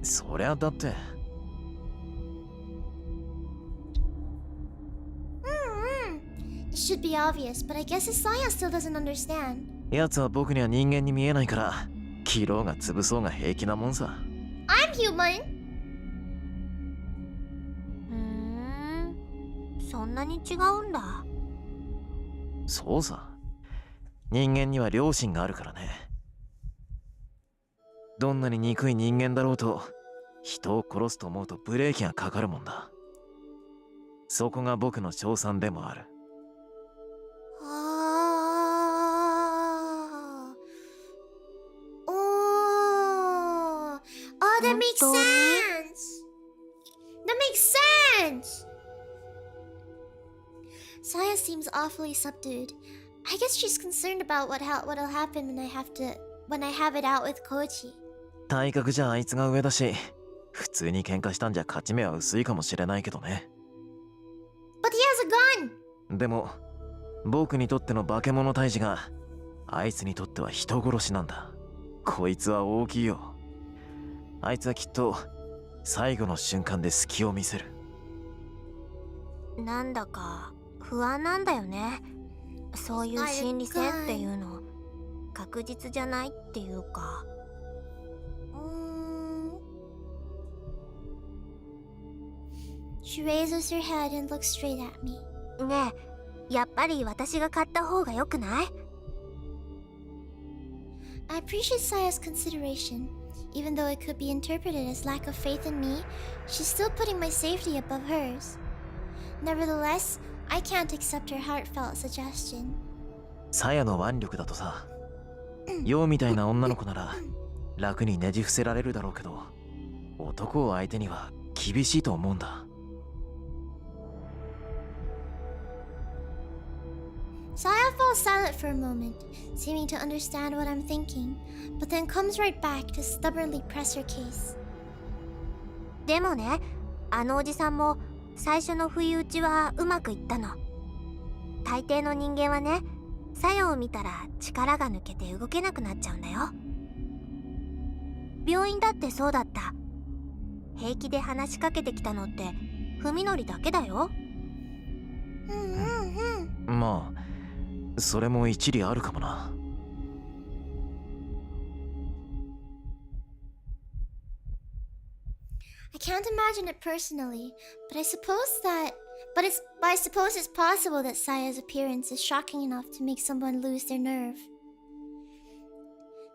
そりゃだって。
It should be obvious, but I guess Saya still doesn't understand.
奴は僕には人間に見えないから、切ろうが潰そうが平気なもんさ。
I'm human.
そんなに違うんだ。
そうさ。人間には良心があるからね。どんなに憎い人間だろうと、人を殺すと思うとブレーキがかかるもんだ。そこが僕の称賛でもある。
Oh, that makes sense. That makes sense. Saya seems awfully subdued. I guess she's concerned about what'll happen when I have it out with Koji.
体格じゃあいつが上だし、普通に喧嘩したんじゃ勝ち目は薄いかもしれないけどね。
But he has a gun.
でも僕にとっての化け物退治があいつにとっては人殺しなんだ。こいつは大きいよ。あいつはきっと最後の瞬間で隙を見せる。
なんだか不安なんだよね。そういう心理戦っていうの確実じゃないっていうか。
She raises her head and looks straight at me.
ねえ、やっぱり私が買った方が良くない？
I appreciate Saya's consideration. Even though it could be interpreted as lack of faith in me, she's still putting my safety above hers. Nevertheless, I can't accept her heartfelt suggestion.
サヤの腕力だとさ、ヨウみたいな女の子なら楽にねじ伏せられるだろうけど、男を相手には厳しいと思うんだ。
Saya falls silent for a moment, seeming to understand what I'm thinking, but then comes right back to stubbornly press her case.
でもね、あのおじさんも最初の不意打ちはうまくいったの。大抵の人間はね、作用を見たら力が抜けて動けなくなっちゃうんだよ。病院だってそうだった。平気で話しかけてきたのってFuminoriだけだよ。
まあそれも一理あるかもな。
I can't imagine it personally, but I suppose it's possible that Saya's appearance is shocking enough to make someone lose their nerve.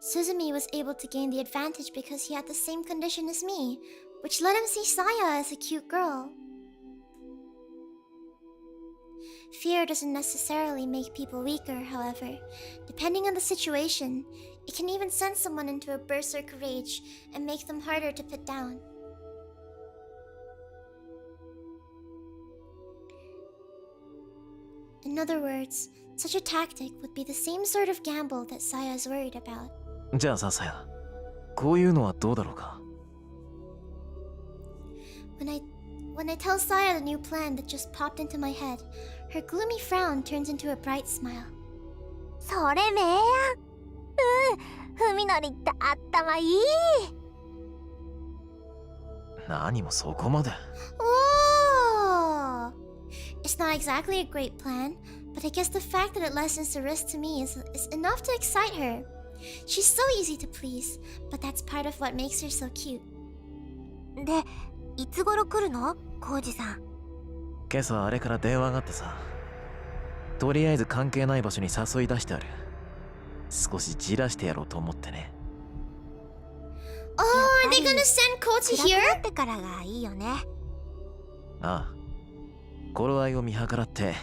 Suzumi was able to gain the advantage because he had the same condition as me, which let him see Saya as a cute girl. Fear doesn't necessarily make people weaker, however. Depending on the situation, it can even send someone into a berserk rage and make them harder to put down. In other words, such a tactic would be the same sort of gamble that Saya is worried about.
じゃあさ、サヤ、こういうのはどうだろうか。
When I tell Saya the new plan that just popped into my head, her gloomy frown turns into a bright smile.
それ名案。Fuminoriって頭いい。
何もそこまで。
Oh! It's not exactly a great plan, but I guess the fact that it lessens the risk to me is enough to excite her. She's so easy to please, but that's part of what makes her so cute.
で、いつ頃来るの？コウジさん。
今朝あれから電話があってさ、とりあえず関係ない場所に誘い出してある。少しじらしてやろうと思ってね。
Oh, are they gonna send Koji
暗く
here?
なってからがいいよね。
ああ、頃合いを見計らって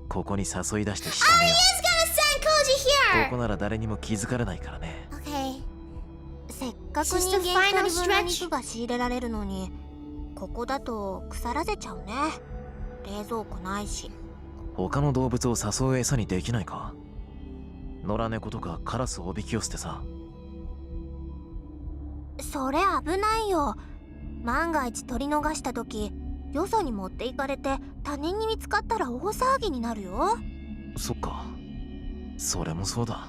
ここに誘い出して仕
Oh,
留めよ
he is gonna send Koji
う。ここ
here!
なら誰にも気づかれないからね。
Okay.
せっかく人間一人分の肉が仕入れられるのに、ここだと腐らせちゃうね。冷蔵庫ないし。
他の動物を誘う餌にできないか。野良猫とかカラスをおびき寄せてさ。
それ危ないよ。万が一取り逃した時、よそに持っていかれて他人に見つかったら大騒ぎになるよ。
そっか、それもそうだ。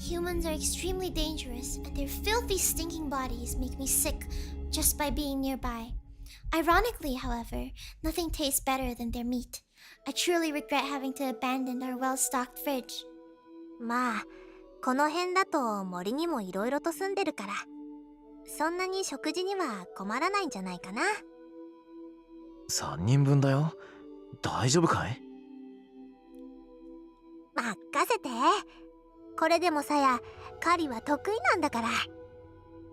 Humans are extremely dangerous, and their filthy, stinking bodies make me sick just by being nearby. Ironically, however, nothing tastes better than their meat. I truly regret having to abandon our well-stocked fridge.
まあこの辺だと森にもいろいろと住んでるから、そんなに食事には困らないんじゃないかな。
3人分だよ。大丈夫かい？
任せて。これでもさや狩りは得意なんだから、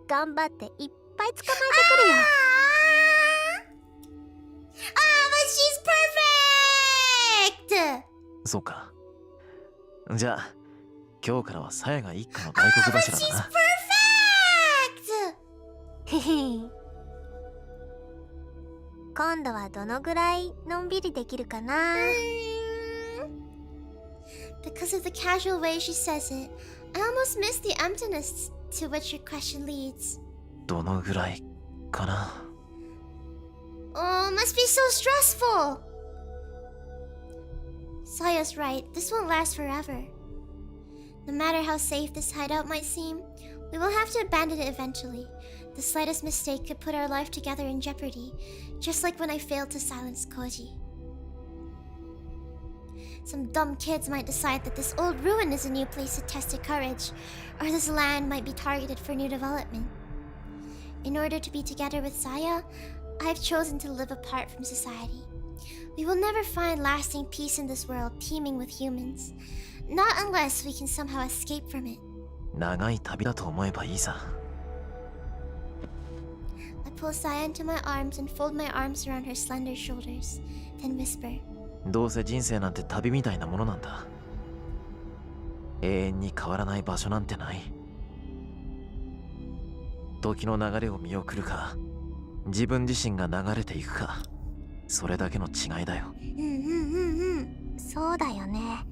頑張っていっぱい捕まえてくるよ。
But she's perfect!
そうか。じゃあ今日からはサヤが一家の大黒柱だな。
へへ。今度はどのぐらいのんびりできるかな。
Because of the casual way she says it, I almost miss the emptiness to which your question leads.
どのぐらいかな。
Oh, must be so stressful! Saya's right, this won't last forever. No matter how safe this hideout might seem, we will have to abandon it eventually. The slightest mistake could put our life together in jeopardy, just like when I failed to silence Koji. Some dumb kids might decide that this old ruin is a new place to test their courage, or this land might be targeted for new development. In order to be together with Saya, I have chosen to live apart from society. We will never find lasting peace in this world teeming with humans, not unless we can somehow escape from it.
長い旅だと思えばいいさ。
I pull Saya into my arms and fold my arms around her slender shoulders, then whisper.
どうせ人生なんて旅みたいなものなんだ。永遠に変わらない場所なんてない。時の流れを見送るか、自分自身が流れていくか、それだけの違いだよ。
そうだよね。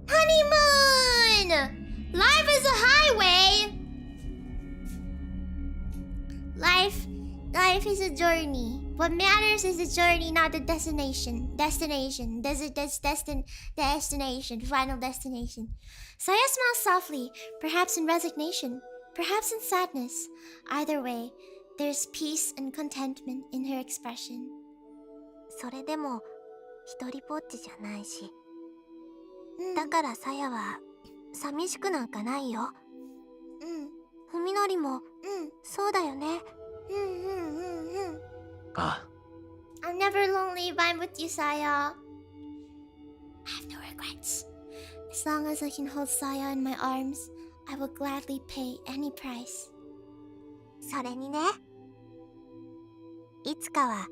Honeymoon! Life is a highway! Life is a journey. What matters is the journey, not the destination. Destination. Final destination. Saya smiles softly, perhaps in resignation, perhaps in sadness. Either way, there's peace and contentment in her expression.
それでも一人ぼっちじゃないし、だからさやは寂しくなんかないよ。ふみのりもそうだよね。
ああ。
I'm never lonely if I'm with you, Saya. I have no regrets. As long as I can hold Saya in my arms, I will gladly pay any price.
それにね、いつかは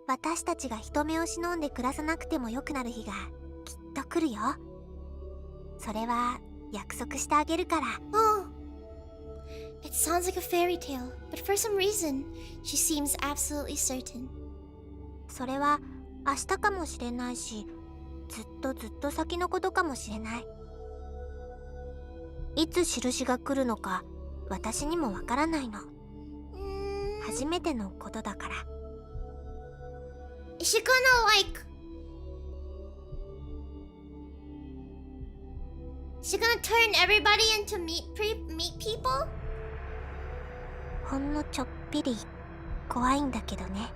私たちが人目を忍んで暮らさなくてもよくなる日がきっと来るよ。それは約束してあげるから。
Oh, it sounds like a fairy tale, but for some reason, she seems absolutely certain.
それは明日かもしれないし、ずっと先のことかもしれない。いつ印が来るのか私にもわからないの。初めてのことだから。
Is she gonna Is she gonna turn everybody into meat people?
ほんのちょっぴり怖いんだけどね。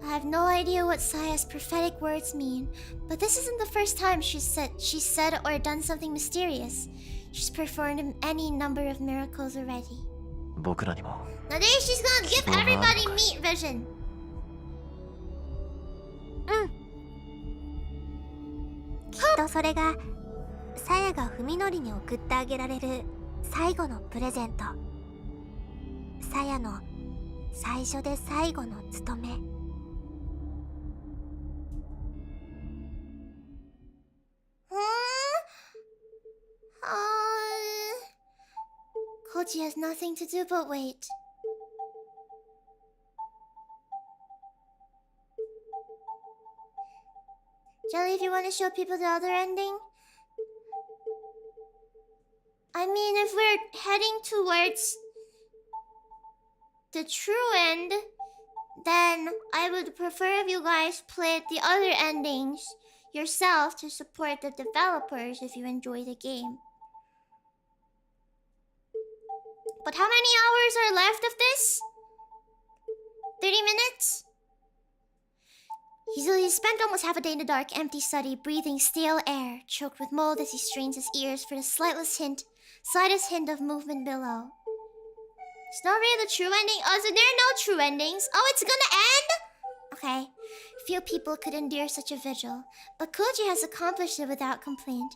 I have no idea what Saya's prophetic words mean, but this isn't the first time she's said or done something mysterious. She's performed any number of miracles already.
僕らにも。
Now there she's gonna give everybody meat vision.
きっとそれがさやがふみのりに送ってあげられる最後のプレゼント。さやの最初で最後の務め。
Koji has nothing to do but wait. Jelly, if you want to show people the other ending? I mean, if we're heading towards the true end, then I would prefer if you guys played the other endings. yourself to support the developers if you enjoy the game. But how many hours are left of this? 30 minutes? He spent almost half a day in the dark, empty study, breathing stale air, choked with mold as he strains his ears for the slightest hint of movement below. It's not really the true ending. Oh, so there are no true endings. Oh, it's gonna end? Okay. Few people could endure such a vigil, but Koji has accomplished it without complaint.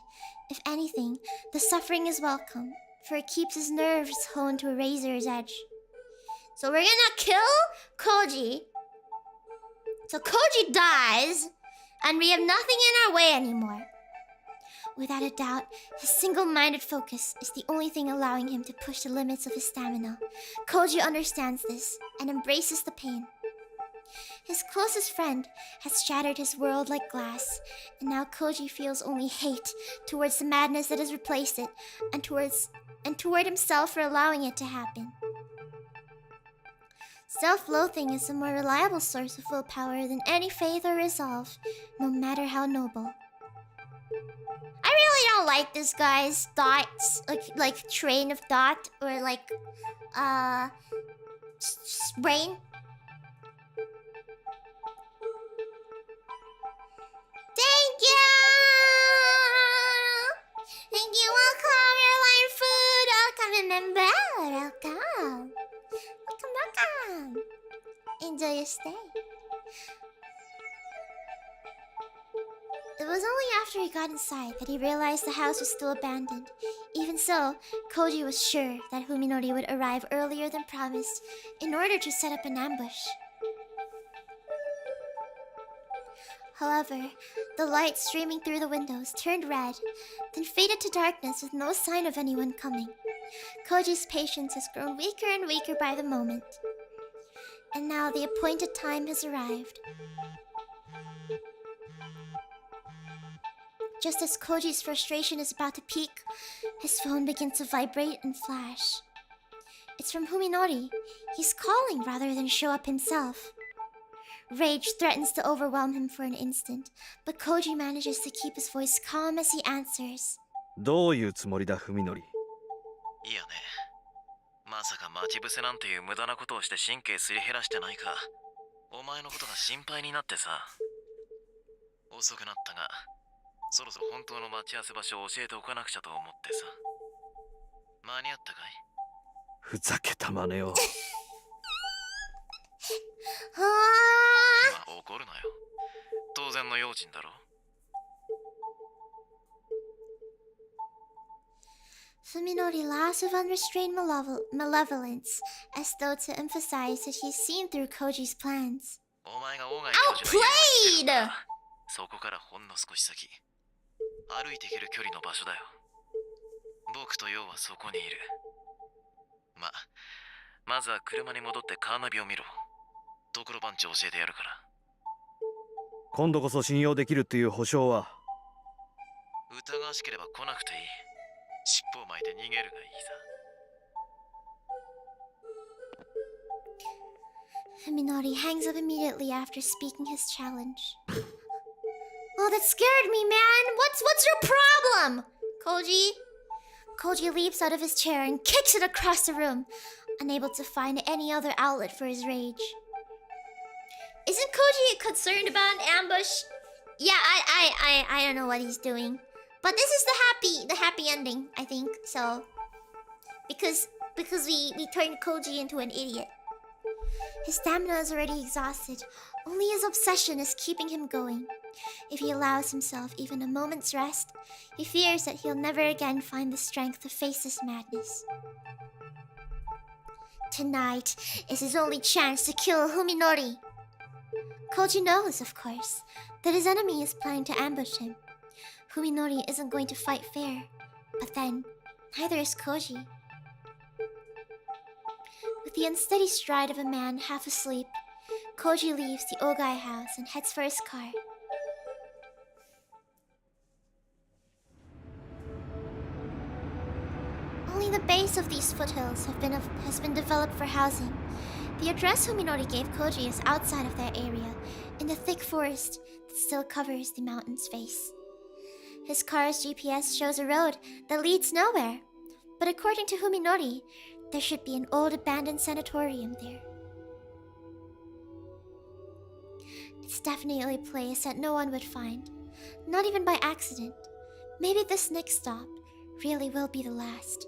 If anything, the suffering is welcome, for it keeps his nerves honed to a razor's edge. So we're gonna kill Koji. So Koji dies, and we have nothing in our way anymore. Without a doubt, his single-minded focus is the only thing allowing him to push the limits of his stamina. Koji understands this and embraces the pain. His closest friend has shattered his world like glass, and now Koji feels only hate towards the madness that has replaced it, and toward himself for allowing it to happen. Self-loathing is a more reliable source of willpower than any faith or resolve, no matter how noble. I really don't like this guy's thoughts, like train of thought, or like, brain. Thank you! Thank you, welcome, your line food, welcome, remember, welcome. Welcome. Enjoy your stay. It was only after he got inside that he realized the house was still abandoned. Even so, Koji was sure that Fuminori would arrive earlier than promised in order to set up an ambush. However, the light streaming through the windows turned red, then faded to darkness with no sign of anyone coming. Koji's patience has grown weaker and weaker by the moment. And now the appointed time has arrived. Just as Koji's frustration is about to peak, his phone begins to vibrate and flash. It's from Fuminori. He's calling rather than show up himself. Rage threatens to overwhelm him for an instant, but Koji manages to keep his voice calm as he answers.
どういうつもりだ、文則。
いやね。まさか待ち伏せなんていう無駄なことをして神経すり減らしてないか。お前のことが心配になってさ。遅くなったが、そろそろ本当の待ち合わせ場所を教えておかなくちゃと思ってさ。間に合ったかい？
ふざけた真似を。
まあ怒るなよ。当然の用心だろ。
Fuminori laughs with unrestrained malevolence, as though to emphasize that he's seen through Koji's plans. Outplayed!
そこからほんの少し先。歩いていける距離の場所だよ。僕とヨウはそこにいる。まずは車に戻ってカーナビを見ろ。ところ番長教えてやるから。
今度こそ信用できるっていう保証は。
疑わしければ来なくていい。尻尾を巻いて逃げるがいいさ。
Fuminori hangs up immediately after speaking his challenge. Oh, that scared me, man! What's your problem? Koji leaps out of his chair and kicks it across the room, unable to find any other outlet for his rage. Isn't Koji concerned about an ambush? Yeah, I don't know what he's doing. But this is the happy ending, I think. So, because we turned Koji into an idiot. His stamina is already exhausted. Only his obsession is keeping him going. If he allows himself even a moment's rest, he fears that he'll never again find the strength to face this madness. Tonight is his only chance to kill Fuminori. Koji knows, of course, that his enemy is planning to ambush him. Fuminori isn't going to fight fair, but then, neither is Koji. With the unsteady stride of a man half asleep, Koji leaves the Ogai house and heads for his car. Only the base of these foothills has been developed for housing. The address Fuminori gave Koji is outside of that area, in the thick forest that still covers the mountain's face. His car's GPS shows a road that leads nowhere, but according to Fuminori, there should be an old abandoned sanatorium there. It's definitely a place that no one would find, not even by accident. Maybe this next stop really will be the last.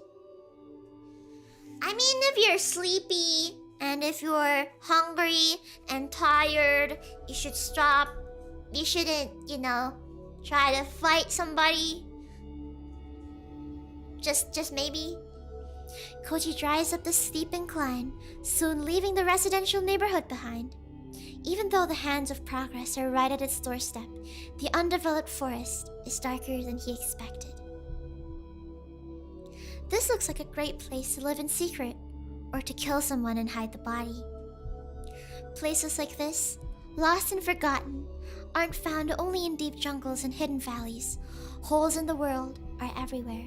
I mean, if you're sleepy and if you're hungry and tired, you should stop. You shouldn't, try to fight somebody. Just maybe. Koji drives up the steep incline, soon leaving the residential neighborhood behind. Even though the hands of progress are right at its doorstep, the undeveloped forest is darker than he expected. This looks like a great place to live in secret, or to kill someone and hide the body. Places like this, lost and forgotten, aren't found only in deep jungles and hidden valleys. Holes in the world are everywhere,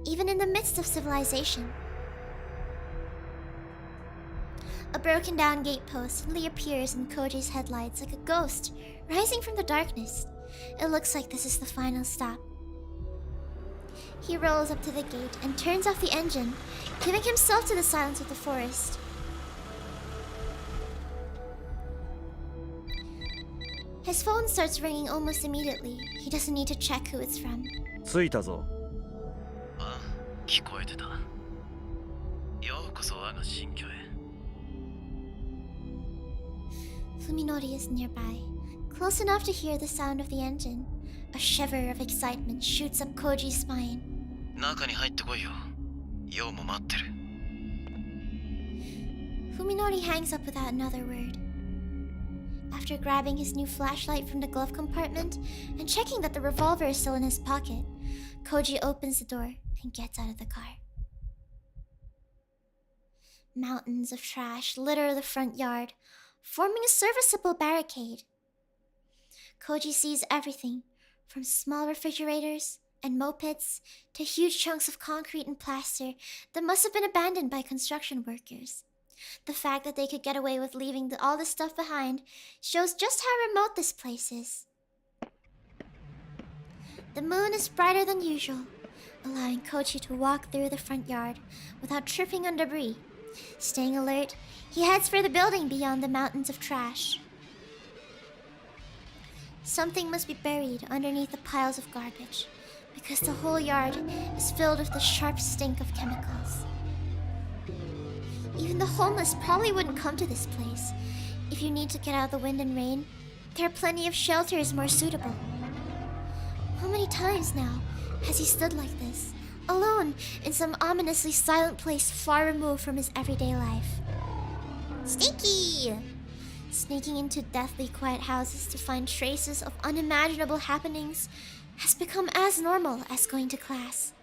even in the midst of civilization. A broken down gatepost suddenly appears in Koji's headlights like a ghost rising from the darkness. It looks like this is the final stop. He rolls up to the gate and turns off the engine, giving himself to the silence of the forest. His phone starts ringing almost immediately. He doesn't need to check who it's from.
着いたぞ。
あ、聞こえてた。ようこそ我が新居へ。
Fuminori is nearby, close enough to hear the sound of the engine. A shiver of excitement shoots up Koji's spine.
中に入ってこいよ。ようも待ってる。
Fuminori hangs up without another word. After grabbing his new flashlight from the glove compartment and checking that the revolver is still in his pocket, Koji opens the door and gets out of the car. Mountains of trash litter the front yard, forming a serviceable barricade. Koji sees everything, from small refrigerators and mopeds to huge chunks of concrete and plaster that must have been abandoned by construction workers. The fact that they could get away with leaving all this stuff behind shows just how remote this place is. The moon is brighter than usual, allowing Koji to walk through the front yard without tripping on debris. Staying alert, he heads for the building beyond the mountains of trash. Something must be buried underneath the piles of garbage, because the whole yard is filled with the sharp stink of chemicals. Even the homeless probably wouldn't come to this place. If you need to get out of the wind and rain, there are plenty of shelters more suitable. How many times now has he stood like this, alone in some ominously silent place far removed from his everyday life? Stinky! Sneaking into deathly quiet houses to find traces of unimaginable happenings has become as normal as going to class.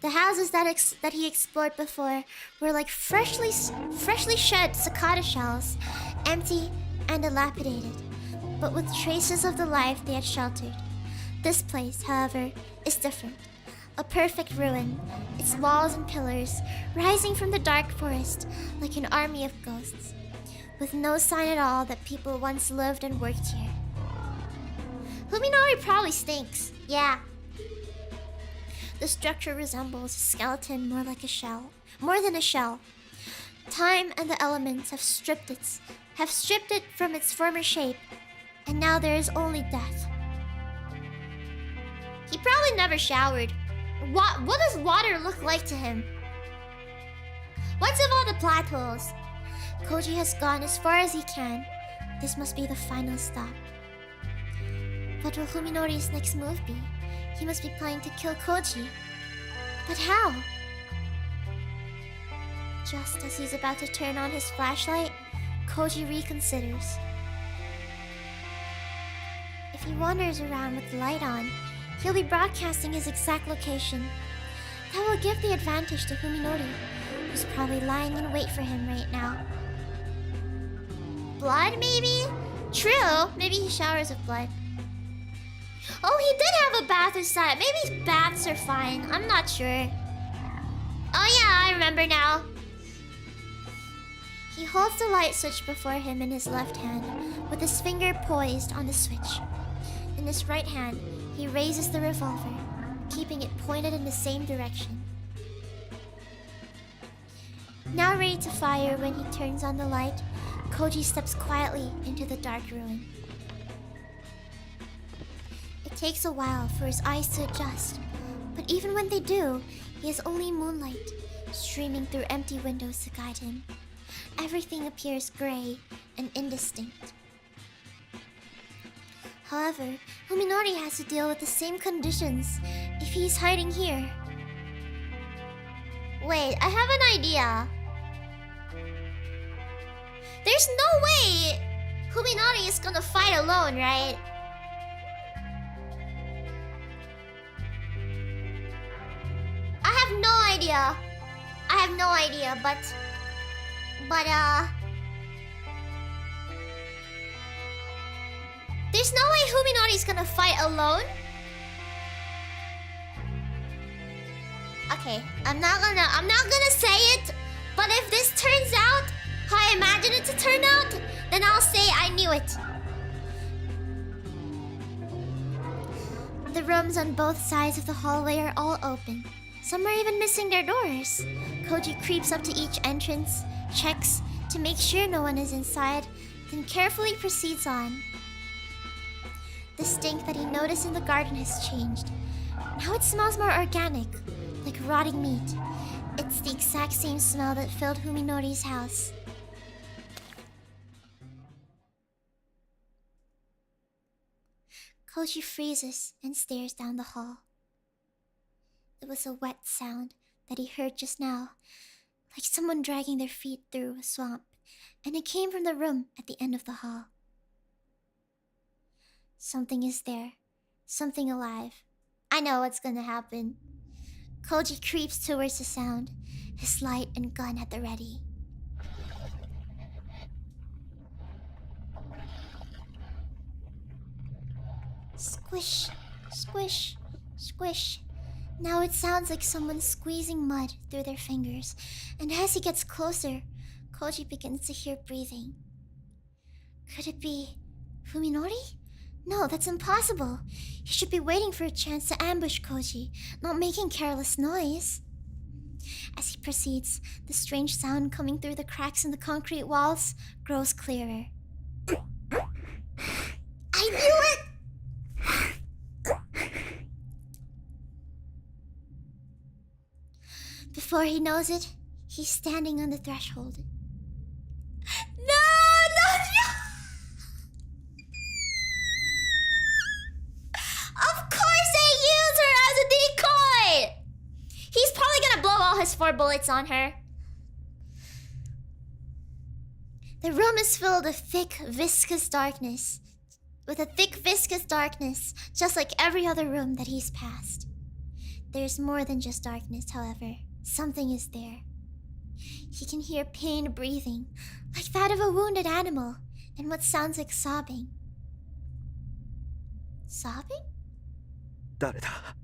The houses that he explored before were like freshly shed cicada shells, empty and dilapidated, but with traces of the life they had sheltered. This place, however, is different. A perfect ruin, its walls and pillars rising from the dark forest like an army of ghosts, with no sign at all that people once lived and worked here. Fuminori probably stinks, yeah. The structure resembles a skeleton more than a shell. Time and the elements have stripped it from its former shape, and now there is only death. He probably never showered. What does water look like to him? What's with all the plot holes? Koji has gone as far as he can. This must be the final stop. What will Fuminori's next move be? He must be planning to kill Koji. But how? Just as he's about to turn on his flashlight, Koji reconsiders. If he wanders around with the light on, he'll be broadcasting his exact location. That will give the advantage to Fuminori, who's probably lying in wait for him right now. Blood, maybe? True, maybe he showers with blood. Oh, he did have a bath inside. Maybe baths are fine. I'm not sure. Oh yeah, I remember now. He holds the light switch before him in his left hand, with his finger poised on the switch. In his right hand, he raises the revolver, keeping it pointed in the same direction. Now ready to fire when he turns on the light, Koji steps quietly into the dark ruin. It takes a while for his eyes to adjust, but even when they do, he has only moonlight streaming through empty windows to guide him. Everything appears gray and indistinct. However, Fuminori has to deal with the same conditions if he's hiding here. Wait, I have an idea. There's no way Fuminori is gonna fight alone, right? I have no idea. But there's no way Fuminori's gonna fight alone. Okay, I'm not gonna say it, but if this turns out how I imagine it to turn out, then I'll say I knew it. The rooms on both sides of the hallway are all open. Some are even missing their doors. Koji creeps up to each entrance, checks to make sure no one is inside, then carefully proceeds on. The stink that he noticed in the garden has changed. Now it smells more organic, like rotting meat. It's the exact same smell that filled Fuminori's house. Koji freezes and stares down the hall. It was a wet sound that he heard just now, like someone dragging their feet through a swamp, and it came from the room at the end of the hall. Something is there. Something alive. I know what's gonna happen. Koji creeps towards the sound, his light and gun at the ready. Squish, squish, squish. Now it sounds like someone squeezing mud through their fingers, and as he gets closer, Koji begins to hear breathing. Could it be Fuminori? No, that's impossible. He should be waiting for a chance to ambush Koji, not making careless noise. As he proceeds, the strange sound coming through the cracks in the concrete walls grows clearer. I knew it! Before he knows it, he's standing on the threshold. No! Of course they use her as a decoy! He's probably gonna blow all his 4 bullets on her. The room is filled with thick, viscous darkness. Just like every other room that he's passed. There's more than just darkness, however. Something is there. He can hear pain breathing, like that of a wounded animal, and what sounds like sobbing. Sobbing?
誰だ?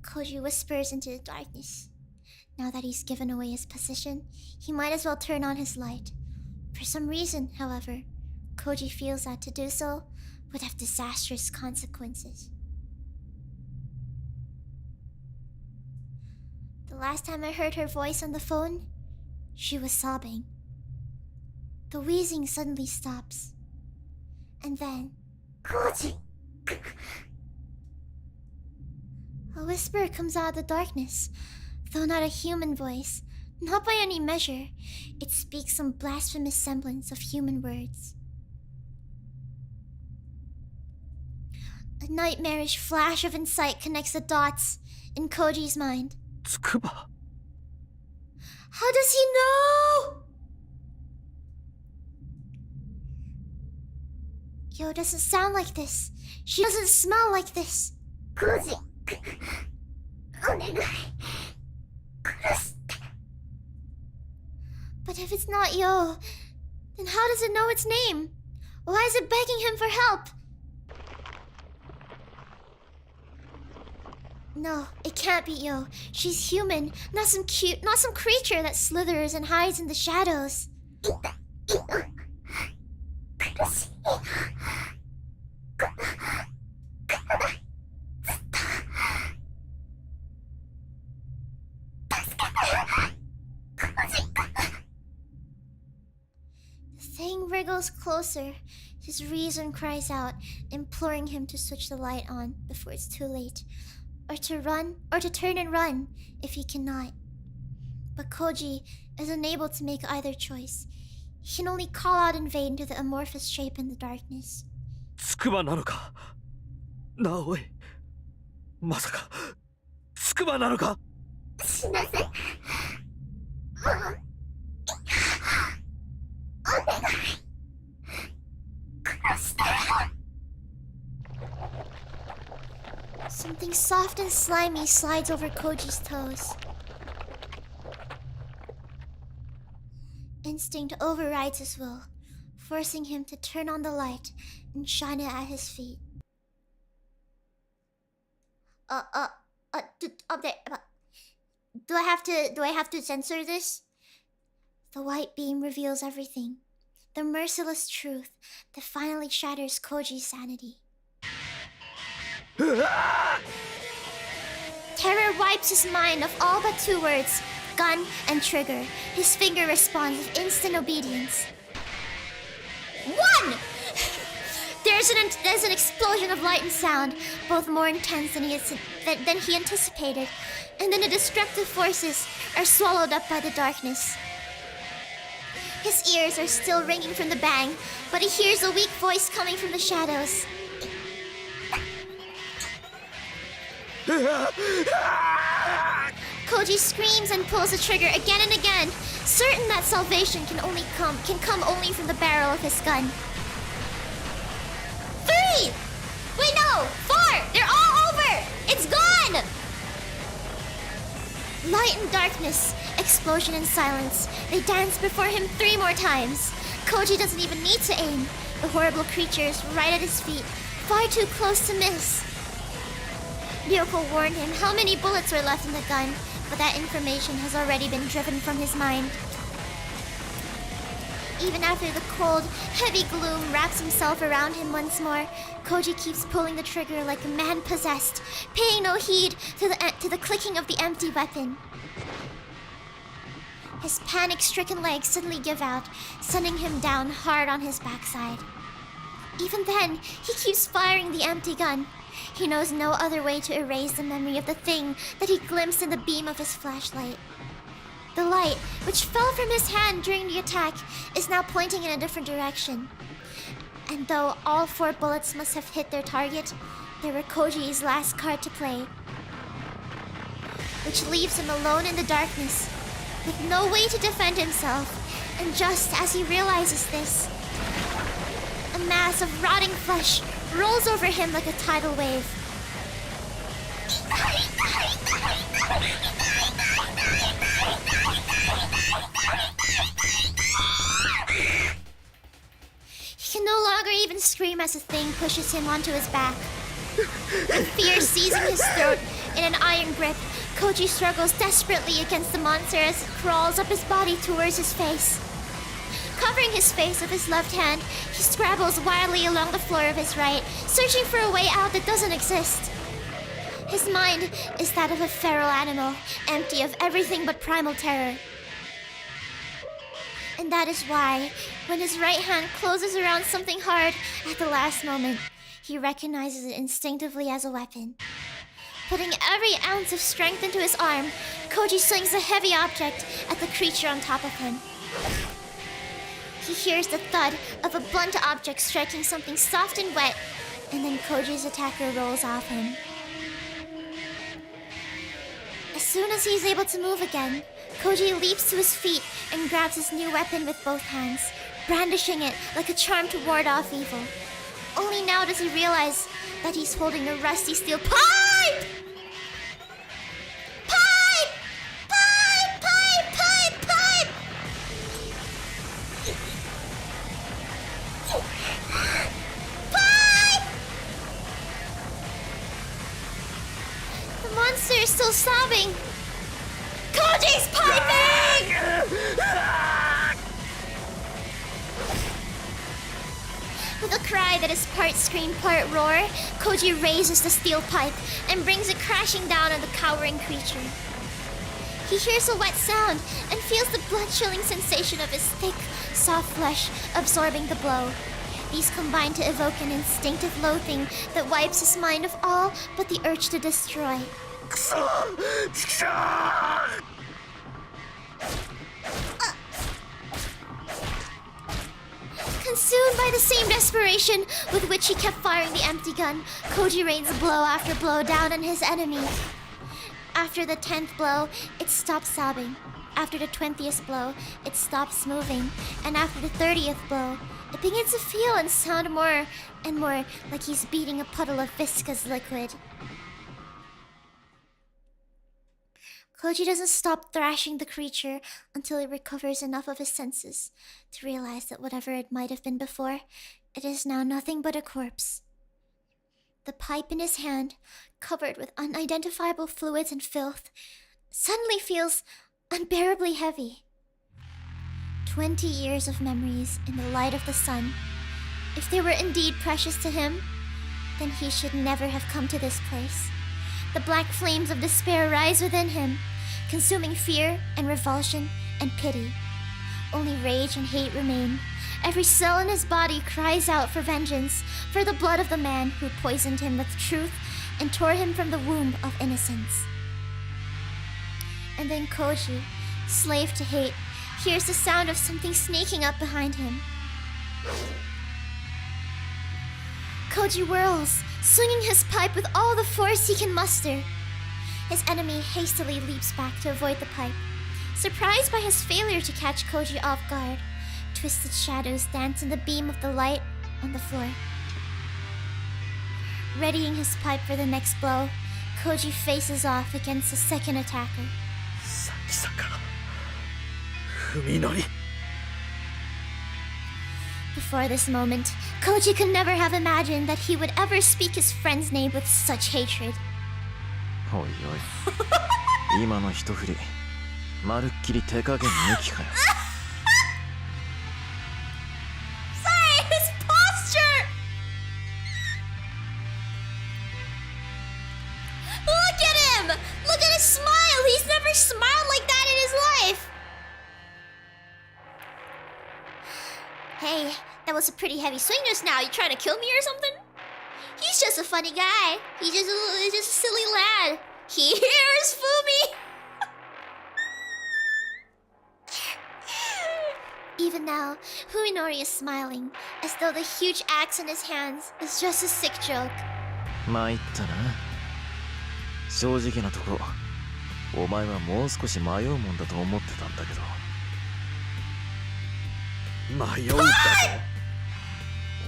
Koji whispers into the darkness. Now that he's given away his position, he might as well turn on his light. For some reason, however, Koji feels that to do so would have disastrous consequences. The last time I heard her voice on the phone, she was sobbing. The wheezing suddenly stops. And then... Koji! A whisper comes out of the darkness, though not a human voice, not by any measure. It speaks some blasphemous semblance of human words. A nightmarish flash of insight connects the dots in Koji's mind.
つくば?
How does he know? Yo doesn't sound like this. She doesn't smell like this. Koji. But if it's not Yo, then how does it know its name? Why is it begging him for help? No, it can't be Yo. She's human, not some creature that slithers and hides in the shadows. The thing wriggles closer. His reason cries out, imploring him to switch the light on before it's too late. Or to run, or to turn and run, if he cannot. But Koji is unable to make either choice. He can only call out invade into the amorphous shape in the darkness.
つくばなのかなおいまさかつくばなのか
すいません。Something soft and slimy slides over Koji's toes. Instinct overrides his will, forcing him to turn on the light and shine it at his feet. Do I have to censor this? The white beam reveals everything. The merciless truth that finally shatters Koji's sanity. Terror wipes his mind of all but two words, gun and trigger. His finger responds with instant obedience. One! There's an explosion of light and sound, both more intense than he anticipated, and then the destructive forces are swallowed up by the darkness. His ears are still ringing from the bang, but he hears a weak voice coming from the shadows. Koji screams and pulls the trigger again and again, certain that salvation can come only from the barrel of his gun. 3! Wait, no! 4! They're all over! It's gone! Light and darkness, explosion and silence. They dance before him 3 more times. Koji doesn't even need to aim. The horrible creature is right at his feet, far too close to miss. Ryoko warned him how many bullets were left in the gun, but that information has already been driven from his mind. Even after the cold, heavy gloom wraps himself around him once more, Koji keeps pulling the trigger like a man possessed, paying no heed to the clicking of the empty weapon. His panic-stricken legs suddenly give out, sending him down hard on his backside. Even then, he keeps firing the empty gun. He knows no other way to erase the memory of the thing that he glimpsed in the beam of his flashlight. The light, which fell from his hand during the attack, is now pointing in a different direction. And though all 4 bullets must have hit their target, they were Koji's last card to play. Which leaves him alone in the darkness, with no way to defend himself. And just as he realizes this, a mass of rotting flesh rolls over him like a tidal wave. He can no longer even scream as the thing pushes him onto his back. With fear seizing his throat in an iron grip, Koji struggles desperately against the monster as it crawls up his body towards his face. Covering his face with his left hand, he scrabbles wildly along the floor of his right, searching for a way out that doesn't exist. His mind is that of a feral animal, empty of everything but primal terror. And that is why, when his right hand closes around something hard at the last moment, he recognizes it instinctively as a weapon. Putting every ounce of strength into his arm, Koji slings a heavy object at the creature on top of him. He hears the thud of a blunt object striking something soft and wet, and then Koji's attacker rolls off him. As soon as he's able to move again, Koji leaps to his feet and grabs his new weapon with both hands, brandishing it like a charm to ward off evil. Only now does he realize that he's holding a rusty steel pipe! Pipe! Pipe! Pipe! Pipe! Pipe! Pipe! The are still sobbing. Koji's piping! With a cry that is part scream, part roar, Koji raises the steel pipe and brings it crashing down on the cowering creature. He hears a wet sound and feels the blood-chilling sensation of his thick, soft flesh absorbing the blow. These combine to evoke an instinctive loathing that wipes his mind of all but the urge to destroy. Consumed by the same desperation with which he kept firing the empty gun, Koji rains blow after blow down on his enemy. After the 10th blow, it stops sobbing. After the 20th blow, it stops moving. And after the 30th blow, it begins to feel and sound more and more like he's beating a puddle of viscous liquid. Koji doesn't stop thrashing the creature until he recovers enough of his senses to realize that whatever it might have been before, it is now nothing but a corpse. The pipe in his hand, covered with unidentifiable fluids and filth, suddenly feels unbearably heavy. 20 years of memories in the light of the sun. If they were indeed precious to him, then he should never have come to this place. The black flames of despair rise within him, consuming fear and revulsion and pity. Only rage and hate remain. Every cell in his body cries out for vengeance, for the blood of the man who poisoned him with truth and tore him from the womb of innocence. And then Koji, slave to hate, hears the sound of something sneaking up behind him. Koji whirls, swinging his pipe with all the force he can muster. His enemy hastily leaps back to avoid the pipe, surprised by his failure to catch Koji off guard. Twisted shadows dance in the beam of the light on the floor. Readying his pipe for the next blow, Koji faces off against the second attacker.
Fuminori.
Before this moment, Koji could never have imagined that he would ever speak his friend's name with such hatred.
おいおい今の一振りまるっきり手加減抜きかよ
Sorry, his posture! Look at him! Look at his smile! He's never smiled like that in his life! Hey, that was a pretty heavy swing just now. You trying to kill me or something? He's just a funny guy. He's just a silly lad. Here's Fumi! Even now, Fuminori is smiling, as though the huge axe in his hands is just a sick joke.
参ったな正直なとこお前はもう少し迷うもんだと思ってたんだけど
迷うんだぞ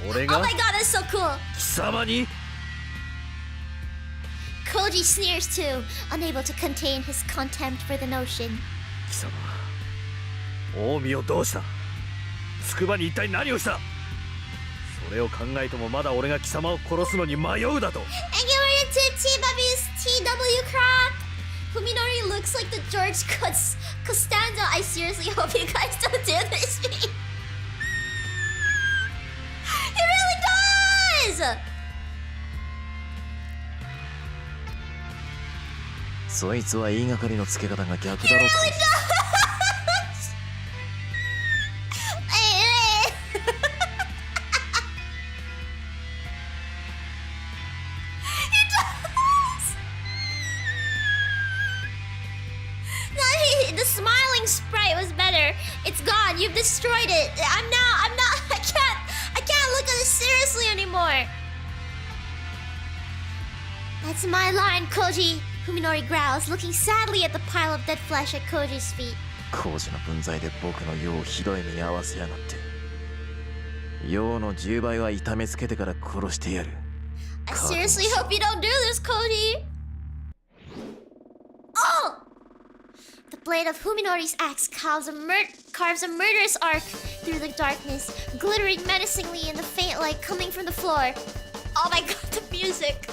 俺が
Oh my god, that's so cool!
貴様に
Koji sneers too, unable to contain his contempt for the notion.
貴様近江をどうした筑波に一体何をしたそれを考えてもまだ俺が貴様を殺すのに迷うだと
And get ready to TW's TW crop! Fuminori looks like the George Costanza. I seriously hope you guys don't do this to me. He really does!
そいつは言いがかりのつけ方が逆だろ
He really does! He does! No, the smiling sprite was better. It's gone. You've destroyed it. I can't look at it seriously anymore. That's my line, Koji. Fuminori growls, looking sadly at the pile of dead flesh at Koji's feet.
工事の分際で僕の世をひどい目に遭わせやがって世の10倍は痛めつけてから殺してやる
I seriously hope you don't do this, Koji! Oh! The blade of Fuminori's axe carves a murderous arc through the darkness, glittering menacingly in the faint light coming from the floor. Oh my god, the music!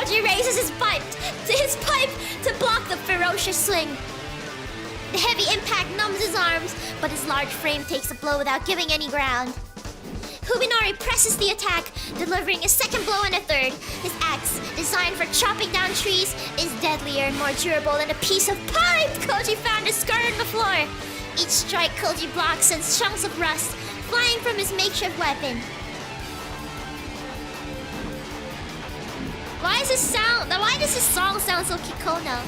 Koji raises his pipe to block the ferocious swing. The heavy impact numbs his arms, but his large frame takes a blow without giving any ground. Fuminori presses the attack, delivering a second blow and a third. His axe, designed for chopping down trees, is deadlier and more durable than a piece of pipe Koji found discarded on the floor. Each strike Koji blocks sends chunks of rust flying from his makeshift weapon. Why does this song sound so Kikono?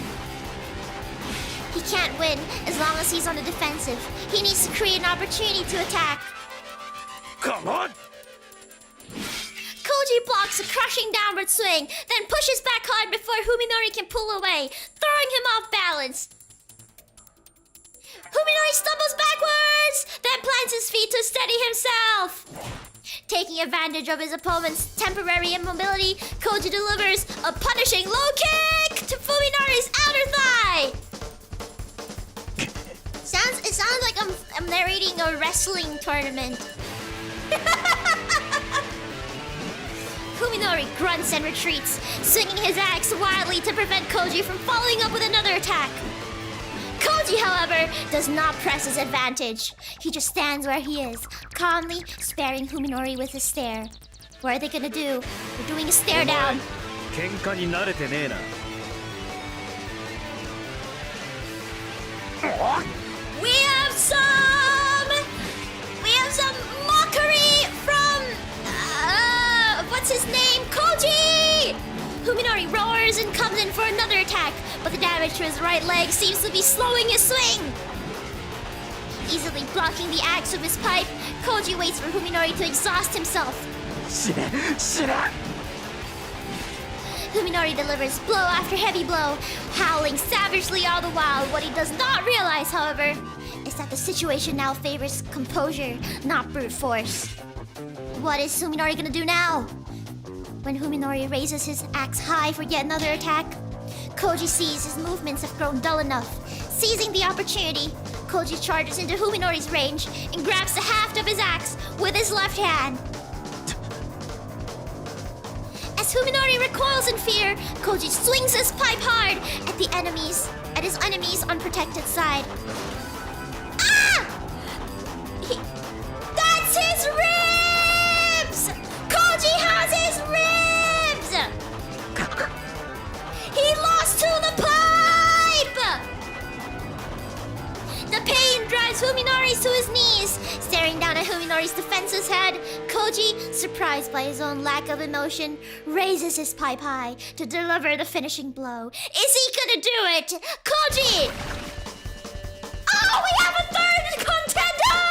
He can't win as long as he's on the defensive. He needs to create an opportunity to attack.
Come on!
Koji blocks a crushing downward swing, then pushes back hard before Fuminori can pull away, throwing him off balance. Fuminori stumbles backwards, then plants his feet to steady himself. Taking advantage of his opponent's temporary immobility, Koji delivers a punishing low kick to Fuminori's outer thigh. It sounds like I'm narrating a wrestling tournament. Fuminori grunts and retreats, swinging his axe wildly to prevent Koji from following up with another attack. Koji, however, does not press his advantage. He just stands where he is, calmly sparing Fuminori with his stare. What are they gonna do? They're doing a stare down.
喧嘩に慣れてねえな。
We have some mockery from what's his name? Koji! Fuminori roars and comes in for another attack, but the damage to his right leg seems to be slowing his swing. Easily blocking the axe with his pipe, Koji waits for Fuminori to exhaust himself. Fuminori delivers blow after heavy blow, howling savagely all the while. What he does not realize, however, is that the situation now favors composure, not brute force. What is Fuminori gonna do now? When Fuminori raises his axe high for yet another attack, Koji sees his movements have grown dull enough. Seizing the opportunity, Koji charges into Fuminori's range and grabs the haft of his axe with his left hand. As Fuminori recoils in fear, Koji swings his pipe hard at his enemy's unprotected side. Ah! That's his ribs! Koji has his ribs! He lost to the pipe! The pain drives Fuminori to his knees. Staring down at Fuminori's defenseless head, Koji, surprised by his own lack of emotion, raises his pipe high to deliver the finishing blow. Is he gonna do it? Koji! Oh, we have a third contender!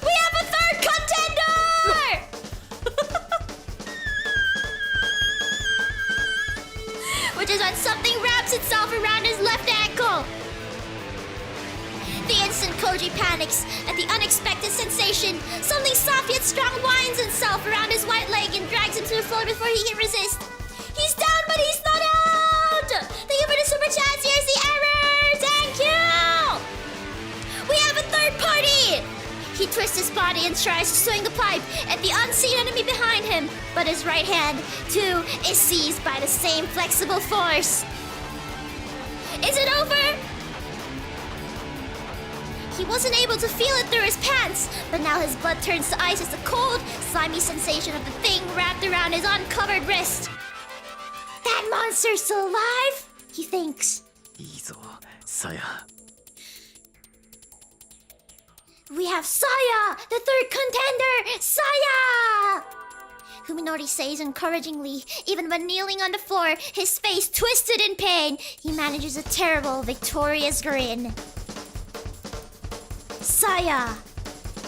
We have a third contender! Which is when something wraps itself around his left ankle. The instant Koji panics at the unexpected sensation, something soft yet strong winds itself around his white leg and drags him to the floor before he can resist. He's down, but he's not out! Thank you for the super chats. Here's the error! Thank you! We have a third party! He twists his body and tries to swing the pipe at the unseen enemy behind him, but his right hand, too, is seized by the same flexible force. Is it over? He wasn't able to feel it through his pants, but now his blood turns to ice as the cold, slimy sensation of the thing wrapped around his uncovered wrist. That monster's still alive? He thinks.
いいぞ、さや。
We have Saya, the third contender! Saya! Fuminori says encouragingly, even when kneeling on the floor, his face twisted in pain. He manages a terrible, victorious grin. Saya!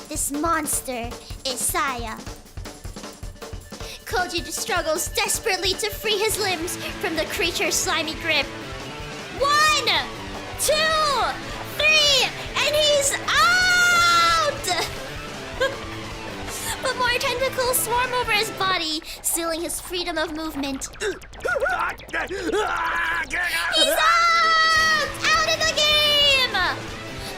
This monster is Saya. Koji struggles desperately to free his limbs from the creature's slimy grip. 1, 2, 3, and he's out! But more tentacles swarm over his body, sealing his freedom of movement. He's out! Out of the game!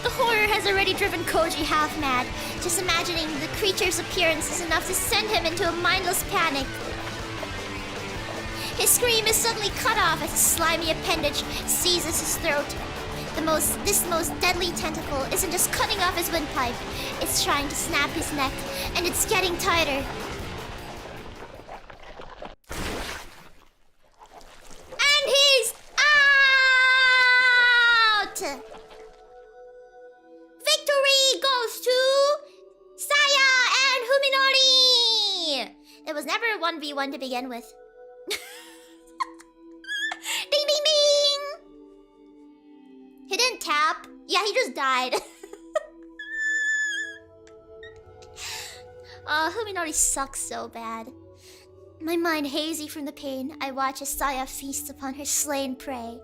The horror has already driven Koji half mad. Just imagining the creature's appearance is enough to send him into a mindless panic. His scream is suddenly cut off as a slimy appendage seizes his throat. This most deadly tentacle isn't just cutting off his windpipe, it's trying to snap his neck, and it's getting tighter. And he's out! Victory goes to Saya and Fuminori! It was never a 1v1 to begin with. Ding ding ding! He didn't tap. Yeah, he just died. Fuminori sucks so bad. My mind hazy from the pain, I watch as Saya feasts upon her slain prey.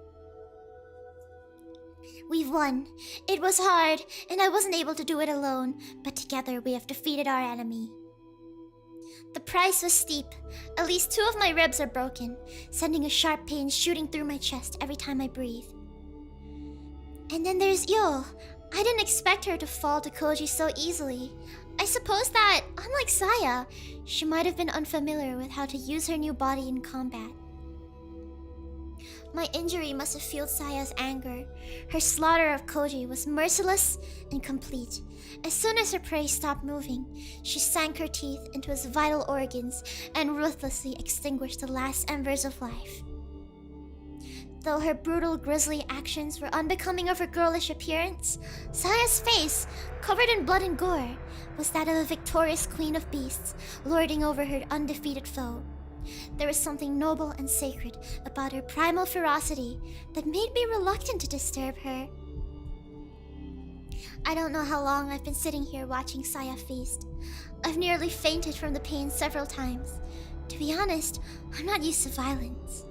We've won. It was hard, and I wasn't able to do it alone, but together we have defeated our enemy. The price was steep. At least 2 of my ribs are broken, sending a sharp pain shooting through my chest every time I breathe. And then there's Yo. I didn't expect her to fall to Koji so easily. I suppose that, unlike Saya, she might have been unfamiliar with how to use her new body in combat. My injury must have fueled Saya's anger. Her slaughter of Koji was merciless and complete. As soon as her prey stopped moving, she sank her teeth into his vital organs and ruthlessly extinguished the last embers of life. Though her brutal, grisly actions were unbecoming of her girlish appearance, Saya's face, covered in blood and gore, was that of a victorious queen of beasts, lording over her undefeated foe. There was something noble and sacred about her primal ferocity that made me reluctant to disturb her. I don't know how long I've been sitting here watching Saya feast. I've nearly fainted from the pain several times. To be honest, I'm not used to violence.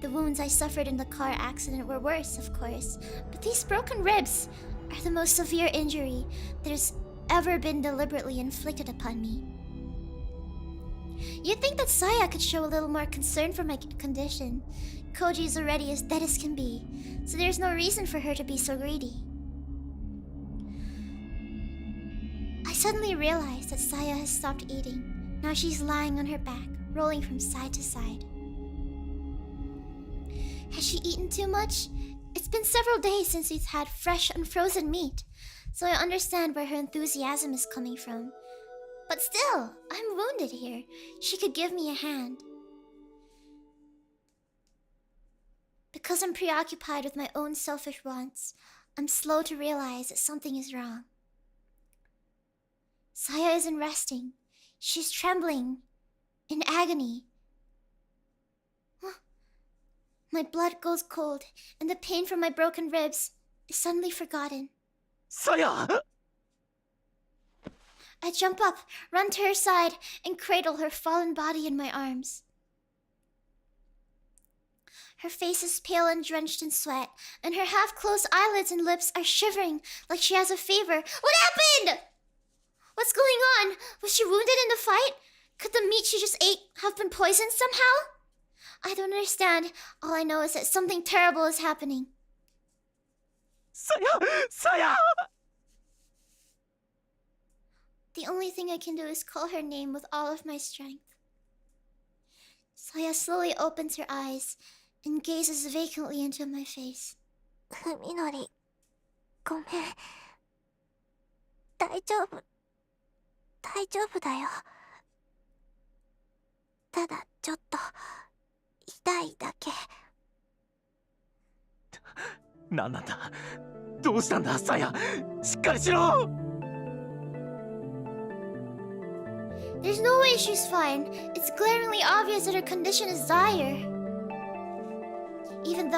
The wounds I suffered in the car accident were worse, of course, but these broken ribs are the most severe injury that has ever been deliberately inflicted upon me. You'd think that Saya could show a little more concern for my condition. Koji is already as dead as can be, so there's no reason for her to be so greedy. I suddenly realized that Saya has stopped eating. Now she's lying on her back, rolling from side to side. Has she eaten too much? It's been several days since we've had fresh, unfrozen meat, so I understand where her enthusiasm is coming from. But still, I'm wounded here. She could give me a hand. Because I'm preoccupied with my own selfish wants, I'm slow to realize that something is wrong. Saya isn't resting. She's trembling, in agony. My blood goes cold, and the pain from my broken ribs is suddenly forgotten.
Saya!
I jump up, run to her side, and cradle her fallen body in my arms. Her face is pale and drenched in sweat, and her half-closed eyelids and lips are shivering like she has a fever. What happened? What's going on? Was she wounded in the fight? Could the meat she just ate have been poisoned somehow? I don't understand. All I know is that something terrible is happening.
Saya! Saya!
The only thing I can do is call her name with all of my strength. Saya slowly opens her eyes and gazes vacantly into my face.
Fuminori, ごめん。大丈夫だよ。ただちょっと痛いだけ。
何なんだ？どうしたんだ、サヤ？しっかりしろ！
There's no way she's fine. It's glaringly obvious that her condition is dire. Even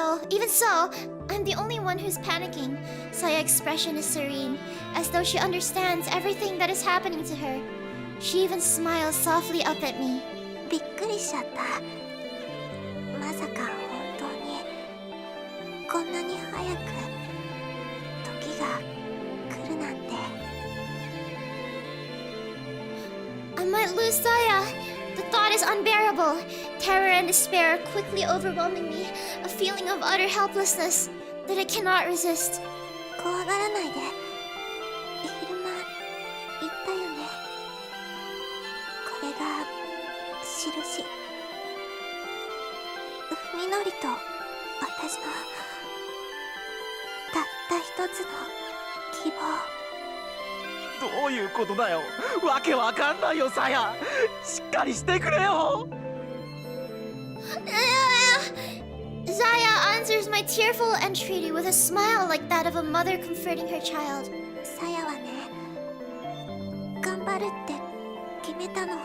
so, I'm the only one who's panicking. Saya's expression is serene, as though she understands everything that is happening to her. She even smiles softly up at me.
びっくりしちゃった。まさか本当にこんなに早く時が来るなんて。
I might lose Saya. The thought is unbearable. Terror and despair are quickly overwhelming me. A feeling of utter helplessness that I cannot resist.
怖がらないで。昼間言ったよね。これが印。みのりと私のたった一つの希望。
どういうことだよ。わけわかんないよさや。しっかりしてくれよ。
Zaya answers my tearful entreaty with a smile like that of a mother comforting her child.
さやはね、頑張るって決めたの。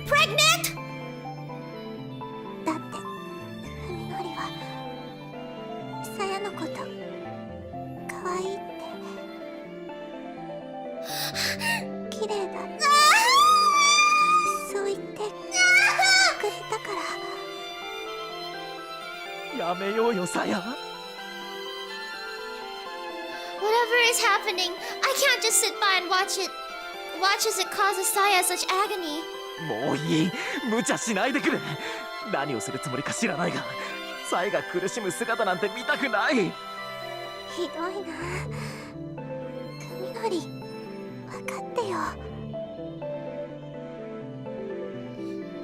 Pregnant?
だってふみのりはさやのこと可愛いって綺麗だってそう言ってくれたから。
やめようよさや。
Whatever is happening, I can't just sit by and watch as it causes Saya such agony.
もういい。無茶しないでくれ。何をするつもりか知らないが、サイが苦しむ姿なんて見たくない。
ひどいな。ふみのり、分かってよ。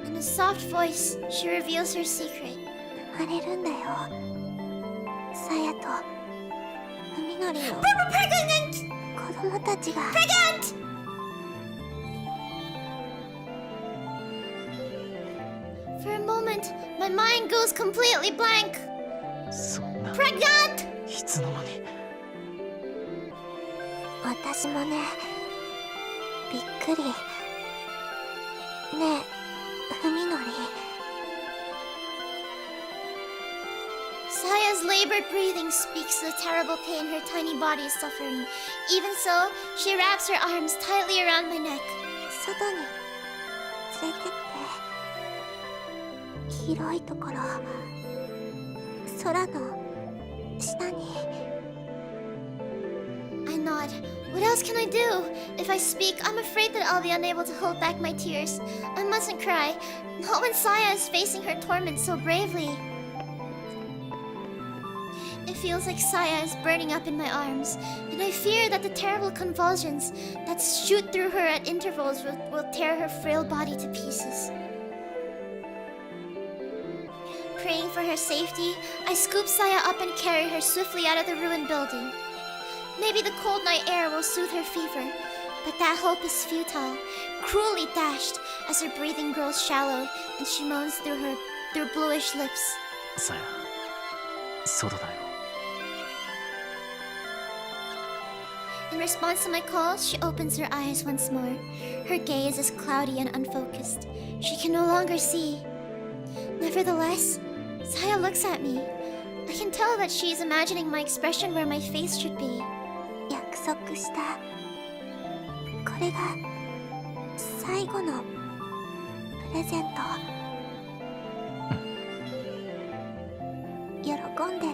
In a soft voice, she reveals her secret.
生まれるんだよ。さやとふみのりの子供たちが。
For a moment, my mind goes completely blank.
そんな
Pregnant!
いつの間に。
私もね、びっくり。ねえ、ふみのり。
Saya's labored breathing speaks to the terrible pain her tiny body is suffering. Even so, she wraps her arms tightly around my neck.
外に連れてって。広いところ、空の下に。
I nod. What else can I do? If I speak, I'm afraid that I'll be unable to hold back my tears. I mustn't cry. Not when Saya is facing her torment so bravely. It feels like Saya is burning up in my arms, and I fear that the terrible convulsions that shoot through her at intervals will tear her frail body to pieces. Praying for her safety, I scoop Saya up and carry her swiftly out of the ruined building. Maybe the cold night air will soothe her fever, but that hope is futile, cruelly dashed as her breathing grows shallow and she moans through bluish lips.
さや、外だよ。
In response to my call, she opens her eyes once more. Her gaze is cloudy and unfocused. She can no longer see. Nevertheless, Saya looks at me. I can tell that she is imagining my expression where my face should be.
約束した。これが最後のプレゼント。喜んで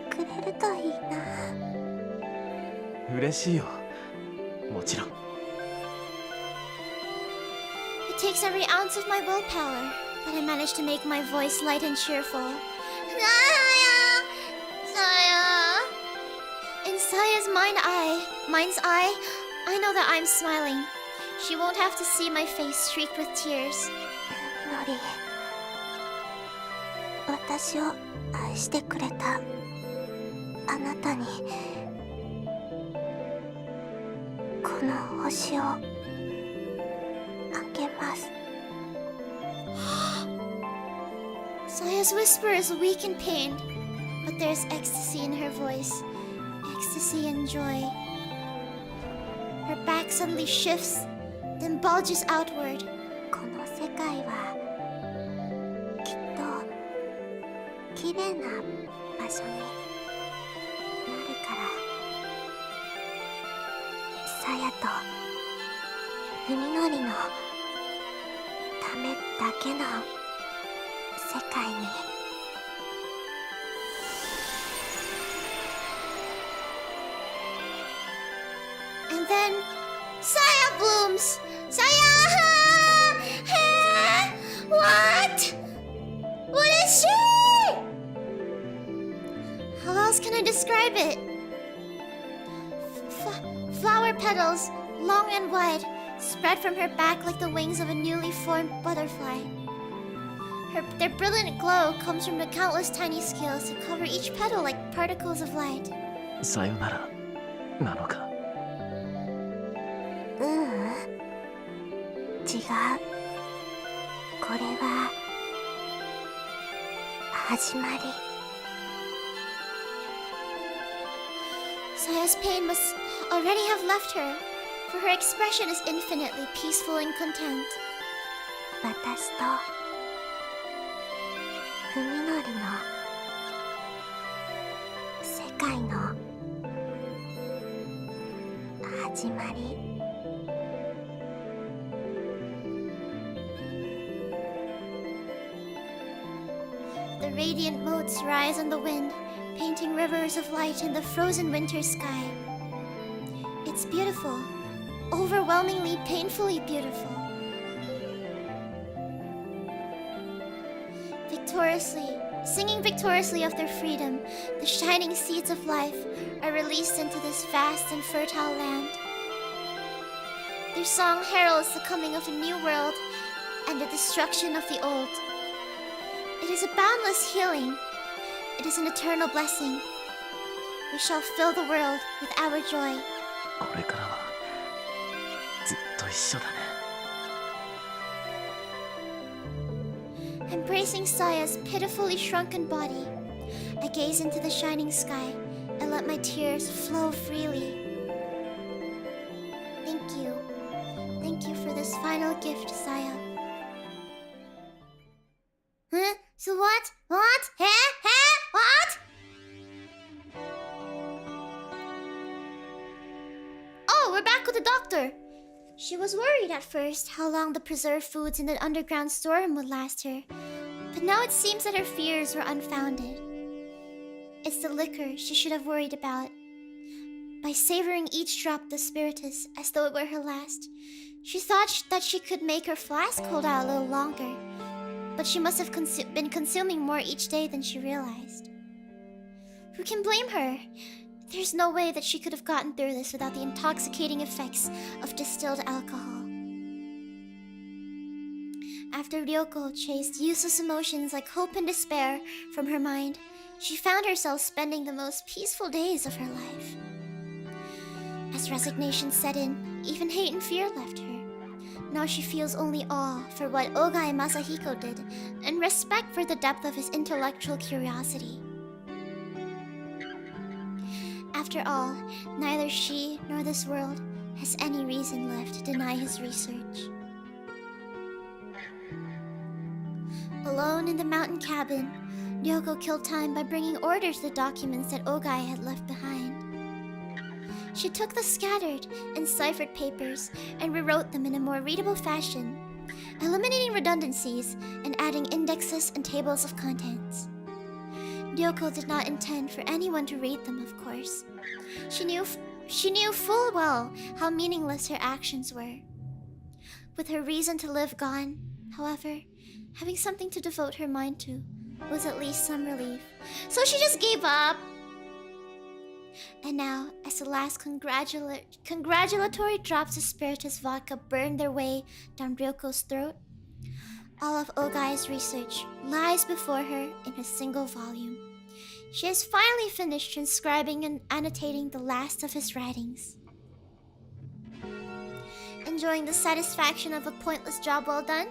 くれるといいな。
嬉しいよ。もちろん。
It takes every ounce of my willpower, but I manage to make my voice light and cheerful. Saya! In Saya's mind's eye, I know that I'm smiling. She won't have to see my face streaked with tears.
みのり、私を愛してくれたあなたにこの星をあげます。
Saya's whisper is weak and pained, but there's ecstasy in her voice. Ecstasy and joy. Her back suddenly shifts, then bulges outward.
この世界はきっと綺麗な場所になるから。さやとふみのりのためだけの世界に。
And then, Saya blooms! Saya! What? What is she? How else can I describe it? Flower petals, long and wide, spread from her back like the wings of a newly formed butterfly. Their brilliant glow comes from the countless tiny scales that cover each petal like particles of light.
さよならなのか。
ううん、違う。これは始まり。
Saya's pain must already have left her, for her expression is infinitely peaceful and content.
私と文則の世界の始まり。
The radiant motes rise on the wind, painting rivers of light in the frozen winter sky. It's beautiful, overwhelmingly, painfully beautiful. Singing victoriously of their freedom, the shining seeds of life are released into this vast and fertile land. Their song heralds the coming of a new world and the destruction of the old. It is a boundless healing. It is an eternal blessing. We shall fill the world with our joy.
これからはずっと一緒だね。
Embracing Saya's pitifully shrunken body, I gaze into the shining sky and let my tears flow freely. Thank you. Thank you for this final gift, Saya. Huh? So what? What? What? Oh, we're back with the doctor. She was worried at first how long the preserved foods in the underground storeroom would last her, but now it seems that her fears were unfounded. It's the liquor she should have worried about. By savoring each drop of the spiritus as though it were her last, she thought that she could make her flask hold out a little longer, but she must have been consuming more each day than she realized. Who can blame her? There's no way that she could have gotten through this without the intoxicating effects of distilled alcohol. After Ryoko chased useless emotions like hope and despair from her mind, she found herself spending the most peaceful days of her life. As resignation set in, even hate and fear left her. Now she feels only awe for what Ogai Masahiko did, and respect for the depth of his intellectual curiosity. After all, neither she nor this world has any reason left to deny his research. Alone in the mountain cabin, Ryoko killed time by bringing order to the documents that Ogai had left behind. She took the scattered and ciphered papers and rewrote them in a more readable fashion, eliminating redundancies and adding indexes and tables of contents. Ryoko did not intend for anyone to read them, of course. She knew full well how meaningless her actions were. With her reason to live gone, however, having something to devote her mind to was at least some relief. So she just gave up. And now, as the last congratulatory drops of spiritus vodka burned their way down Ryoko's throat, all of Ogai's research lies before her in a single volume. She has finally finished transcribing and annotating the last of his writings. Enjoying the satisfaction of a pointless job well done,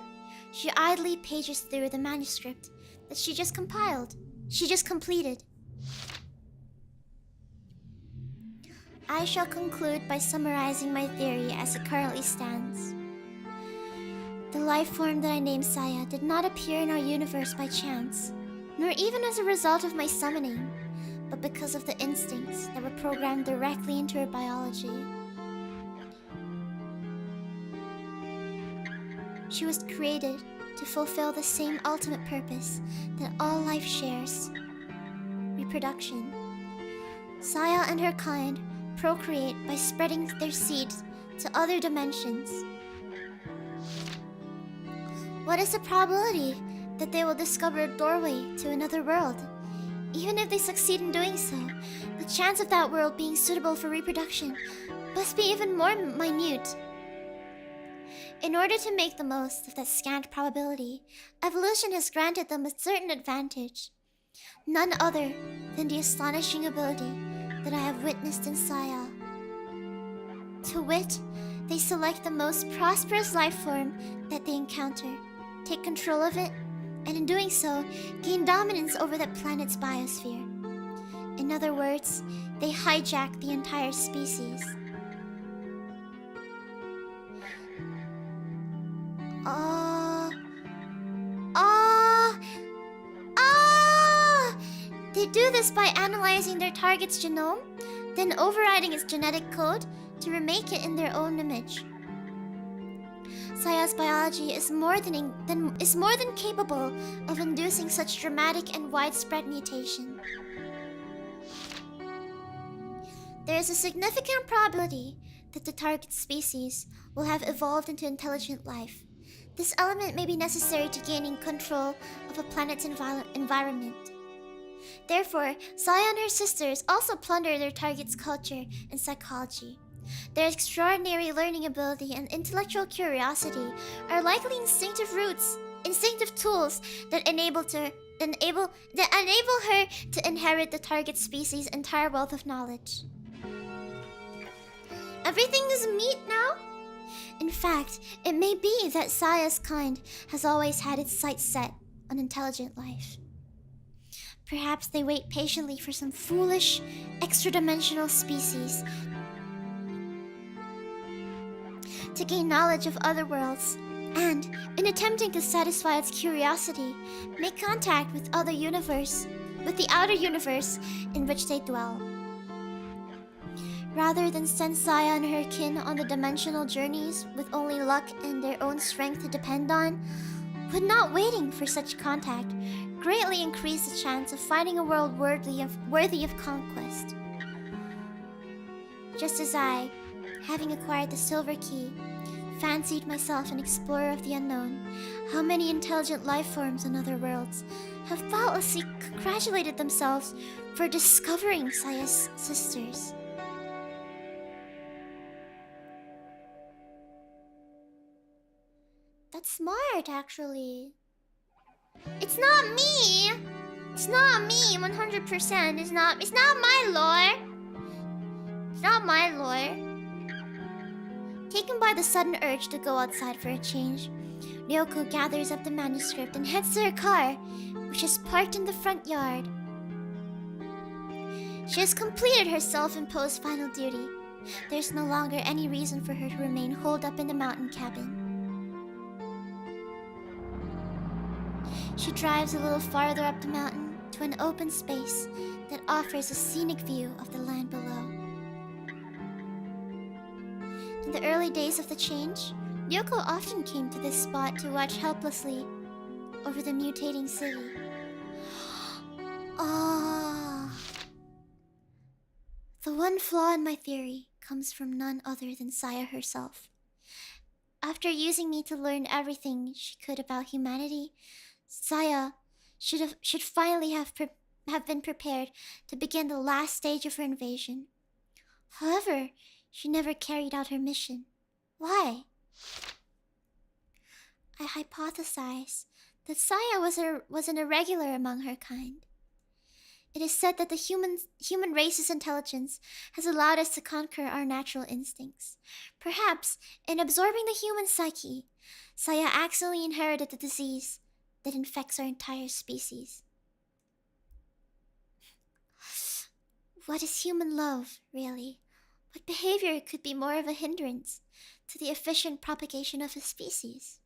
she idly pages through the manuscript that she just completed. I shall conclude by summarizing my theory as it currently stands. The life form that I named Saya did not appear in our universe by chance, nor even as a result of my summoning, but because of the instincts that were programmed directly into her biology. She was created to fulfill the same ultimate purpose that all life shares: reproduction. Saya and her kind procreate by spreading their seeds to other dimensions. What is the probability that they will discover a doorway to another world? Even if they succeed in doing so, the chance of that world being suitable for reproduction must be even more minute. In order to make the most of that scant probability, evolution has granted them a certain advantage. None other than the astonishing ability that I have witnessed in Saya. To wit, they select the most prosperous life form that they encounter, take control of it, and in doing so, gain dominance over that planet's biosphere. In other words, they hijack the entire species. They do this by analyzing their target's genome, then overriding its genetic code to remake it in their own image. Saya's biology is more than capable of inducing such dramatic and widespread mutation. There is a significant probability that the target species will have evolved into intelligent life. This element may be necessary to gaining control of a planet's environment. Therefore, Saya and her sisters also plunder their target's culture and psychology. Their extraordinary learning ability and intellectual curiosity are likely instinctive tools that enable her to inherit the target species' entire wealth of knowledge. Everything is meat now? In fact, it may be that Saya's kind has always had its sights set on intelligent life. Perhaps they wait patiently for some foolish, extra-dimensional species to gain knowledge of other worlds, and, in attempting to satisfy its curiosity, make contact with the outer universe in which they dwell. Rather than send Saya and her kin on the dimensional journeys with only luck and their own strength to depend on, would not waiting for such contact greatly increase the chance of finding a world worthy of conquest? Just as I, having acquired the Silver Key, fancied myself an explorer of the unknown, how many intelligent life forms on other worlds have thoughtlessly congratulated themselves for discovering Saya's sisters. That's smart, actually. It's not me! It's not me, 100%. It's not my lore. It's not my lore. Taken by the sudden urge to go outside for a change, Ryoko gathers up the manuscript and heads to her car, which is parked in the front yard. She has completed her self-imposed final duty. There's no longer any reason for her to remain holed up in the mountain cabin. She drives a little farther up the mountain to an open space that offers a scenic view of the land below. In the early days of the change, Ryoko often came to this spot to watch helplessly over the mutating city. The one flaw in my theory comes from none other than Saya herself. After using me to learn everything she could about humanity, Saya should finally have been prepared to begin the last stage of her invasion. However, she never carried out her mission. Why? I hypothesize that Saya was an irregular among her kind. It is said that the human race's intelligence has allowed us to conquer our natural instincts. Perhaps, in absorbing the human psyche, Saya accidentally inherited the disease that infects our entire species. What is human love, really? What behavior could be more of a hindrance to the efficient propagation of a species?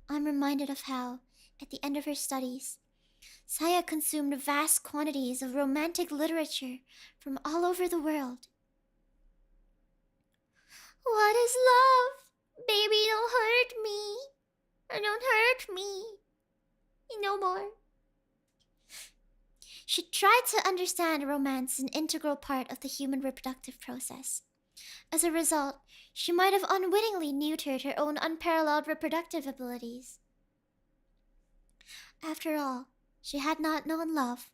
I'm reminded of how, at the end of her studies, Saya consumed vast quantities of romantic literature from all over the world. What is love? Baby, don't hurt me. Don't hurt me. No more. She tried to understand romance, an integral part of the human reproductive process. As a result, she might have unwittingly neutered her own unparalleled reproductive abilities. After all, she had not known love.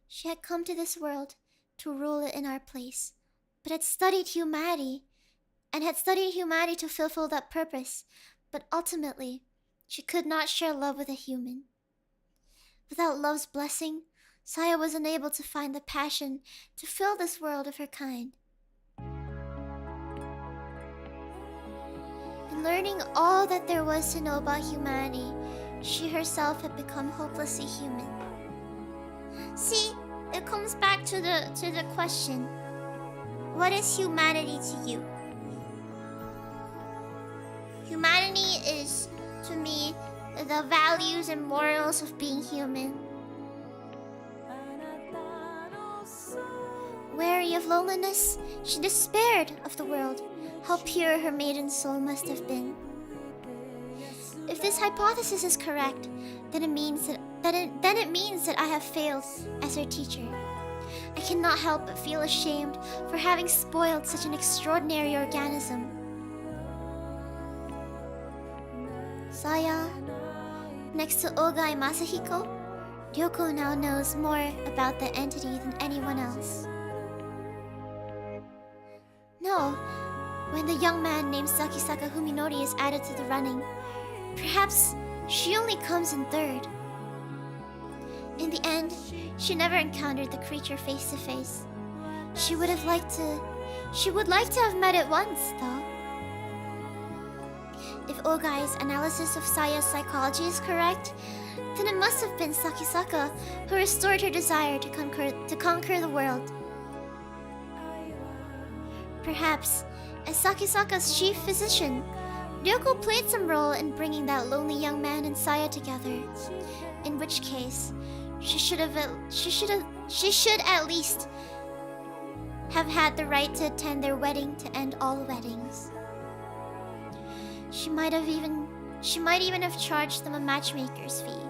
She had come to this world to rule it in our place, but had studied humanity and had studied humanity to fulfill that purpose, but ultimately, she could not share love with a human. Without love's blessing, Saya was unable to find the passion to fill this world of her kind. In learning all that there was to know about humanity, she herself had become hopelessly human. See, it comes back to the question, what is humanity to you? Humanity is, to me, the values and morals of being human. Weary of loneliness, she despaired of the world. How pure her maiden soul must have been. If this hypothesis is correct, then it means that I have failed as her teacher. I cannot help but feel ashamed for having spoiled such an extraordinary organism. Saya, next to Ogai Masahiko, Ryoko now knows more about the entity than anyone else. No, when the young man named Sakisaka Fuminori is added to the running, perhaps she only comes in third. In the end, she never encountered the creature face to face. She would like to have met it once, though. If Ogai's analysis of Saya's psychology is correct, then it must have been Sakisaka who restored her desire to conquer the world. Perhaps, as Sakisaka's chief physician, Ryoko played some role in bringing that lonely young man and Saya together. In which case, she should at least have had the right to attend their wedding to end all weddings. She might even have charged them a matchmaker's fee.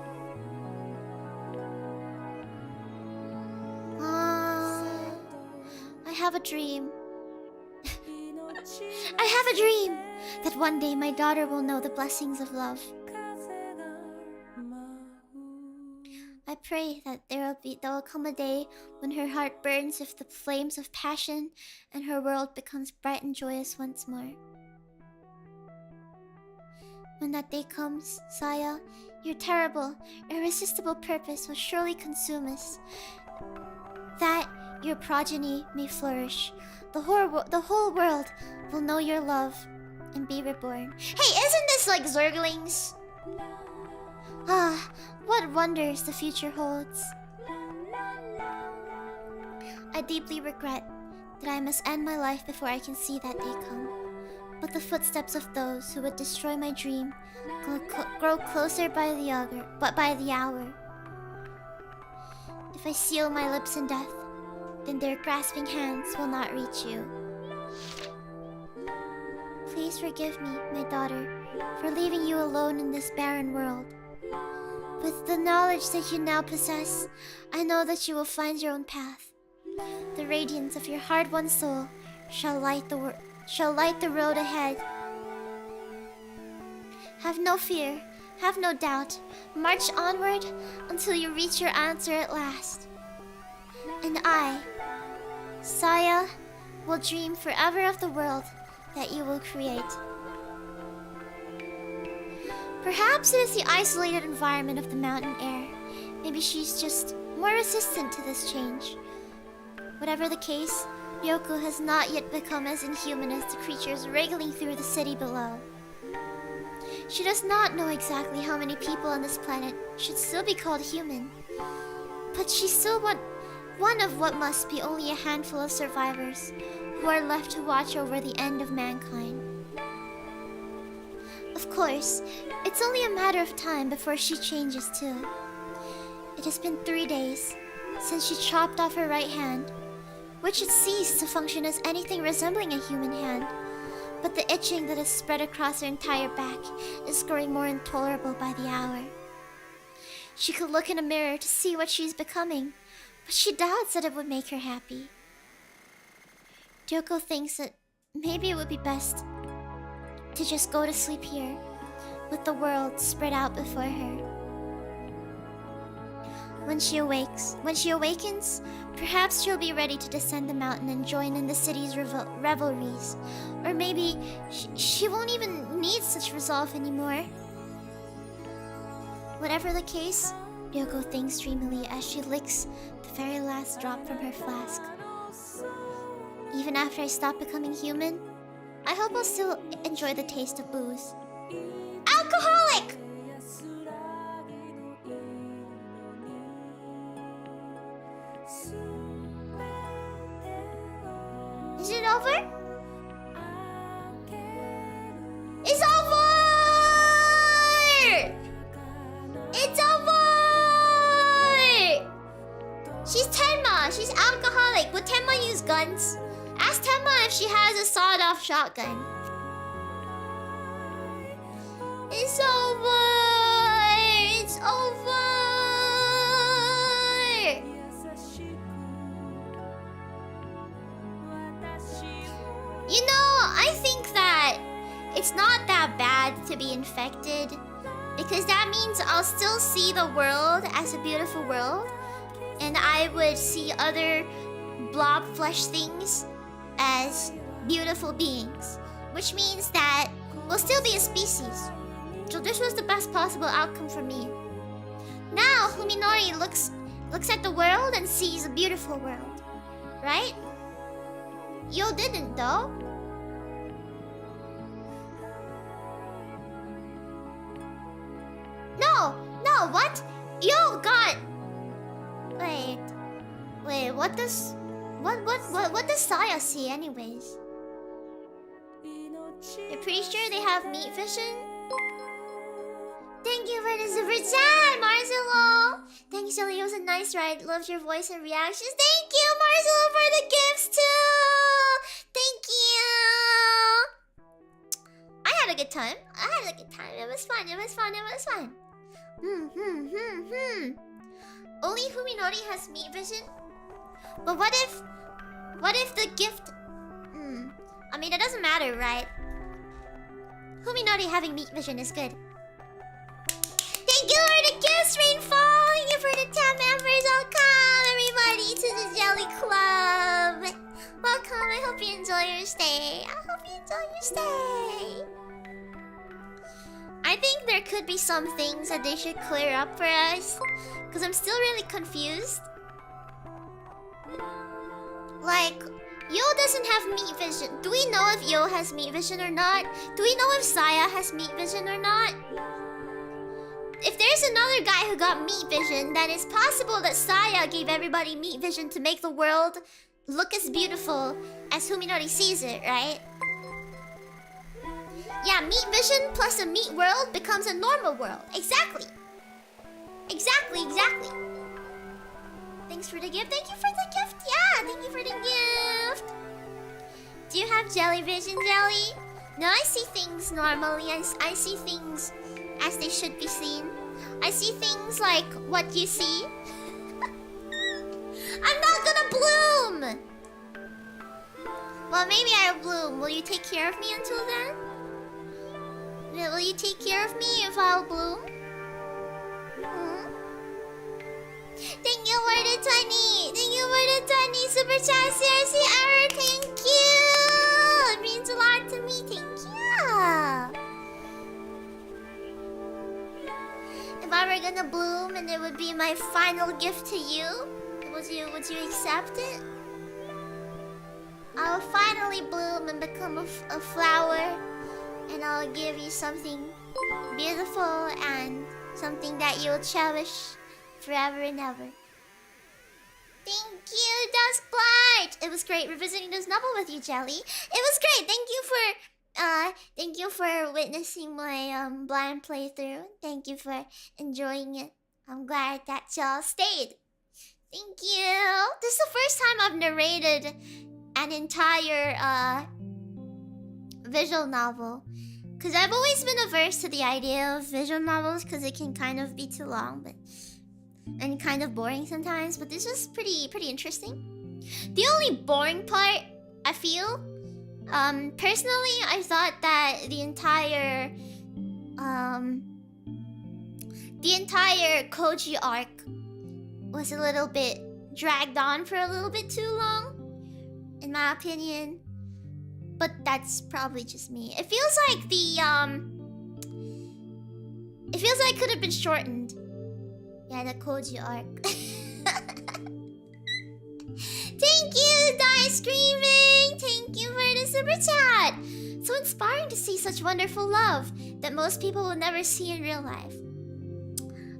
I have a dream. I have a dream that one day my daughter will know the blessings of love. I pray that there will come a day when her heart burns with the flames of passion and her world becomes bright and joyous once more. When that day comes, Saya, your terrible, irresistible purpose will surely consume us. That your progeny may flourish. The whole world will know your love and be reborn. Hey, isn't this like Zerglings? Ah, what wonders the future holds. I deeply regret that I must end my life before I can see that day come. But the footsteps of those who would destroy my dream grow closer by the hour. If I seal my lips in death, then their grasping hands will not reach you. Please forgive me, my daughter, for leaving you alone in this barren world. With the knowledge that you now possess, I know that you will find your own path. The radiance of your hard-won soul shall light the road ahead. Have no fear, have no doubt. March onward until you reach your answer at last. And I, Saya, will dream forever of the world that you will create. Perhaps it is the isolated environment of the mountain air. Maybe she's just more resistant to this change. Whatever the case, Ryoko has not yet become as inhuman as the creatures wriggling through the city below. She does not know exactly how many people on this planet should still be called human. But she's still one of what must be only a handful of survivors who are left to watch over the end of mankind. Of course, it's only a matter of time before she changes too. It has been 3 days since she chopped off her right hand, which had ceased to function as anything resembling a human hand. But the itching that has spread across her entire back is growing more intolerable by the hour. She could look in a mirror to see what she's becoming, but she doubts that it would make her happy. Ryoko thinks that maybe it would be best to just go to sleep here, with the world spread out before her. When she awakens, perhaps she'll be ready to descend the mountain and join in the city's revelries. Or maybe she won't even need such resolve anymore. Whatever the case, Ryoko thinks dreamily as she licks the very last drop from her flask. Even after I stop becoming human, I hope I'll still enjoy the taste of booze. Alcoholic! Is it over? It's over! It's over! She's Tenma. She's alcoholic. Would Tenma use guns? Ask Tenma if she has a sawed-off shotgun. It's over! It's over! You know, I think that it's not that bad to be infected, because that means I'll still see the world as a beautiful world, and I would see other blob flesh things as beautiful beings, which means that we'll still be a species. So this was the best possible outcome for me. Now Fuminori looks at the world and sees a beautiful world, right? Yo didn't though. No, what? Yo got. Wait, what does Saya see anyways? You're pretty sure they have meat vision? Thank you for the super chat, Marcelo! Thanks, Jelly. It was a nice ride. Loved your voice and reactions. Thank you, Marcelo, for the gifts too! Thank you! I had a good time. It was fun. Only Fuminori has meat vision? But what if the gift... I mean, it doesn't matter, right? Fuminori having meat vision is good. Thank you for the gifts, Rainfall! Thank you for the 10 members. Welcome, everybody, to the Jelly Club. Welcome. I hope you enjoy your stay. I think there could be some things that they should clear up for us, because I'm still really confused. Like, Yo doesn't have meat vision. Do we know if Yo has meat vision or not? Do we know if Saya has meat vision or not? If there's another guy who got meat vision, then it's possible that Saya gave everybody meat vision to make the world look as beautiful as Fuminori sees it, right? Yeah, meat vision plus a meat world becomes a normal world. Exactly. Thanks for the gift. Thank you for the gift. Yeah, thank you for the gift. Do you have jelly vision, Jelly? No, I see things normally. I see things as they should be seen. I see things like what you see. I'm not gonna bloom! Well, maybe I'll bloom. Will you take care of me until then? Will you take care of me if I'll bloom? Thank you for the 20! Thank you for the 20 super chat, CRC error! Thank you! It means a lot to me. Thank you! If I were gonna bloom and it would be my final gift to you, would you accept it? I'll finally bloom and become a flower, and I'll give you something beautiful and something that you'll cherish forever and ever. Thank you, Duskblight! It was great revisiting this novel with you, Jelly. It was great. Thank you for witnessing my blind playthrough. Thank you for enjoying it. I'm glad that y'all stayed. Thank you. This is the first time I've narrated an entire visual novel, because I've always been averse to the idea of visual novels because it can kind of be too long, and kind of boring sometimes. But this was pretty interesting. The only boring part, I feel, personally, I thought that the entire Koji arc was a little bit dragged on for a little bit too long, in my opinion. But that's probably just me. It feels like it feels like it could have been shortened. Yeah, the Koji arc. Thank you, Die Screaming! Thank you for the super chat! So inspiring to see such wonderful love that most people will never see in real life.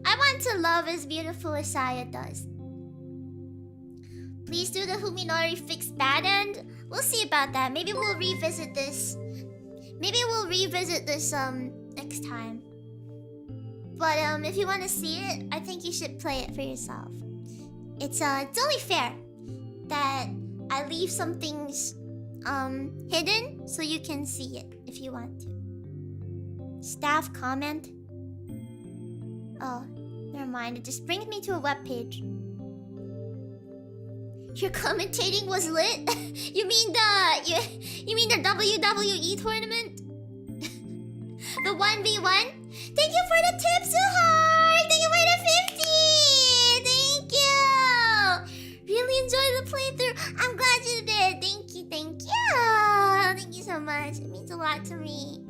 I want to love as beautiful as Saya does. Please do the Fuminori fixed bad end. We'll see about that. Maybe we'll revisit this. Next time. But if you want to see it, I think you should play it for yourself. It's only fair that I leave some things hidden so you can see it if you want to. Staff comment. Oh, never mind. It just brings me to a webpage. Your commentating was lit? You mean the WWE tournament? The 1v1? Thank you for the tip, Suhar! Thank you for the 50! Thank you! Really enjoyed the playthrough. I'm glad you did. Thank you. Thank you so much. It means a lot to me.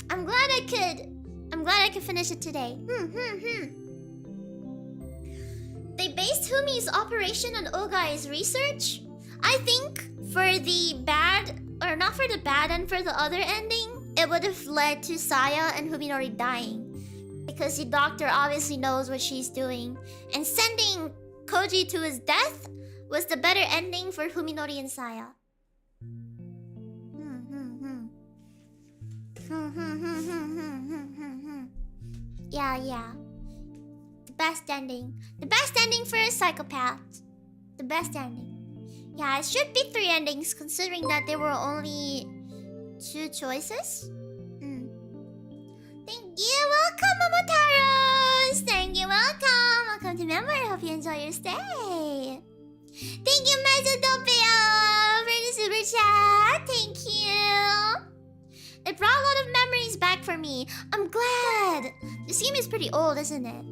I'm glad I could finish it today. They based Humi's operation on Ogai's research. I think for the bad, or not for the bad and for the other ending, it would have led to Saya and Fuminori dying. Because the doctor obviously knows what she's doing. And sending Koji to his death was the better ending for Fuminori and Saya. Yeah. The best ending. The best ending for a psychopath. The best ending. Yeah, it should be 3 endings considering that there were only 2 choices. Thank you. Welcome, Momotaros. Thank you. Welcome to member. Hope you enjoy your stay. Thank you, Mesodopia, for the super chat. Thank you. It brought a lot of memories back for me. I'm glad. This game is pretty old, isn't it?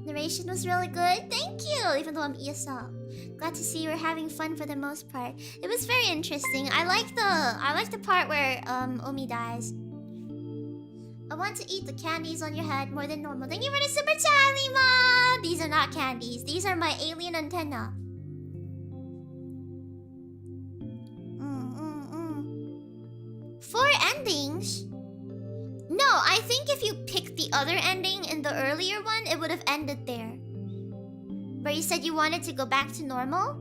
Narration was really good. Thank you. Even though I'm ESL. Glad to see you were having fun for the most part. It was very interesting. I like the part where Omi dies. I want to eat the candies on your head more than normal. Thank you for the super chat, Lima! These are not candies. These are my alien antenna. 4 endings? No, I think if you picked the other ending in the earlier one, it would have ended there. Where you said you wanted to go back to normal?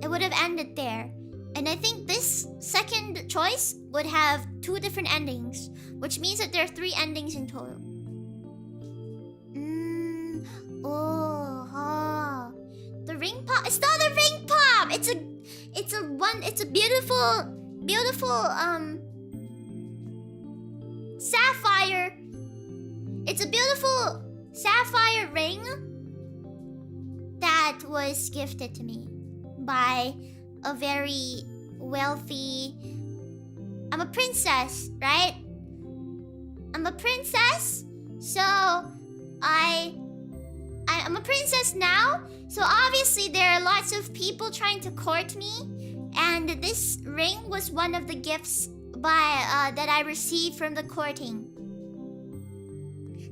It would have ended there. And I think this second choice would have 2 different endings, which means that there are 3 endings in total. The ring pop. It's not a ring pop. It's a beautiful sapphire. It's a beautiful sapphire ring that was gifted to me by a very wealthy... I'm a princess, right? I'm a princess, so I'm a princess now. So obviously there are lots of people trying to court me, and this ring was one of the gifts that I received from the courting.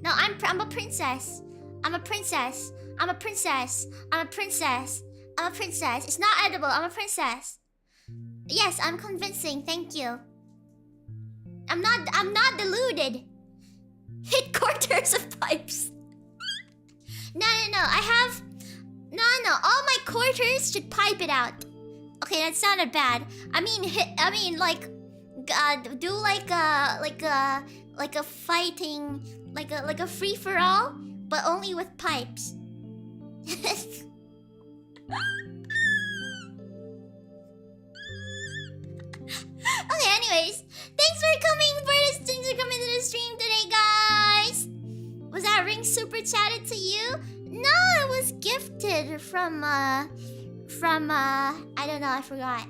Now I'm a princess. I'm a princess. I'm a princess. I'm a princess. I'm a princess. It's not edible. I'm a princess. Yes, I'm convincing. Thank you. I'm not deluded. Hit quarters of pipes. No. No. All my quarters should pipe it out. Okay, that sounded bad. Do like a fighting, like a free for all, but only with pipes. Okay, anyways, thanks for coming to the stream today, guys. Was that ring super chatted to you? No, it was gifted from I don't know, I forgot.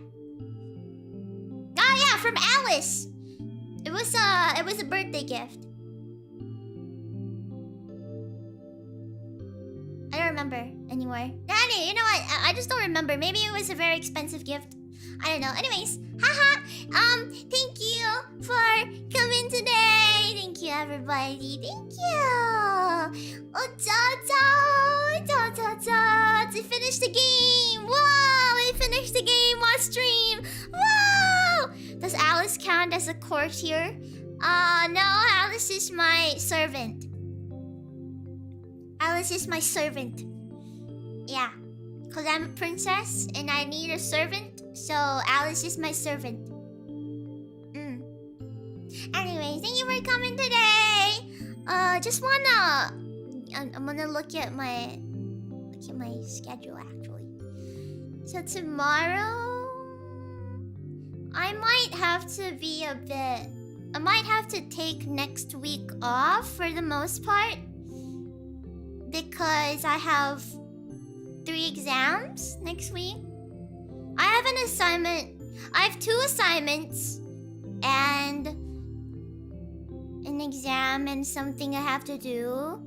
Oh yeah, from ALiAS. It was a birthday gift. remember anymore. Anyway, you know what? I just don't remember. Maybe it was a very expensive gift. I don't know. Anyways, haha. Thank you for coming today. Thank you, everybody. Thank you. Oh, we finished the game. Wow, we finished the game on stream. Wow. Does ALiAS count as a courtier? No, ALiAS is my servant. ALiAS is my servant. Yeah. Because I'm a princess and I need a servant. So ALiAS is my servant. Anyway, thank you for coming today. Just wanna... I'm gonna look at my schedule actually. So tomorrow... I might have to be a bit... I might have to take next week off for the most part. Because I have 3 exams next week. I have an assignment. I have 2 assignments and an exam and something I have to do.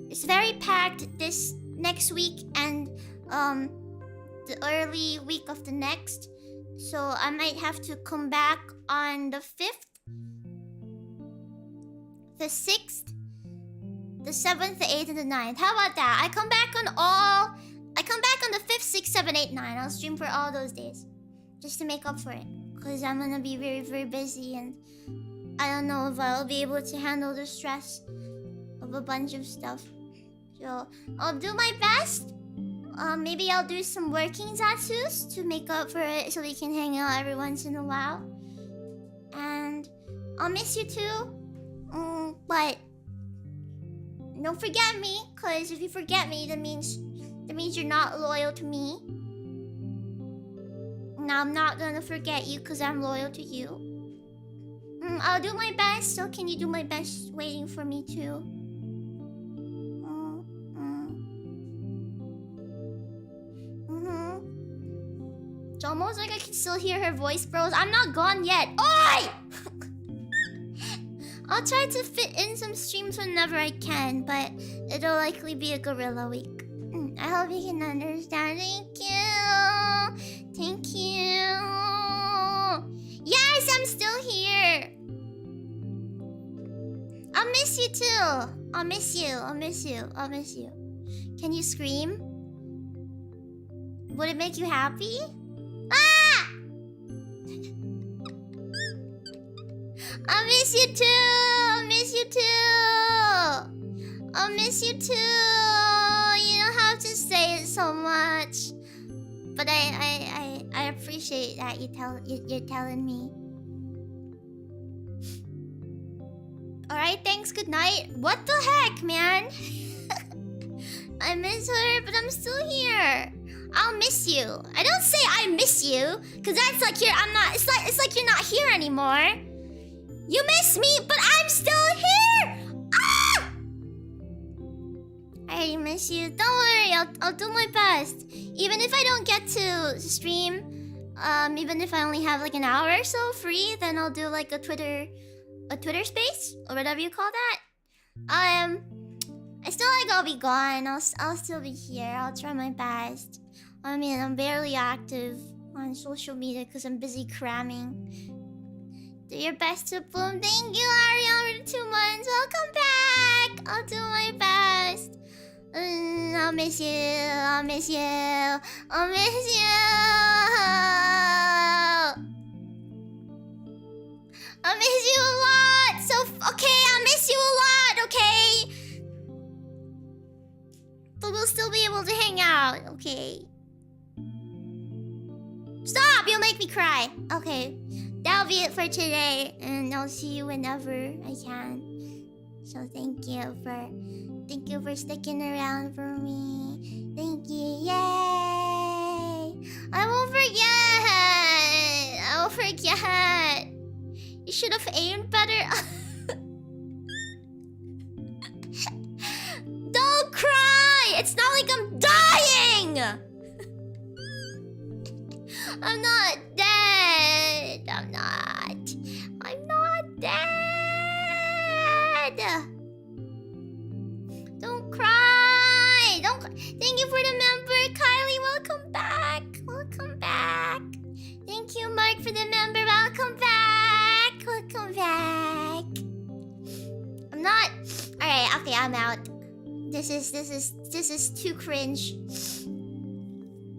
It's very packed this next week and the early week of the next. So I might have to come back on the 5th, the 6th, the 7th, the 8th, and the 9th. How about that? I come back on the 5th, 6th, 7th, 8th, 9th. I'll stream for all those days. Just to make up for it. Because I'm gonna be very, very busy and I don't know if I'll be able to handle the stress of a bunch of stuff. So I'll do my best. Maybe I'll do some working zatsus to make up for it so we can hang out every once in a while. And I'll miss you too. But don't forget me, cause if you forget me, that means you're not loyal to me. Now I'm not gonna forget you, cause I'm loyal to you. I'll do my best. So can you do my best waiting for me too? It's almost like I can still hear her voice, bros. I'm not gone yet. Oi! I'll try to fit in some streams whenever I can, but it'll likely be a gorilla week. I hope you can understand. Thank you. Thank you. Yes, I'm still here. I'll miss you too. I'll miss you. I'll miss you. I'll miss you. Can you scream? Would it make you happy? Ah! I'll miss you too. I'll miss you too. I'll miss you too. You don't have to say it so much, but I appreciate that you're telling me. All right, thanks. Good night. What the heck, man? I miss her, but I'm still here. I'll miss you. I don't say I miss you, cause that's like I'm not. It's like you're not here anymore. You miss me, but I'm still here. Ah! I already miss you. Don't worry, I'll do my best. Even if I don't get to stream, even if I only have like an hour or so free, then I'll do like a Twitter space or whatever you call that. I still like I'll be gone. I'll still be here. I'll try my best. I mean, I'm barely active on social media because I'm busy cramming. Do your best to bloom. Thank you, Ariana, for the 2 months. Welcome back. I'll do my best. I'll miss you. I'll miss you. I'll miss you. I miss you a lot. So, okay, I'll miss you a lot, okay? But we'll still be able to hang out, okay? Stop! You'll make me cry. Okay, that'll be it for today, and I'll see you whenever I can. So thank you for sticking around for me. Thank you. Yay! I won't forget. You should have aimed better. Don't cry! It's not like I'm dying! I'm not dead. I'm not dead. Don't cry. Thank Okay, I'm out. This is too cringe.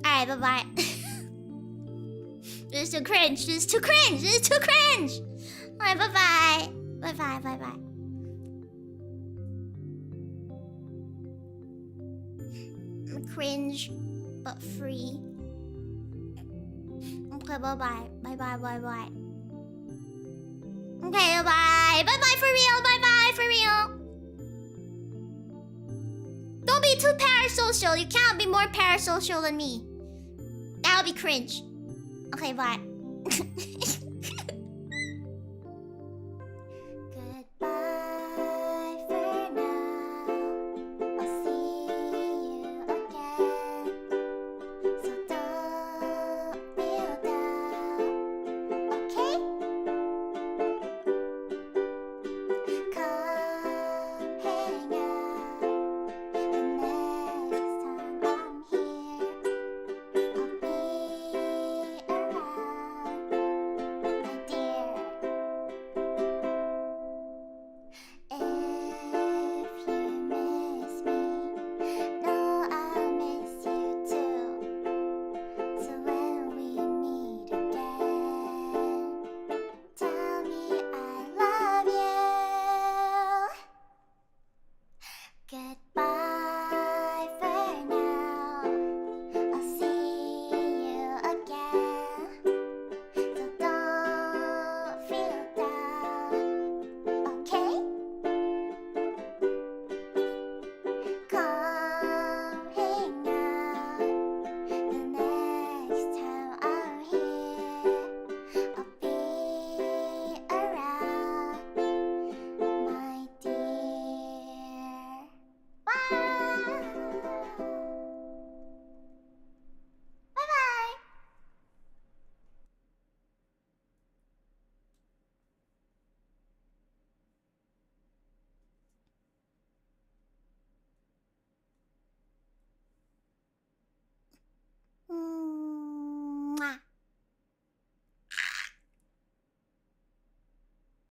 Alright, bye bye. This is too cringe. This is too cringe. This is too cringe. Alright, bye bye. Bye bye. Bye bye. Cringe, but free. Okay, bye bye. Bye bye. Bye bye. Okay, bye. Bye bye for real. Bye bye for real. Don't be too parasocial. You can't be more parasocial than me. That would be cringe. Okay, bye.